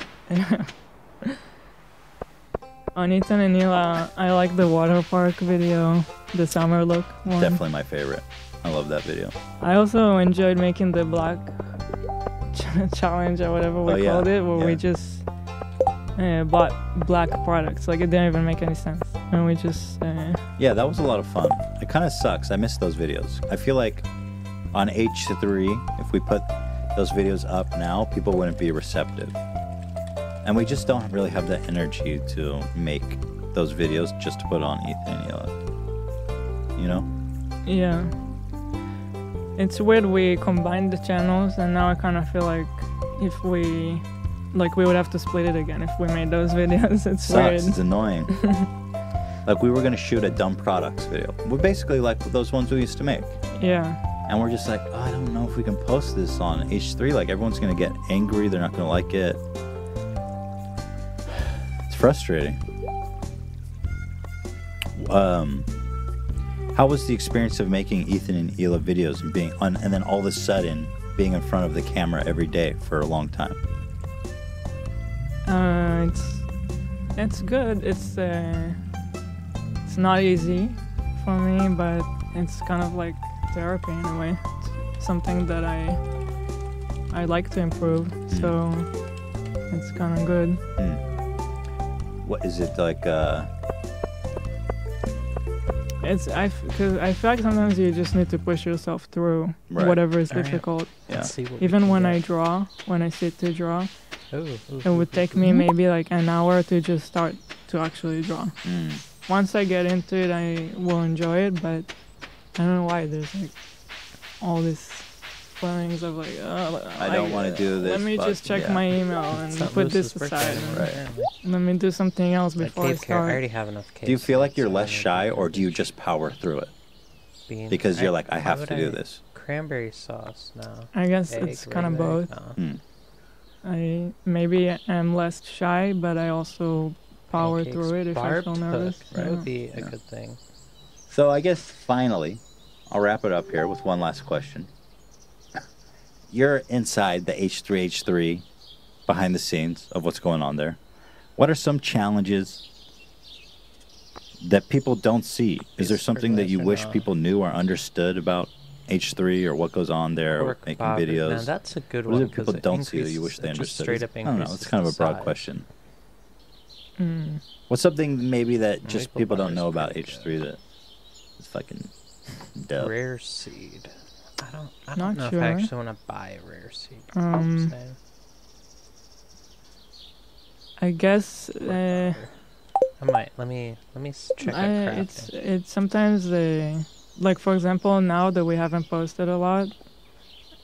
On Ethan and Hila, I like the water park video, the summer look one. Definitely my favorite. I love that video. I also enjoyed making the black challenge or whatever we Oh, yeah, called it, where we yeah. just bought black products. Like it didn't even make any sense, and we just Yeah, that was a lot of fun. It kind of sucks. I miss those videos. I feel like on H3, if we put those videos up now, people wouldn't be receptive. And we just don't really have the energy to make those videos just to put on Ethan and Hila. You know? yeah. It's weird we combined the channels, and now I kind of feel like if we would have to split it again if we made those videos. It's Sucks. It's weird. annoying. Like we were gonna shoot a dumb products video. We're basically like those ones we used to make. Yeah. And we're just like, oh, I don't know if we can post this on H3. Like everyone's gonna get angry. They're not gonna like it. It's frustrating. How was the experience of making Ethan and Hila videos and being on, and then all of a sudden being in front of the camera every day for a long time? It's good. It's not easy for me, but it's kind of like therapy in a way. It's something that I like to improve, so it's kind of good. What is it like? Because I feel like sometimes you just need to push yourself through Right. whatever is All right. difficult. Yeah. Let's see what we Even can when get. I draw, when I sit to draw, Ooh, it would take me maybe like an hour to just start to actually draw. Once I get into it, I will enjoy it, but I don't know why there's like all these feelings of like, I don't wanna do this, Let me but just check yeah. my email and It's not put this Lewis's birthday aside. And anymore, Right. apparently. Let me do something else Like before I cave carrot. I start. already have enough cave. Do you feel like you're so less I don't shy, need or do you beans. just power through it? Beans. Because you're like, I why have would to do this. Cranberry sauce, no. I guess Egg, it's kind of regular, both. no. I maybe am less shy, but I also power Pancakes, through it if I barbed feel hook, nervous. That Yeah. would be a good thing. So I guess finally, I'll wrap it up here with one last question. You're inside the H3 behind the scenes of what's going on there. What are some challenges that people don't see? Is there something that you wish people knew or understood about H3 or what goes on there Work making bobber. videos? Man, that's a good What one. is it people 'cause it don't see that you wish increases- they it just understood? Straight up I don't know. It's increases kind of a the broad size. question. Mm. What's something maybe that just Maple people don't butter's know about pretty H3 that is fucking dope? Rare seed. I don't Not know if sure. I actually want to buy a rare seed. That's all I'm saying. I guess I might. Let me check out crafting. it's sometimes like for example now that we haven't posted a lot,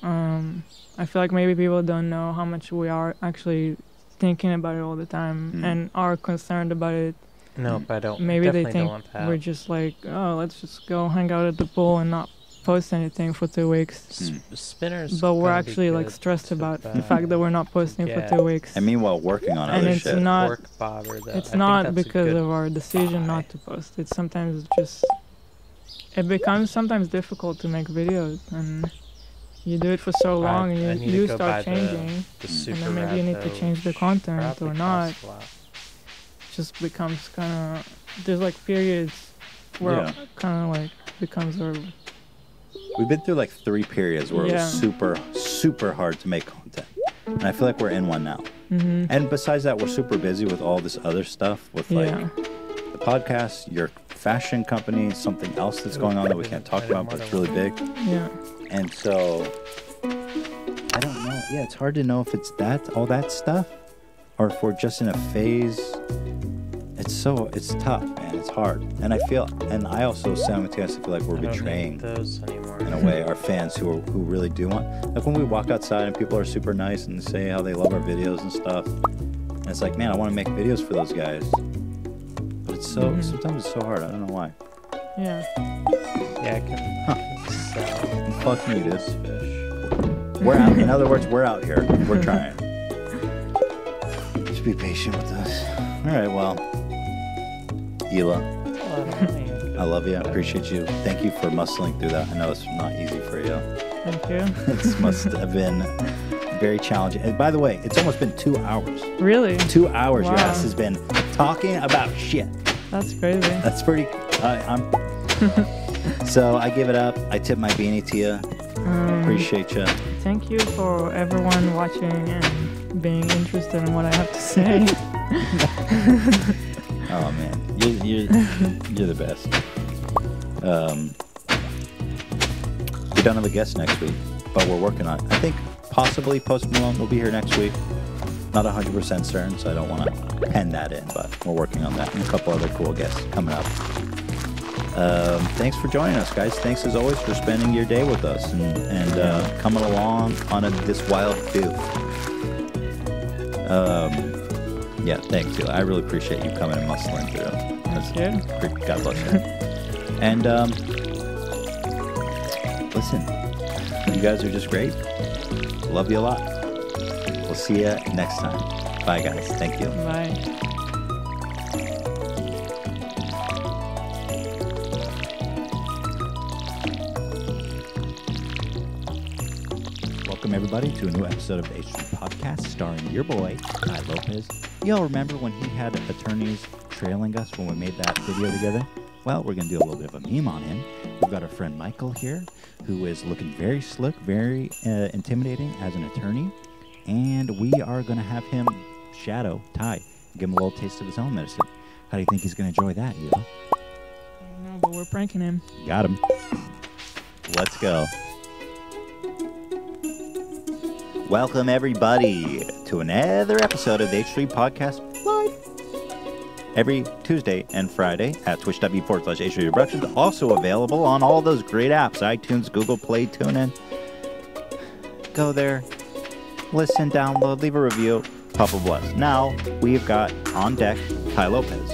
I feel like maybe people don't know how much we are actually thinking about it all the time and are concerned about it. No, but I don't. Maybe they definitely think don't want that. we're just like, oh, let's just go hang out at the pool and not post anything for 2 weeks. Spinners. But we're gonna be actually like good stressed to about the buy. fact that we're not posting Yeah. for 2 weeks. And meanwhile, working on And other it's shit. not- Pork bobber, though. I It's think not that's a because good of our decision buy. not to post. It's sometimes just it becomes sometimes difficult to make videos, and you do it for so long, I and need to you go start buy changing, the and super then maybe you need to rad, change the though, content probably or not. costs a lot. Just becomes kind of there's like periods where Yeah. it kind of like becomes our We've been through like 3 periods where it Yeah. was super, super hard to make content. And I feel like we're in one now. And besides that, we're super busy with all this other stuff with like Yeah. the podcast, your fashion company, something else that's going on that we can't talk about, but it's really big. yeah. And so I don't know. Yeah, it's hard to know if it's all that stuff, or if we're just in a phase. It's tough, man. It's hard. And I also simultaneously feel like we're I don't betraying need those anymore. in a way our fans who really do want. Like when we walk outside and people are super nice and say how they love our videos and stuff. And it's like, man, I want to make videos for those guys. But it's sometimes it's so hard. I don't know why. Yeah. Yeah, I can sell Fuck me, dude. this fish. We're out. In other words, we're out here. We're trying. Just be patient with us. All right, well, Hila, I love you. I appreciate you. Thank you for muscling through that. I know it's not easy for you. Thank you. It must have been very challenging. And by the way, it's almost been 2 hours. Really? 2 hours your Wow. ass has been talking about shit. That's crazy. That's pretty. So I give it up. I tip my beanie to you. Appreciate you. Thank you for everyone watching and being interested in what I have to say. Oh man, you're the best. We don't have a guest next week, but we're working on it. I think possibly Post Malone will be here next week. Not 100% certain, so I don't want to pen that in, but we're working on that and a couple other cool guests coming up. Thanks for joining us, guys. Thanks as always for spending your day with us and coming along on this wild doof. Yeah, thanks, Hila. I really appreciate you coming and muscling through. God bless you. And listen, you guys are just great. Love you a lot. We'll see you next time. Bye, guys. Thank you. Bye. Welcome, everybody, to a new episode of the H3 Podcast starring your boy, Ty Lopez. Y'all remember when he had attorneys trailing us when we made that video together? Well, we're going to do a little bit of a meme on him. We've got our friend Michael here, who is looking very slick, very intimidating as an attorney. And we are going to have him shadow Ty, give him a little taste of his own medicine. How do you think he's going to enjoy that, Hila? I don't know, but we're pranking him. Got him. Let's go. Welcome, everybody, to another episode of the H3 Podcast live every Tuesday and Friday at twitch.tv/H3 Productions. Also available on all those great apps, iTunes, Google Play, TuneIn. Go there, listen, download, leave a review. Papa bless. Now, we've got on deck Ty Lopez.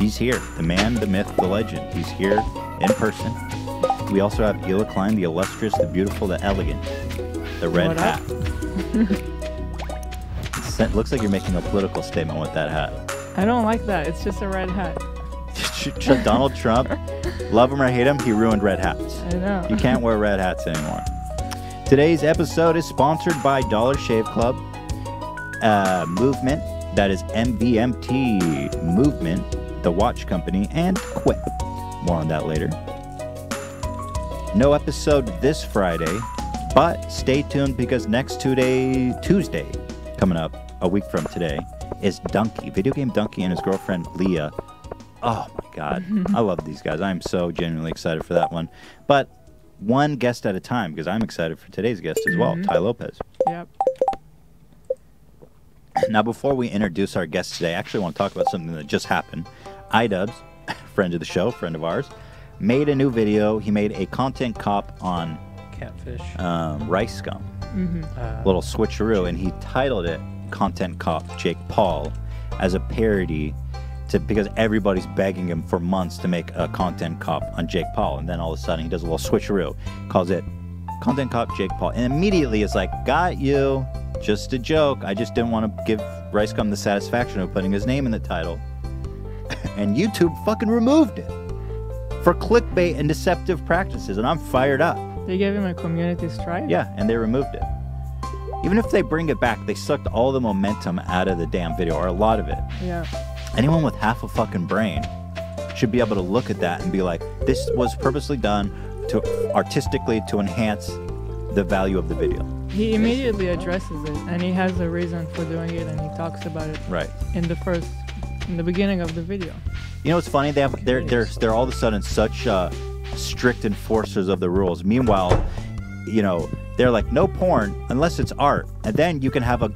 He's here, the man, the myth, the legend. He's here in person. We also have Hila Klein, the illustrious, the beautiful, the elegant, the red What hat. up? It looks like you're making a political statement with that hat. I don't like that. It's just a red hat. Donald Trump, love him or hate him, he ruined red hats. I know. You can't wear red hats anymore. Today's episode is sponsored by Dollar Shave Club, Movement, That is MVMT Movement, The Watch Company, and Quip. More on that later. No episode this Friday, but stay tuned because next Tuesday, coming up a week from today, is Donkey, Video Game Donkey, and his girlfriend Leah. Oh my God, I love these guys. I'm so genuinely excited for that one. But one guest at a time, because I'm excited for today's guest as well, Ty Lopez. Yep. Now, before we introduce our guest today, I actually want to talk about something that just happened. iDubbbz, friend of the show, friend of ours, made a new video. He made a content cop on Catfish. rice scum. Little switcheroo, and he titled it Content Cop Jake Paul as a parody because everybody's begging him for months to make a content cop on Jake Paul, and then all of a sudden he does a little switcheroo, calls it Content Cop Jake Paul, and immediately it's like, got you, just a joke. I just didn't want to give Rice Gum the satisfaction of putting his name in the title. And YouTube fucking removed it for clickbait and deceptive practices, and I'm fired up. They gave him a community strike? Yeah, and they removed it. Even if they bring it back, they sucked all the momentum out of the damn video, or a lot of it. Yeah. Anyone with half a fucking brain should be able to look at that and be like, this was purposely done to artistically to enhance the value of the video. He immediately addresses it, and he has a reason for doing it, and he talks about it Right. in the beginning of the video. You know what's funny? They're all of a sudden such strict enforcers of the rules. Meanwhile, you know, they're like, no porn unless it's art, and then you can have a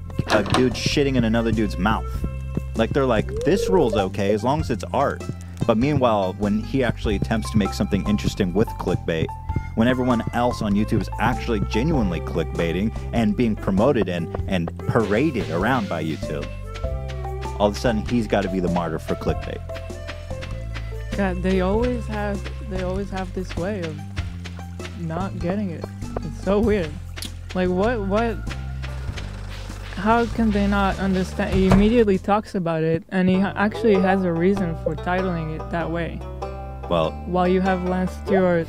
dude shitting in another dude's mouth. Like, they're like, this rule's okay as long as it's art. But meanwhile, when he actually attempts to make something interesting with clickbait, when everyone else on YouTube is actually genuinely clickbaiting and being promoted and paraded around by YouTube, all of a sudden he's got to be the martyr for clickbait. God, they always have this way of not getting it. It's so weird. Like, what? How can they not understand? He immediately talks about it, and he actually has a reason for titling it that way. Well, While you have Lance Stewart,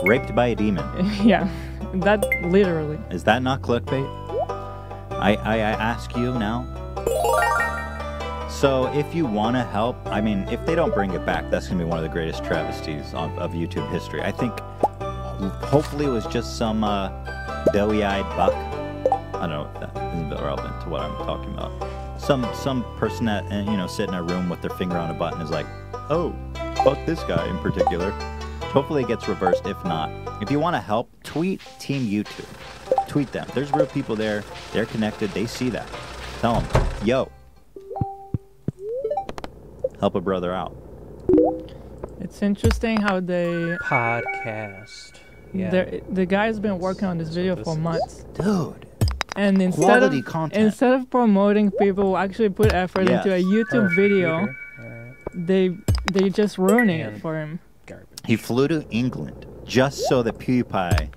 raped by a demon. yeah, that literally. Is that not clickbait? I ask you now. So if you want to help, I mean, if they don't bring it back, that's going to be one of the greatest travesties of YouTube history. I think hopefully it was just some doughy-eyed buck. I don't know if that isn't relevant to what I'm talking about. Some person that, you know, sit in a room with their finger on a button is like, oh, fuck this guy in particular. Hopefully it gets reversed. If not, if you want to help, tweet Team YouTube. Tweet them. There's real people there. They're connected. They see that. Tell them, yo, help a brother out. It's interesting how they. Podcast. Yeah. The guy's been working on this video for months. Dude. And Quality content. instead of promoting people who actually put effort into a YouTube video, they just ruining it for him. Garbage. He flew to England just so that PewDiePie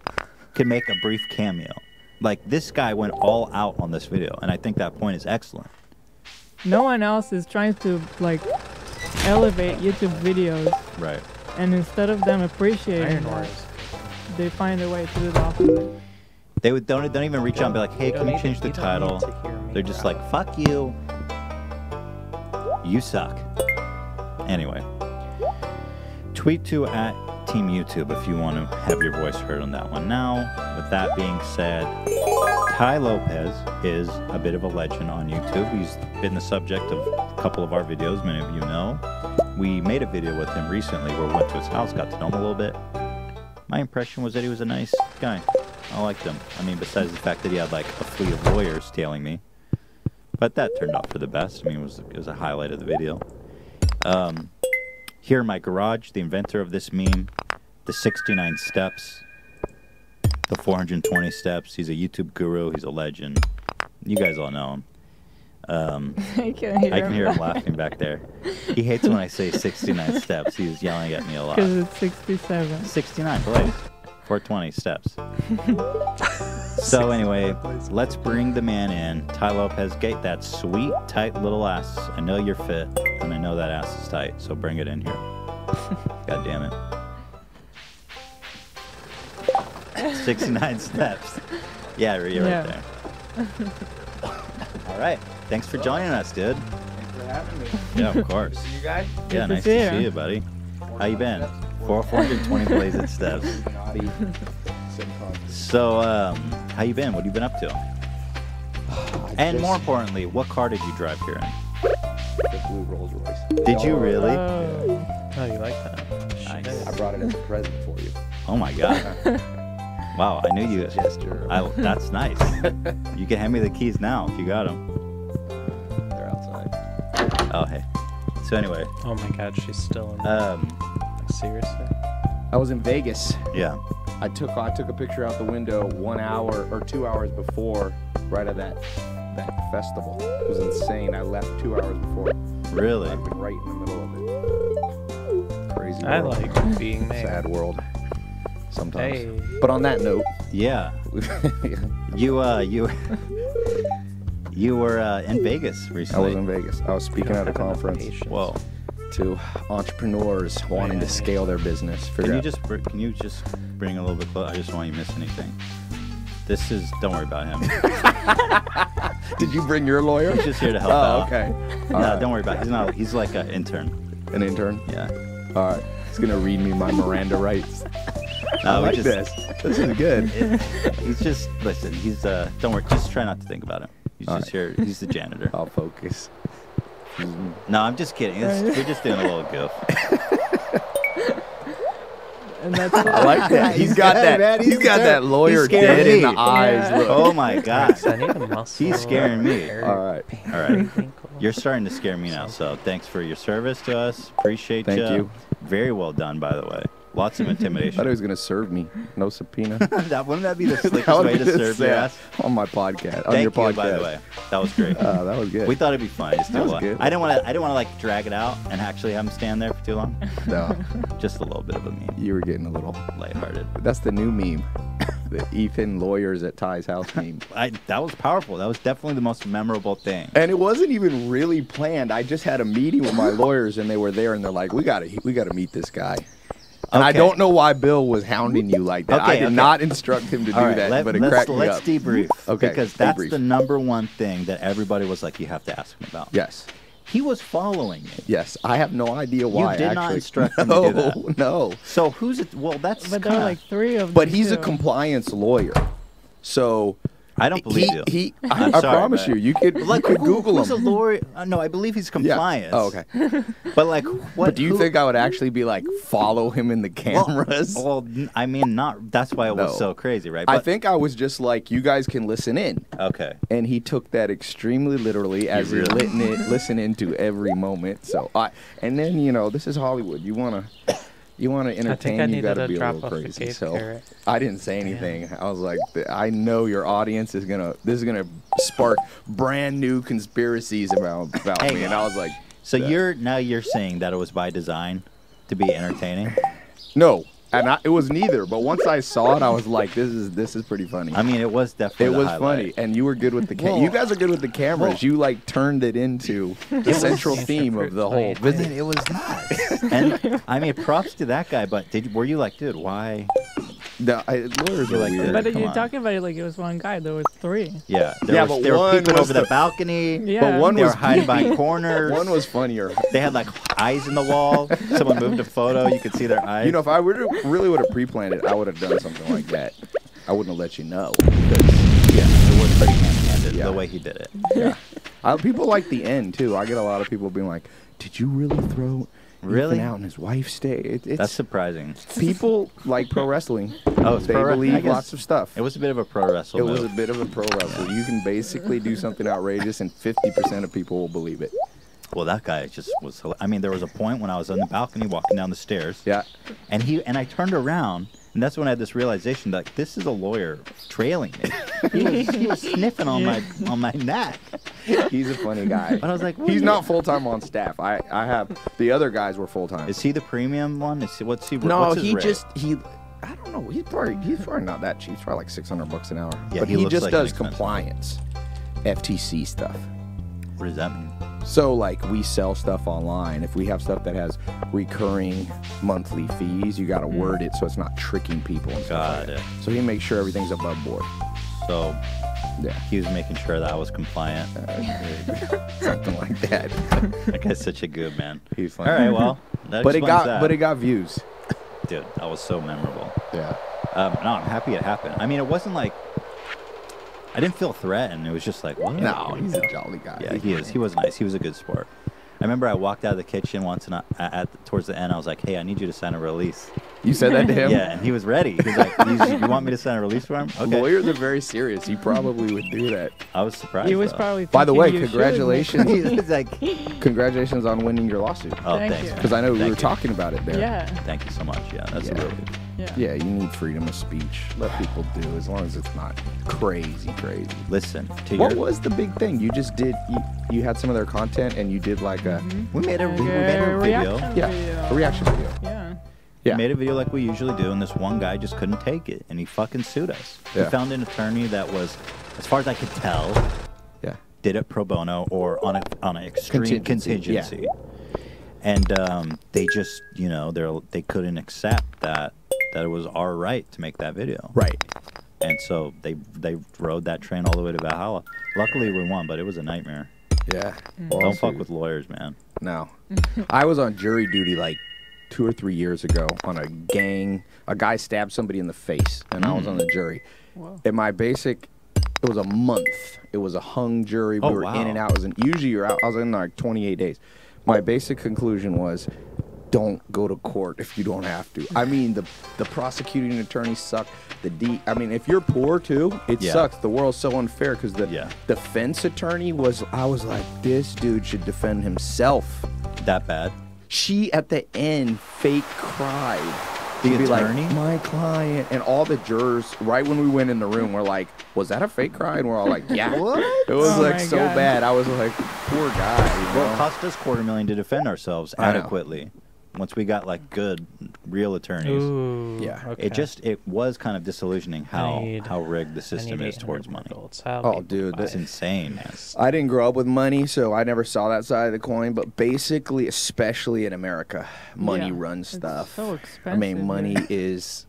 could make a brief cameo. Like, this guy went all out on this video, and I think that point is excellent. No one else is trying to, like, elevate YouTube videos. Right. And instead of them appreciating it, they find a way to do the opposite. They don't even reach out and be like, hey, can you change the title? They're just like, fuck you. You suck. Anyway. Tweet to at Team YouTube if you want to have your voice heard on that one. Now, with that being said, Ty Lopez is a bit of a legend on YouTube. He's been the subject of a couple of our videos, many of you know. We made a video with him recently where we went to his house, got to know him a little bit. My impression was that he was a nice guy. I liked him. I mean, besides the fact that he had like a fleet of lawyers tailing me. But that turned out for the best. I mean, it was a highlight of the video. Here in my garage, the inventor of this meme, the 69 steps, the 420 steps. He's a YouTube guru. He's a legend. You guys all know him. I can hear him laughing back there. He hates when I say 69 steps. He's yelling at me a lot. Because it's 67. 69, please. 420 steps. So anyway, let's bring the man in. Ty Lopez, get that sweet, tight little ass. I know you're fit, and I know that ass is tight, so bring it in here. God damn it. 69 steps. Yeah, you're right there. All right. Thanks for joining us, dude. Thanks for having me. Yeah, of course. You guys? Yeah, to nice see to ya. see you, buddy. How you been? 420 blazed steps. Naughty. So, how you been? What have you been up to? And more importantly, what car did you drive here in? The blue Rolls Royce. Did you really? Oh, you like that? Nice. Shit. I brought it as a present for you. Oh my god. Wow, I knew you. Gesture. That's nice. You can hand me the keys now if you got them. They're outside. Oh, hey. So anyway, Oh my god, she's still in there. Like, seriously? I was in Vegas. yeah. I took a picture out the window 1 hour or 2 hours before, right at that festival. It was insane. I left 2 hours before. Really? I've been right in the middle of it. Crazy I world. like being there. Sad world. Sometimes. Hey. But on that note, Yeah. You were in Vegas I recently. was in Vegas. I was speaking at a conference Whoa. to entrepreneurs wanting to scale their business. Can you just bring a little bit closer? I just don't want you to miss anything. This is. Don't worry about him. Did you bring your lawyer? He's just here to help out. Okay. No, All right. don't worry about it. He's not. He's like an intern. An intern? Yeah. All right. He's going to read me my Miranda rights. No, I we like just, this. This is good. He's just. Listen. He's. Don't worry. Just try not to think about him. He's All just right. here. He's the janitor. I'll focus. No, I'm just kidding. We're just doing a little goof. And that's I like that. He's got good, that. man. He's got that lawyer scared dead in me. the eyes Yeah. look. Oh my god. I need a muscle. He's scaring me. All right. All right. You're starting to scare me now. So thanks for your service to us. Appreciate Thank you. Very well done, by the way. Lots of I thought intimidation. he was going to serve me. No subpoena. Wouldn't that be the That slickest would way be to the serve your sad- ass? On my podcast. On Thank your you, podcast. by the way. That was great. That was good. We thought it'd be fun. Just do That a was lot. good. I didn't want to like drag it out and actually have him stand there for too long. No, Just a little bit of a meme, you were getting a little. lighthearted. That's the new meme. The Ethan lawyers at Ty's house meme. That was powerful. That was definitely the most memorable thing. And it wasn't even really planned. I just had a meeting with my lawyers, and they were there, and they're like, "We gotta meet this guy." And I Okay. don't know why Bill was hounding you like that. I Okay, did okay. not instruct him to do All right, that, but it cracked me let's up. debrief. Okay, Because that's debrief. the number one thing that everybody was like, you have to ask him about. Yes, He was following me. yes. I have no idea why. did not actually. instruct him to do that. No. So who's it? Well, that's But there were kinda- like 3 of them. But he's a too. compliance lawyer, so I don't believe you. I I'm sorry, promise but- you could Google who's him. a lawyer? No, I believe he's Yeah. compliance. Oh, okay. But like, what? But do you who- think I would actually be like follow him in the Well, cameras? I mean, not. That's why it was No. so crazy, right? I But- think I was just like, you guys can listen in. Okay. And he took that extremely literally as he really- listening to every moment. So and then this is Hollywood. You wanna entertain. I You needed gotta to be a drop little off the crazy. cave So carrot. I didn't say anything. I was like, I know your audience is this is gonna spark brand new conspiracies about Hey, me. And I was like, So you're saying that it was by design to be entertaining? no. And it was neither. But once I saw it, I was like, this is pretty funny. I mean, it was definitely. It the was highlight. funny, and you were good with the Well- you guys are good with the cameras. You like turned it into the central theme of the whole I visit. mean, it was nuts. And I mean, props to that guy. But were you like, dude, why? Lawyers You're are like, weird. But Come you're on. talking about it like it was one guy. There was 3. Yeah. Yeah, but they were one peeping was over the the- balcony. Yeah. But one They were was hiding behind peeping. corners. One was funnier. They had like eyes in the wall. Someone moved a photo. You could see their eyes. If I really would have pre-planned it, I would have done something like that. I wouldn't have let you know. Yeah, it was pretty hand-handed Yeah. the way he did it. Yeah. People like the end too. I get a lot of people being like, "Did you really throw Really? Ethan out and his wife stay?" It's That's surprising. people like pro wrestling. Oh, it's They pro- I believe guess lots of stuff. It was a bit of a pro wrestle. It was a move. bit of a pro wrestler. You can basically do something outrageous, and 50% of people will believe it. Well, that guy just was. I mean, there was a point when I was on the balcony walking down the stairs. Yeah. And I turned around, and that's when I had this realization that this is a lawyer trailing me. He was sniffing on my neck. He's a funny guy. But I was like, He's not full time on staff. I have the other guys were full time. Is he the premium one? What's he? No, what's his he rate? just I don't know. He's probably not that cheap. He's probably like $600 an hour. Yeah, but he he looks just like an does expensive compliance, FTC stuff. What does that mean? So like we sell stuff online. If we have stuff that has recurring monthly fees, you got to word it so it's not tricking people and stuff. Got like it. that. So he makes sure everything's above board. So Yeah. he was making sure that I was compliant. Something like that. That guy's such a good man. He's funny. All right, well, that But explains that. it got views. Dude, that was so memorable. Yeah. No, I'm happy it happened. I mean, it wasn't like I didn't feel threatened. It was just like, what? No, he's a jolly guy. Yeah, he is. He was nice. He was a good sport. I remember I walked out of the kitchen once, and towards the end, I was like, "Hey, I need you to sign a release." You said that to him? Yeah, and he was ready. He was like, "You want me to sign a release for him?" Okay. Lawyers are very serious. He probably would do that. I was surprised. He was though. probably. By the way, thinking you should. congratulations. He was like, Congratulations on winning your lawsuit. "Oh, Thank thanks." you. Because I know we Thank were you. talking about it there. Yeah. Thank you so much. Yeah, that's Yeah. really. Yeah. Yeah, you need freedom of speech. Let people do, as long as it's not crazy. Listen to What your. was the big thing? You just did, you had some of their content and you did like a, We made a Like video. reaction yeah, video. a reaction video. Yeah. Yeah. We made a video like we usually do, and this one guy just couldn't take it, and he fucking sued us. Yeah. We found an attorney that was, as far as I could tell, Yeah. did it pro bono or on an extreme Contingency, contingency. And they just, they couldn't accept that it was our right to make that video. Right. And so they rode that train all the way to Valhalla. Luckily we won, but it was a nightmare. Yeah. Don't fuck with lawyers, man. No. I was on jury duty like 2 or 3 years ago on a gang. A guy stabbed somebody in the face, and I was on the jury. Whoa. And my basic, it was a month. It was a hung jury. We Oh, were wow. in and out. Usually you're out. I was in like 28 days. My basic conclusion was, don't go to court if you don't have to. I mean, the prosecuting attorneys suck. I mean, if you're poor too, it Yeah. sucks. The world's so unfair because the Yeah. defense attorney I was like, this dude should defend himself. That bad? She at the end fake cried. The To be attorney? like, my client, and all the jurors, right when we went in the room, were like, was that a fake cry? And we're all like, yeah. What? It was Oh like my so God. bad. I was like, poor guy. Well, it cost us $250,000 to defend ourselves I know. adequately. Once we got like good, real attorneys. Ooh. Yeah. Okay. It was kind of disillusioning how need- rigged the I system need is towards 800 money. golds. How Oh, people dude, buy It's it. insane, man. I didn't grow up with money, so I never saw that side of the coin. But basically, especially in America, money Yeah. runs It's stuff. so I mean, expensive money here. is,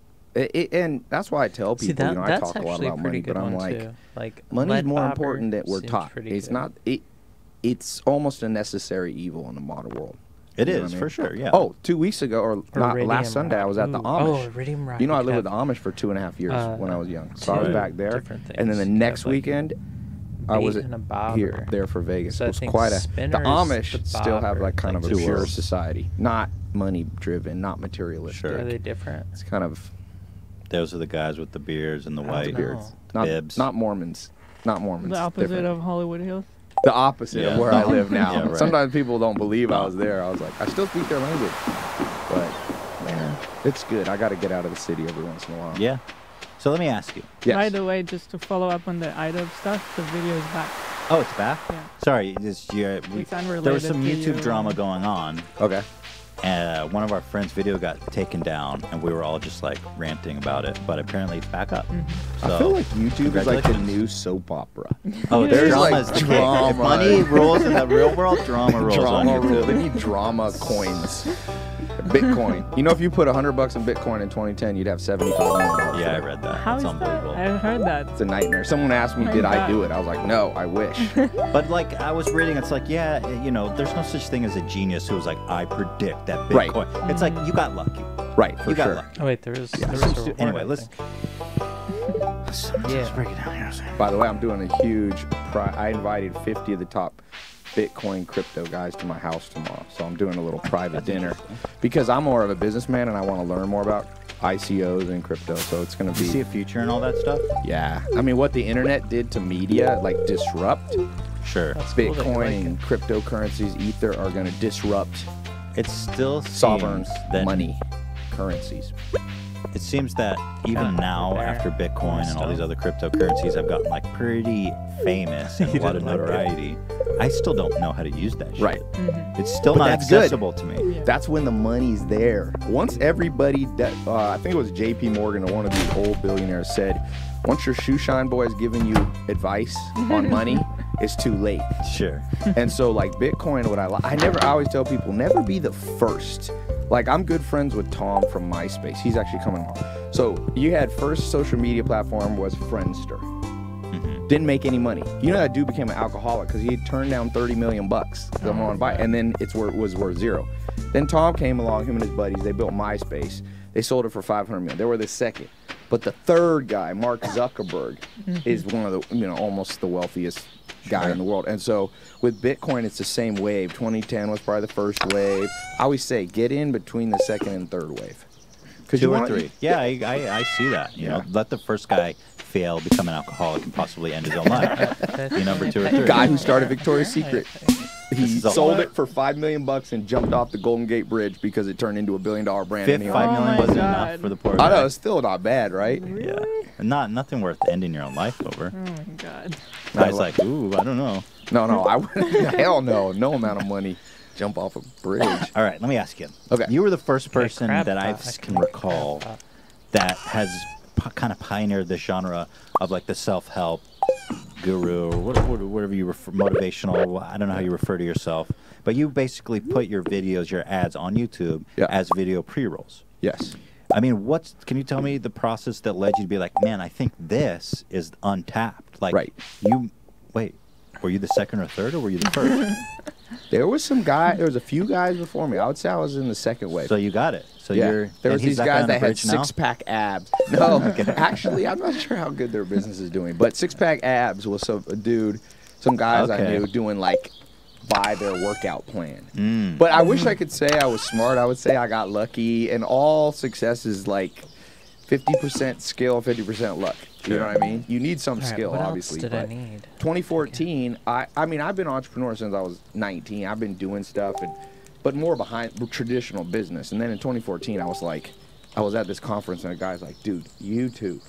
and that's why I tell people, See, that, I that's talk a lot actually about a pretty money, good but I'm one like, too. Like money's lead more bobber important than we're seems taught. pretty It's good. not. It's almost a necessary evil in the modern world. It You know is, what I mean? for sure, yeah. Oh, 2 weeks ago, or not, Iridium last Sunday, I was at the rock. Amish. Oh, Iridium rock. You know, I could lived with the have Amish for 2.5 years when I was young. So I was two back there. different And then the things. You next have, like, weekend, I was bait and a bobber. here there for Vegas. So It I was think quite a. The spinner is Amish the still have bobber. like kind It's of like a two pure worlds. society, not money driven, not materialistic. Are they different? It's kind of Those are the guys with the beards and the I don't white know. beards. Not bibs. not Mormons. Not Mormons. The opposite Different. of Hollywood Hills. The opposite Yeah. of where I live now. Yeah, right. Sometimes people don't believe I was there. I was like, I still speak their language, but man, it's good. I got to get out of the city every once in a while. Yeah. So let me ask you. Yes. By the way, just to follow up on the IDOB stuff, the video is back. Oh, it's back? Yeah. Sorry, It's unrelated. there was some to YouTube you. drama going on. Okay. One of our friends' video got taken down, and we were all just like ranting about it. But apparently, it's back up. So, I feel like YouTube is like the congratulations. new soap opera. oh, There's drama like is the king. drama. If money rules in the real world, drama rules on Drama rule. They YouTube. need drama coins. Bitcoin. You know, if you put $100 in Bitcoin in 2010, you'd have $75 million. Yeah, I read that. How It's is that? unbelievable. I heard that. It's a nightmare. Someone asked me, My did I God. do it? I was like, no, I wish. But like I was reading, it's like, yeah, there's no such thing as a genius who's like, I predict that Right. Bitcoin. It's like you got lucky. Right, for You got sure. lucky. Oh wait, there was a Anyway, reward, I let's. think. Let's break it down here. By the way, I'm doing a huge I invited 50 of the top Bitcoin crypto guys to my house tomorrow. So I'm doing a little private dinner because I'm more of a businessman and I want to learn more about ICOs and crypto. So it's going to Do you see be, a future in all that stuff? yeah. I mean, what the internet did to media, like disrupt, Sure. That's cool that you Bitcoin like and it. cryptocurrencies, Ether are going to disrupt It still sovereign seems that money currencies. It seems that even Kinda now, there. after Bitcoin and all these Still. other cryptocurrencies have gotten like pretty famous and a lot of didn't like it. notoriety, I still don't know how to use that shit. Right. It's still But not that's good. accessible to me. Yeah. That's when the money's there. Once everybody, I think it was J.P. Morgan or one of these old billionaires said, once your shoe shine boy is giving you advice on money, it's too late. Sure. And so like Bitcoin, I always tell people, never be the first. Like I'm good friends with Tom from MySpace. He's actually coming home. So you had first social media platform was Friendster. Didn't make any money. You know that dude became an alcoholic because he had turned down $30 million. Someone wanted to buy it, and then it was worth zero. Then Tom came along, him and his buddies. They built MySpace. They sold it for $500 million. They were the second. But the third guy, Mark Zuckerberg, is one of the, almost the wealthiest guy in the world. And so with Bitcoin, it's the same wave. 2010 was probably the first wave. I always say, get in between the second and third wave. 2 or 3. Yeah, I see that. You know, let the first guy fail, become an alcoholic, and possibly end his own life. Be number 2 or 3. Guy who started Victoria's Secret. He sold it for $5 million and jumped off the Golden Gate Bridge because it turned into $1 billion brand. $5 million wasn't enough for the poor guy. I know, it's still not bad, right? Really? Yeah, nothing worth ending your own life over. Oh my god. Guy's like, ooh, I don't know. No, I wouldn't. Hell no, no amount of money. Jump off a bridge. All right, let me ask you. Okay, you were the first person that I can recall that has kind of pioneered the genre of like the self-help guru or whatever you refer, motivational. I don't know how you refer to yourself, but you basically put your videos, your ads on YouTube as video pre-rolls. Yes. I mean, can you tell me the process that led you to be like, man, I think this is untapped? Like, were you the second or third, or were you the first? There was a few guys before me. I would say I was in the second wave. So you got it. So there was these guys that had six-pack abs. No, actually, I'm not sure how good their business is doing. But six-pack abs was some guys I knew doing like buy their workout plan. But I wish I could say I was smart. I would say I got lucky, and all success is like 50% skill, 50% luck. You know what I mean? You need some skill, obviously. What else did I need? 2014, I mean, I've been an entrepreneur since I was 19. I've been doing stuff, but more behind traditional business. And then in 2014, I was at this conference, and a guy's like, dude, YouTube.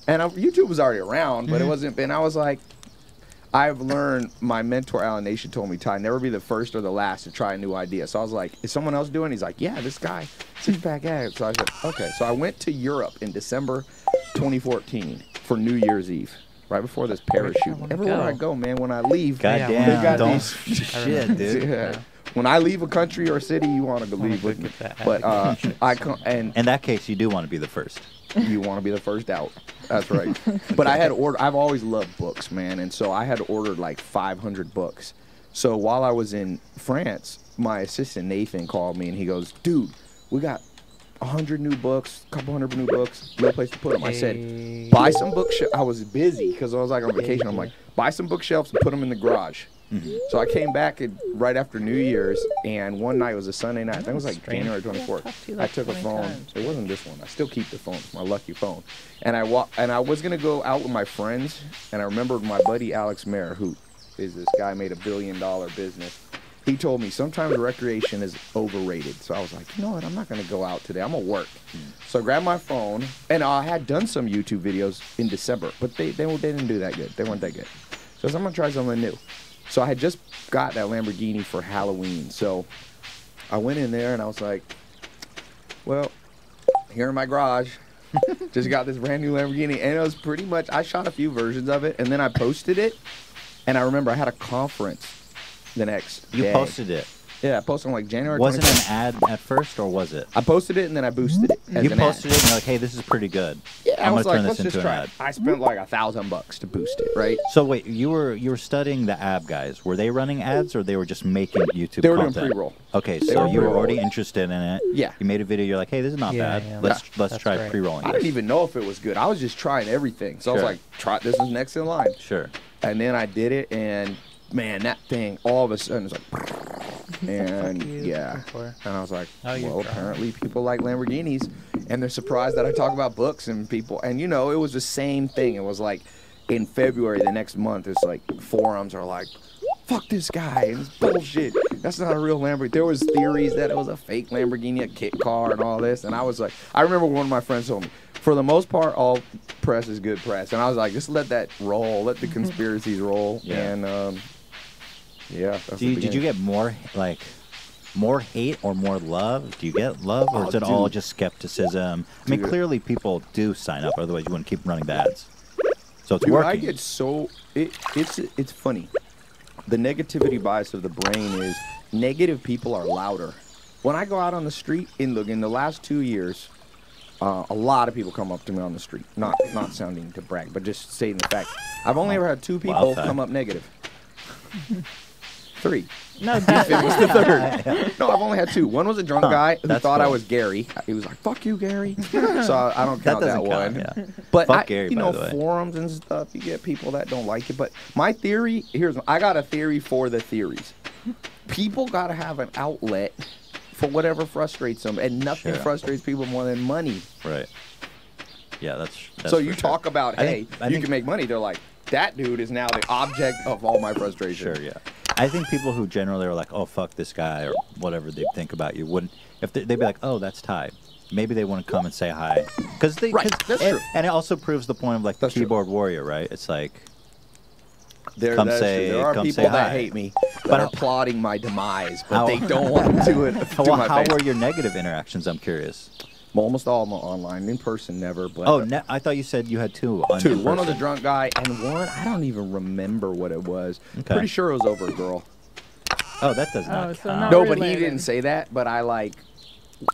And YouTube was already around, but it wasn't. And I was like, I've learned, my mentor, Alan Nation, told me, Ty, never be the first or the last to try a new idea. So I was like, is someone else doing it? He's like, yeah, this guy, six-pack abs. So I said, okay. So I went to Europe in December 2014 for New Year's Eve, right before this parachute. Everywhere I go, man, when I leave, goddamn, shit, dude. Yeah. When I leave a country or a city, you want to leave with me. But I come, and in that case, you do want to be the first. You want to be the first out. That's right. But I had ordered. I've always loved books, man, and so I had ordered like 500 books. So while I was in France, my assistant Nathan called me and he goes, "Dude, we got 100 new books, a couple hundred new books, no place to put them." I said, "Buy some bookshelves." I was busy because I was like on vacation. I'm like, "Buy some bookshelves and put them in the garage." So I came back right after New Year's, and one night, it was a Sunday night, I think it was like January 24th, I took a phone. It wasn't this one. I still keep the phone, my lucky phone. And I was going to go out with my friends, and I remembered my buddy Alex Mayer, who is this guy, made $1 billion business. He told me sometimes recreation is overrated. So I was like, you know what, I'm not going to go out today. I'm going to work. So I grabbed my phone, and I had done some YouTube videos in December, but they didn't do that good. They weren't that good. So I said, I'm going to try something new. So I had just got that Lamborghini for Halloween. So I went in there and I was like, well, here in my garage, just got this brand new Lamborghini. And it was pretty much, I shot a few versions of it and then I posted it. And I remember I had a conference the next day. You posted it? Yeah, I posted on like January 25th. Was it an ad at first, or was it? I posted it and then I boosted it. You posted it and you're like, hey, this is pretty good. Yeah, I'm going to turn let's this just into try an it. ad. I spent like $1,000 to boost it, right? So wait, you were studying the ab guys. Were they running ads, or they were just making YouTube They were content? doing pre-roll. Okay, so you were already interested in it. Yeah. You made a video. You're like, hey, this is not bad. Yeah. Let's try great. pre-rolling. I didn't even know if it was good. I was just trying everything. So I was like, this is next in line. Sure. And then I did it, and man, that thing all of a sudden was like, and and I was like, well, apparently people like Lamborghinis, and they're surprised that I talk about books and people. And you know, it was the same thing. It was like in February the next month, it's like forums are like, fuck this guy, and it's bullshit. That's not a real Lamborghini. There was theories that it was a fake Lamborghini, a kit car, and all this. And I was like, I remember one of my friends told me, for the most part, all press is good press. And I was like, just let that roll, let the conspiracies roll. Yeah. And did you get more hate or more love? Do you get love, or is it all just skepticism? I mean, clearly people do sign up, otherwise you wouldn't keep running the ads. So it's working. I get so it's funny. The negativity bias of the brain is negative people are louder. When I go out on the street, in the last 2 years, A lot of people come up to me on the street. Not sounding to brag, but just stating the fact. I've only ever had 2 people come up negative. 3. No, that, It was the 3rd. No, I've only had 2. One was a drunk guy who thought I cool. was Gary. He was like, "Fuck you, Gary." So I don't count that doesn't one. count, yeah. But Fuck Gary, you by know, the way. forums and stuff, you get people that don't like it. But my theory I got a theory for the theories. People gotta have an outlet for whatever frustrates them, and nothing Sure. frustrates people more than money. Right. Yeah, that's So for you sure. talk about, I hey, think- I you think- can make money. They're like, that dude is now the object of all my frustration. Sure, yeah. I think people who generally are like, "Oh, fuck this guy," or whatever they think about you, wouldn't. If they'd be like, "Oh, that's Ty," maybe they wouldn't come and say hi, because they. Right, 'cause that's true. And it also proves the point of like the That's true. keyboard warrior, right? It's like, There, Come that's say- true. There are come people say that hi. hate me, that But are how- plotting my demise, but how- they don't want to do it. To well, my how face. were your negative interactions? I'm curious. Well, almost all of them are online, in person, never. But Oh, I thought you said you had 2. On 2. in One was a person. drunk guy, and one I don't even remember what it was. Okay. Pretty sure it was over a girl. Oh, that does Oh, not so count. not No, but he related. didn't say that. But I like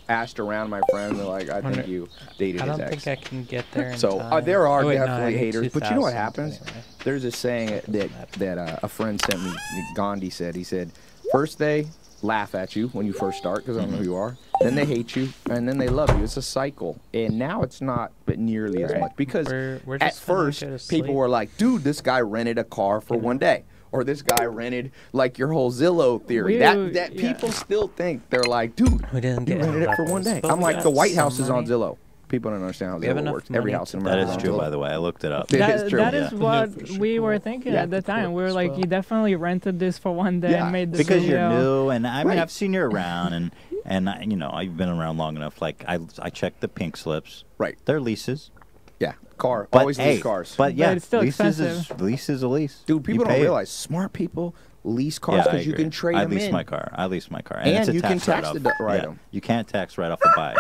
asked around my friends. They're like, I think you dated I his don't ex. think I can get there. In So time. there are Oh, wait, no, I definitely need haters, but you know what 2000 happens? anyway. There's a saying that a friend sent me. Gandhi said. He said, first they laugh at you when you first start because I don't know who you are. Then they hate you, and then they love you. It's a cycle, and now it's not, but nearly as Right. much because We're at just gonna first go to people sleep. were like, "Dude, this guy rented a car for one day." Or this guy rented like your whole Zillow theory. We- that yeah. people still think they're like, dude, We didn't you get rented it for one levels, day. but I'm we like, got the White some House is on money. Zillow. People don't understand how We have Zillow enough works. Every money house in to- America That is on true, Zillow. by the way. I looked it up. That That, is true. that is Yeah. what Yeah, for we sure. were thinking Yeah. at the time. We were as like, well. you definitely rented this for one day Yeah. and made the Because video. you're new, and I mean, Right. I've seen you around, and you know, I've been around long enough. Like I checked the pink slips. Right. They're leases. Yeah, car. But Always hey, lease cars. But yeah, it's still leases expensive. is a lease. Dude, people You don't pay it. realize smart people lease cars Yeah, I because you agree. can trade I them lease in. my car. I lease my car, And it's a you can tax write-off. write Yeah. 'em. You can't tax right off the buy.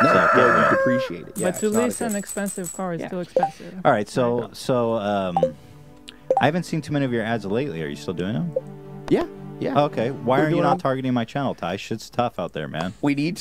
No, So, well, yeah. you depreciate it. Yeah, But to it's not a lease an good- expensive car is Yeah. still expensive. All right, so I haven't seen too many of your ads lately. Are you still doing them? Yeah, yeah. Okay. Why We're aren't you doing not them. targeting my channel, Ty? Shit's tough out there, man. We need to.